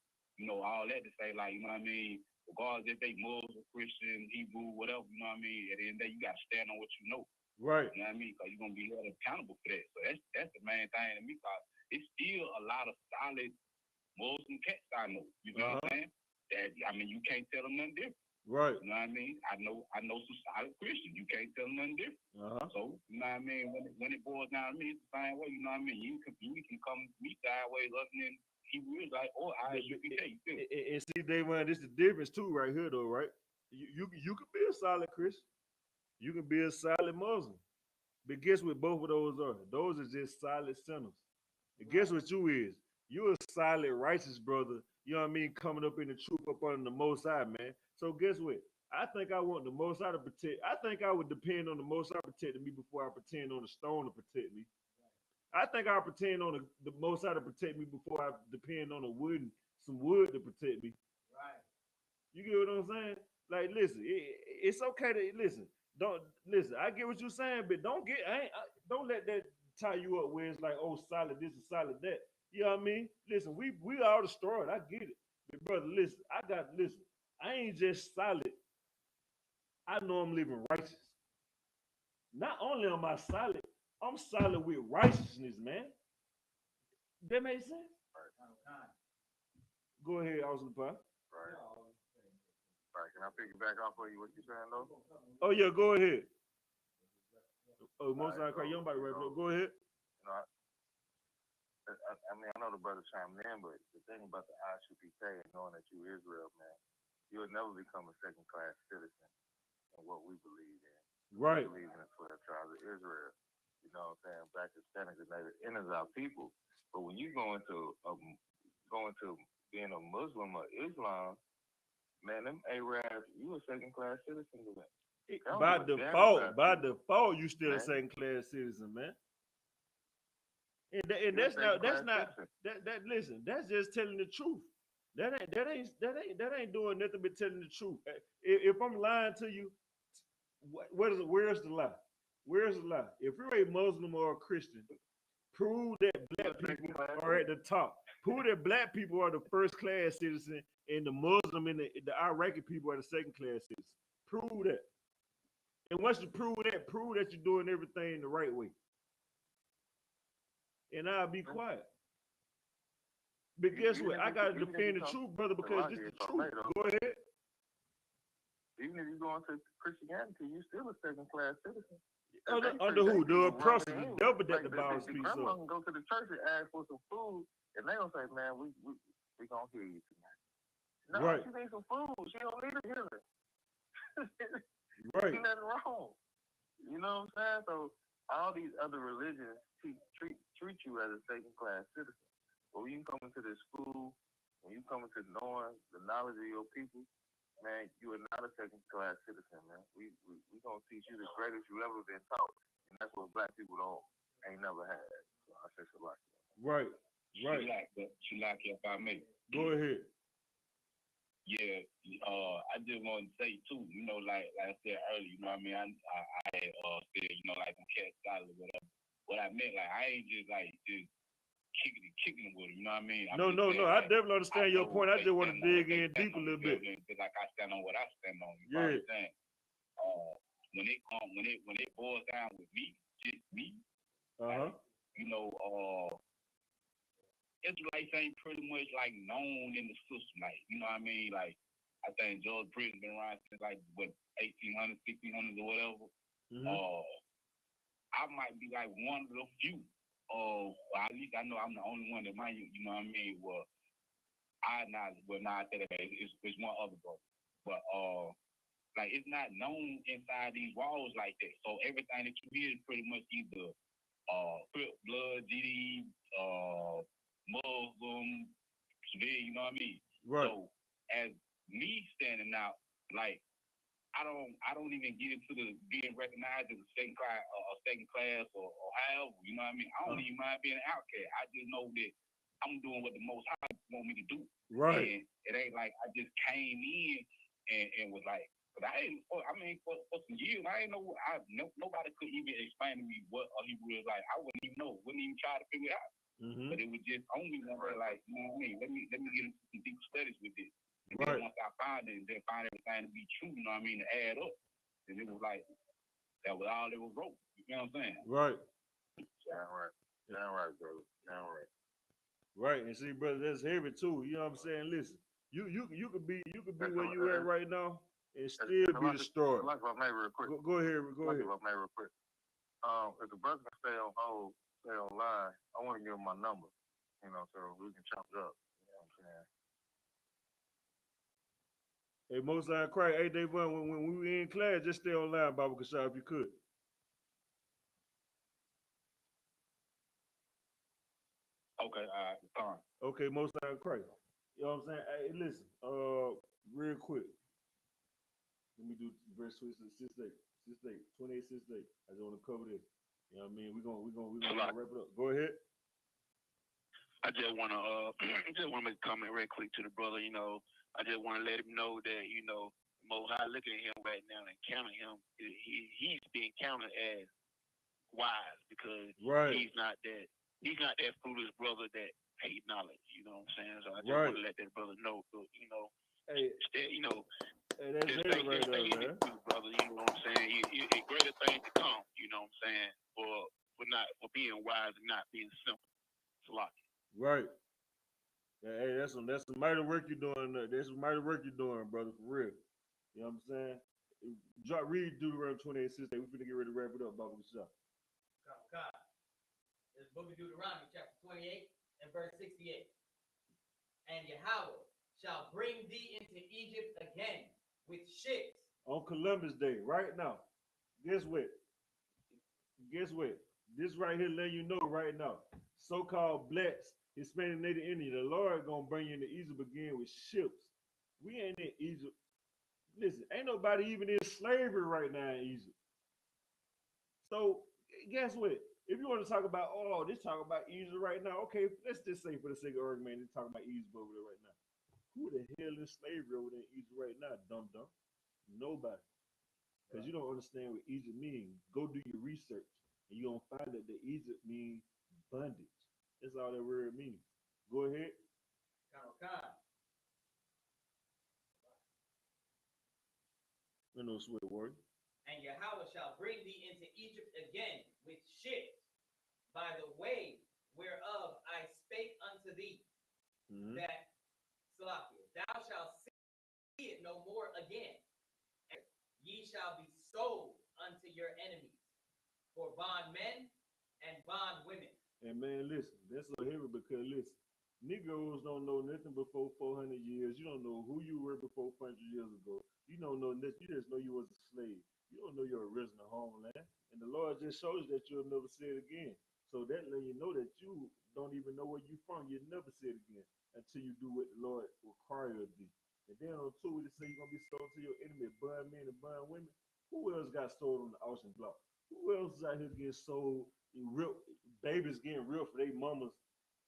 all that to say, like, you know what I mean? Regardless if they Muslim, Christian, Hebrew, whatever, you know what I mean? At the end of the day, you got to stand on what you know. Right. You know what I mean? Because you're going to be held accountable for that. So that's the main thing to me, because it's still a lot of solid Muslim cats I know. You know what I'm saying? That, I mean, you can't tell them nothing different. Right. You know what I mean? I know some solid Christians. You can't tell them nothing different. So, you know what I mean? When it boils down to me, it's the same way. You know what I mean? You can come meet sideways other than Hebrew Israelite or I.S.U.P.K. And see, Davon, this is the difference too, right here, though, right? You can be a solid Christian. You can be a solid Muslim. But guess what both of those are? Those are just solid sinners. And guess what you is? You're a solid, righteous brother. You know what I mean? Coming up in the truth up under the Most High, man. So guess what? I think I want the Most High to protect. I think I would depend on the Most High protecting me before I pretend on the stone to protect me. I think I pretend on the Most High to protect me before I depend on some wood to protect me. Right. You get what I'm saying? Like, listen, it's okay to listen. Don't listen. I get what you're saying, but don't let that tie you up where it's like, oh, solid this and solid that. You know what I mean? Listen, we all destroyed. I get it, but brother, listen. I ain't just solid. I know I'm living righteous. Not only am I solid, I'm solid with righteousness, man. That makes sense. Go ahead, Austin Pie. Right. Right. Can I pick it back off for you? What you saying, though? Oh yeah, go ahead. Oh, most Right, I young body right. Go ahead. You know, I mean, I know the brother chimed in, but the thing about the I.S.U.P.K and knowing that you Israel, man, you'll never become a second-class citizen in what we believe in. Right. We believe in the 12 tribes of Israel. You know what I'm saying? Black, Hispanic, and Native Indians are our people. But when you go into being a Muslim or Islam, man, them Arabs, you a second-class citizen to them. By default, you still a second class citizen, man. And that's not that. Listen, that's just telling the truth. That ain't doing nothing but telling the truth. If I'm lying to you, where's the lie? Where's the lie? If you're a Muslim or a Christian, prove that black people are at the top. Prove that black people are the first class citizen and the Muslim and the Iraqi people are the second class citizen. Prove that. And once you prove that you're doing everything the right way. And I'll be quiet. But guess what? I gotta defend the truth, brother, because this is the truth. Go ahead. Even if you go into Christianity, you're still a second class citizen. Under who? The oppressor, the devil that the Bible speaks of. Grandma can go to the church and ask for some food, and they gonna say, "Man, we gonna hear you tonight." No, right. She needs some food. She don't need a healing. Right. Ain't nothing wrong. You know what I'm saying? So all these other religions treat you as a second class citizen. But when you come into this school, when you come into knowing the knowledge of your people, man, you are not a second class citizen, man. We gonna teach you the greatest you ever been taught, and that's what black people ain't never had. So I say Shalak. Right. Shalak, if I may. Go ahead. Yeah, I just want to say too, you know, like I said earlier, you know what I mean? I said, you know, like some cat style or whatever. What I meant, like, I ain't just like just kicking with him, you know what I mean? No. I definitely understand your point. I just want to dig in deep a little bit. Like I stand on what I stand on. You know what I'm saying? When it boils down with me, just me, like, you know, Israelites ain't pretty much like known in the system, like, you know what I mean? Like, I think George Britton's been around since like what 1800s, 1600s or whatever. I might be like one of the few, or at least I know I'm the only one that might, you know what I mean? Well, I said that it's one other brother, but like it's not known inside these walls like that. So everything that you hear is pretty much either blood, GD, Muslim, civilian, you know what I mean? Right. So as me standing out, like I don't even get into the being recognized as a second class or however, you know what I mean? I don't even mind being an outcast. I just know that I'm doing what the Most High want me to do. Right. And it ain't like I just came in and was like, but for some years, nobody could even explain to me what a Hebrew is like. I wouldn't even know, wouldn't even try to figure it out. But it was just only one day, like, you know what I mean? Let me get into some deep studies with this. And then once I find it, and then find everything to be true, you know what I mean, to add up, and it was like, that was all it was wrote. You know what I'm saying? Right. Damn right, brother. Damn right. Right, and see, brother, that's heavy too. You know what I'm saying? Listen, you could be where you at right now and still be destroyed. Like if I may real quick. Go ahead. If I may real quick. If the brother can stay on hold, stay online, I want to give him my number. You know, so we can chop it up. You know what I'm saying? Hey, Most High Christ, hey, Davon, when we were in class, just stay online, Baba Kashab, if you could. Okay, all right. Okay, Most High Christ. You know what I'm saying? Hey, listen, real quick. Let me do verse 6:8. 28, 6:8. I just want to cover this. You know what I mean? We're gonna wrap it up. Go ahead. I just want to make a comment real quick to the brother. You know, I just want to let him know that Most High looking at him right now and counting him. He's being counted as wise because he's not that foolish brother that hate knowledge. You know what I'm saying? So I just want to let that brother know. Hey, that's just it right there, man. Brother, you know what I'm saying? Greater things to come. You know what I'm saying? For being wise and not being simple. It's a lot. Right. Yeah, hey, that's some mighty work you're doing. That's some mighty work you're doing, brother, for real. You know what I'm saying? Read Deuteronomy 28, 6. We finna get ready to wrap it up, Baba Shah. This book of Deuteronomy, chapter 28 and verse 68. And Yahweh shall bring thee into Egypt again with ships. On Columbus Day, right now. Guess what? This right here letting you know right now. So-called blacks, Hispanic, Native Indian, the Lord gonna bring you into Egypt again with ships. We ain't in Egypt. Listen, ain't nobody even in slavery right now in Egypt. So guess what? If you want to talk about, talk about Egypt right now, okay, let's just say for the sake of argument, they're talking about Egypt over there right now. Who the hell is slavery over there in Egypt right now, dumb? Nobody. Because you don't understand what Egypt means. Go do your research, and you're going to find that the Egypt means bondage. That's all that word means. Go ahead. I know swear word. And Yahweh shall bring thee into Egypt again with ships by the way whereof I spake unto thee, that thou shalt see it no more again. And ye shall be sold unto your enemies for bondmen and bondwomen. And man, listen, that's so heavy because listen, Negroes don't know nothing before 400 years. You don't know who you were before 400 years ago. You don't know nothing. You just know you was a slave. You don't know your original homeland. And the Lord just shows you that you'll never see it again. So that let you know that you don't even know where you're from. You'll never see it again until you do what the Lord requires of you. And then on two, they say you're going to be sold to your enemy, bondmen and bondwomen. Who else got sold on the auction block? Who else is out here getting sold? Babies getting real for their mamas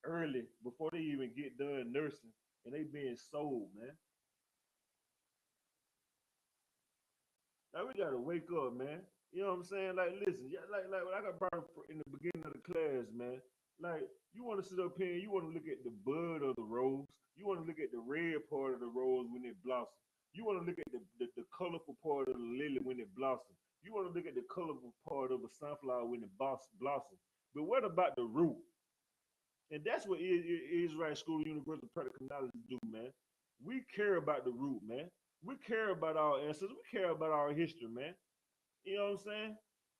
early before they even get done nursing, and they being sold, man. Now we gotta wake up, man. You know what I'm saying? Like, listen, like when I got brought up in the beginning of the class, man. Like, you want to sit up here and you want to look at the bud of the rose. You want to look at the red part of the rose when it blossoms. You want to look at the colorful part of the lily when it blossoms. You want to look at the colorful part of a sunflower when it blossoms. But what about the root? And that's what Israelite School of Universal Practical Knowledge do, man. We care about the root, man. We care about our ancestors. We care about our history, man. You know what I'm saying?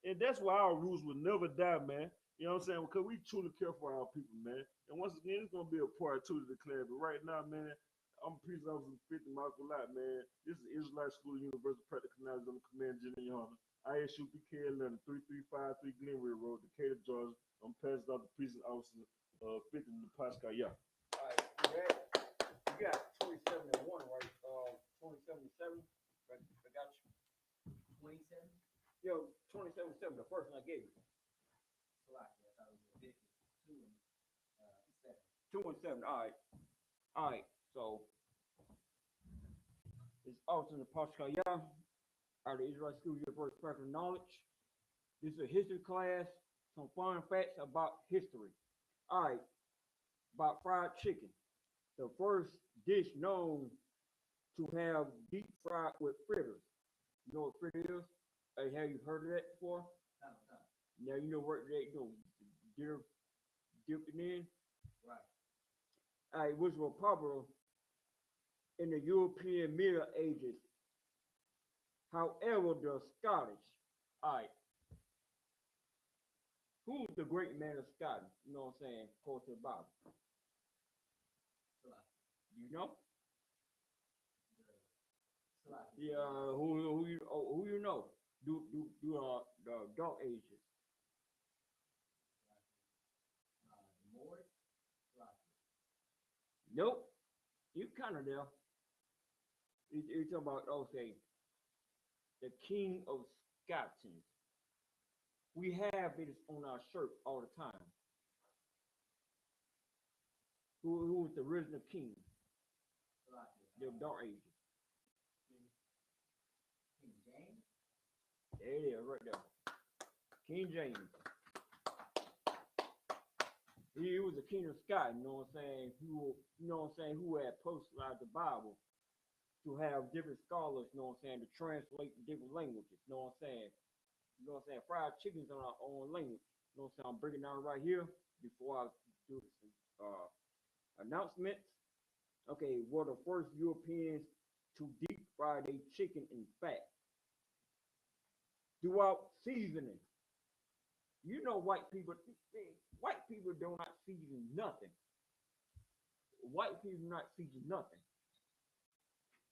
And that's why our roots will never die, man. You know what I'm saying? Because we truly care for our people, man. And once again, it's going to be a part two to the class. But right now, man, I'm a police officer 50 Michael Lot, man. This is Israelite School of Universal Practical Knowledge. I'm the Command General Yahanna. I.S.U.P.K. Atlanta, 3353 Glenwood Road, Decatur, Georgia. I'm passed off the precinct officer 50 in the Pascal. Yeah. All right, you got 27 and 1, right? 27 and 7. I got you. 27? Yo, 27 and 7, the first one I gave you. I thought it was 2 and 7. 2 and 7. All right. So it's Officer in the Pascal. Yeah. Out of the Israelite School of Universal Practical Knowledge. This is a history class. Some fun facts about history. All right, about fried chicken. The first dish known to have deep fried with fritters. You know what fritter is? Hey, have you heard of that before? No. Now you know what they dip it in. Right. All right, which were popular in the European Middle Ages. However, the Scottish. All right. Who's the great man of Scotland? You know what I'm saying? According to the Bible. You know? Yeah. Who you know? Do the Dark Ages. Moors? Nope. You kind of there. You talking about, okay, the King of Scots. We have it on our shirt all the time. Who was the original king? The Dark Ages. King James? There it is, right there. King James. He was the king of Scotland, you know what I'm saying? Who had postulated the Bible to have different scholars, you know what I'm saying, to translate different languages, you know what I'm saying? You know what I'm saying? Fried chicken's on our own language. You know what I'm saying? I'm breaking down right here before I do some announcements. Okay, were the first Europeans to deep fry their chicken in fat throughout seasoning. You know, white people do not season nothing. White people do not season nothing.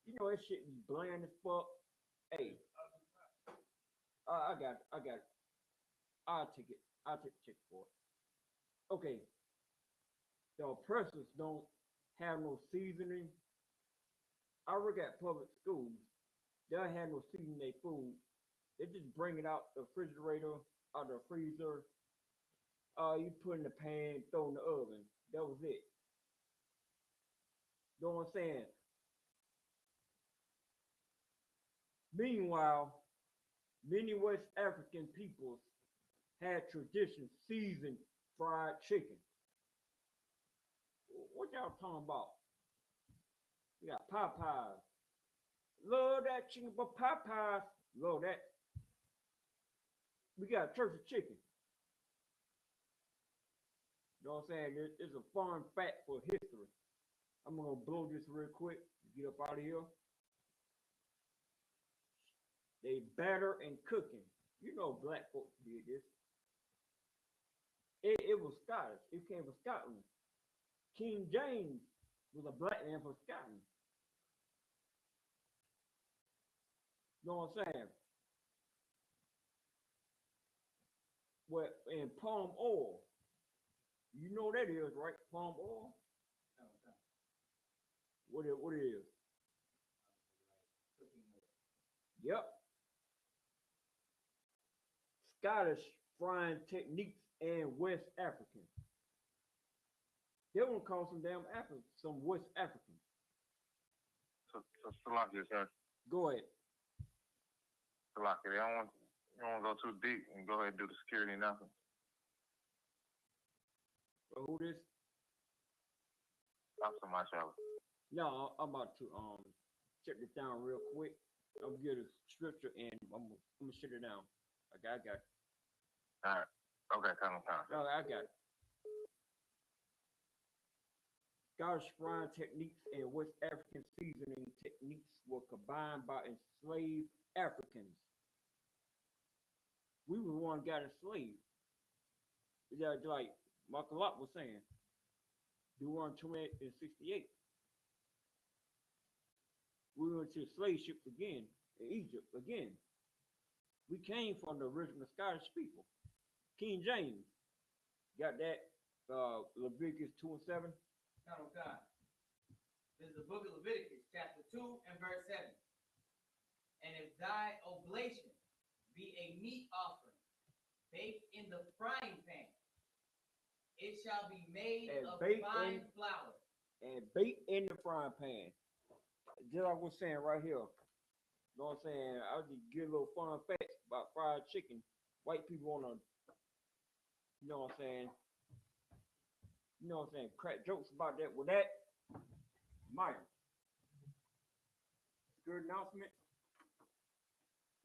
You know that shit be bland as fuck. Hey, I got it. I'll take it. I'll take the check for it. Okay, the oppressors don't have no seasoning. I work at public schools. They don't have no seasoning in their food. They just bring it out the refrigerator, out the freezer. You put in the pan, throw in the oven. That was it. You know what I'm saying? Meanwhile, many West African peoples had tradition seasoned fried chicken. What y'all talking about? We got Popeyes. Love that chicken, but Popeyes, love that. We got church of chicken. You know what I'm saying? It's a fun fact for history. I'm gonna blow this real quick. Get up out of here. They batter and cooking. You know black folks did this. It was Scottish. It came from Scotland. King James was a black man from Scotland. You know what I'm saying? Well, and palm oil. You know what that is, right? Palm oil. What it is? Yep. Scottish frying techniques and West African. They want to call some damn African, some West African. So Salaki, sir. Go ahead. Salaki, I don't want to go too deep and go ahead and do the security announcement. Who this? I'm from my shower. No, I'm about to check this down real quick. I'm gonna get a scripture and I'm gonna shut it down. I got it. All right. Okay, come on. No, I got it. Scottish frying techniques and West African seasoning techniques were combined by enslaved Africans. We were the one got enslaved. Yeah, like Michael Lott was saying. Deuteronomy 28 and 68. We went to slave ships again in Egypt again. We came from the original Scottish people. King James got that. Leviticus 2 and 7. Count of God. This is the book of Leviticus, chapter 2 and verse 7. And if thy oblation be a meat offering, baked in the frying pan, it shall be made of fine flour. And baked in the frying pan. Just like I was saying right here. You know what I'm saying? I'll just get a little fun facts about fried chicken. White people wanna, you know what I'm saying, crack jokes about that. With that, Mike. Good announcement.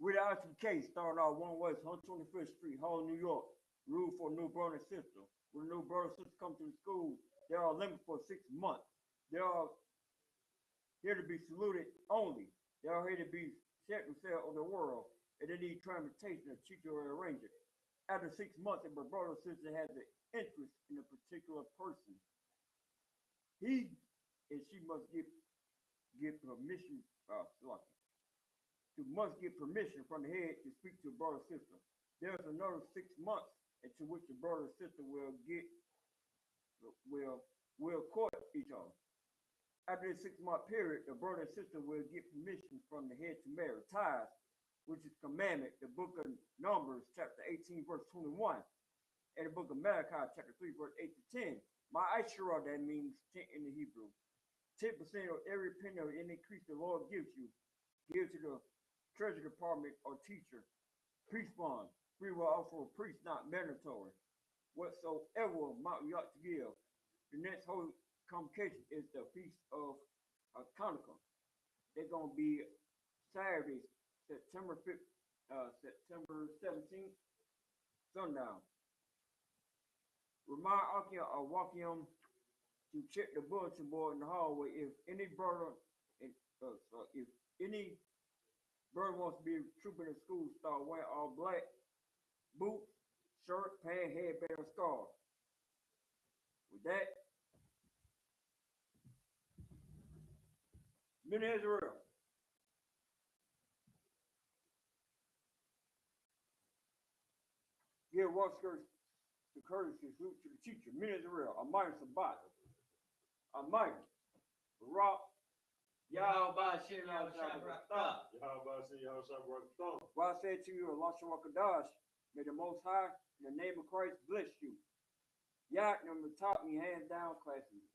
With I.S.U.P.K started out 1 West 125th Street, Hall, New York. Rule for new brother and sister. When a new brother and sister come to the school, they are limited for 6 months. They are here to be saluted only. They are here to be set and sell of the world, and they need transportation to teach or arrange it. After 6 months, if a brother or sister has an interest in a particular person, he and she must get permission. Must get permission from the head to speak to a brother or sister. There's another 6 months into which the brother or sister will court each other. After the 6-month period, the brother and sister will get permission from the head to marry. Tithes, which is commandment, the book of Numbers, chapter 18, verse 21, and the book of Malachi, chapter 3, verse 8 to 10. My Ishra, that means 10 in the Hebrew. 10% of every penny of any increase the Lord gives you, give to the treasury department or teacher. Priest fund, free will offer a priest, not mandatory. Whatsoever amount you ought to give. The next holy convocation is the feast of Hanukkah. They're gonna be Saturday, September 5th, September 17th, sundown. Remind Akia or Wakium to check the bulletin board in the hallway if any brother, if any brother wants to be trooping in school, start wearing all black, boots, shirt, pants, headband, scarf. With that, men of Israel, give Watchers the courtesy salute to the teacher, men of Israel, Almighty Sabbat, Almighty, Barak, Yahweh Shem Yahweh. Well, I said to you, Allah Shawakadash, may the Most High, in the name of Christ, bless you. Yak number taught me hands down classes.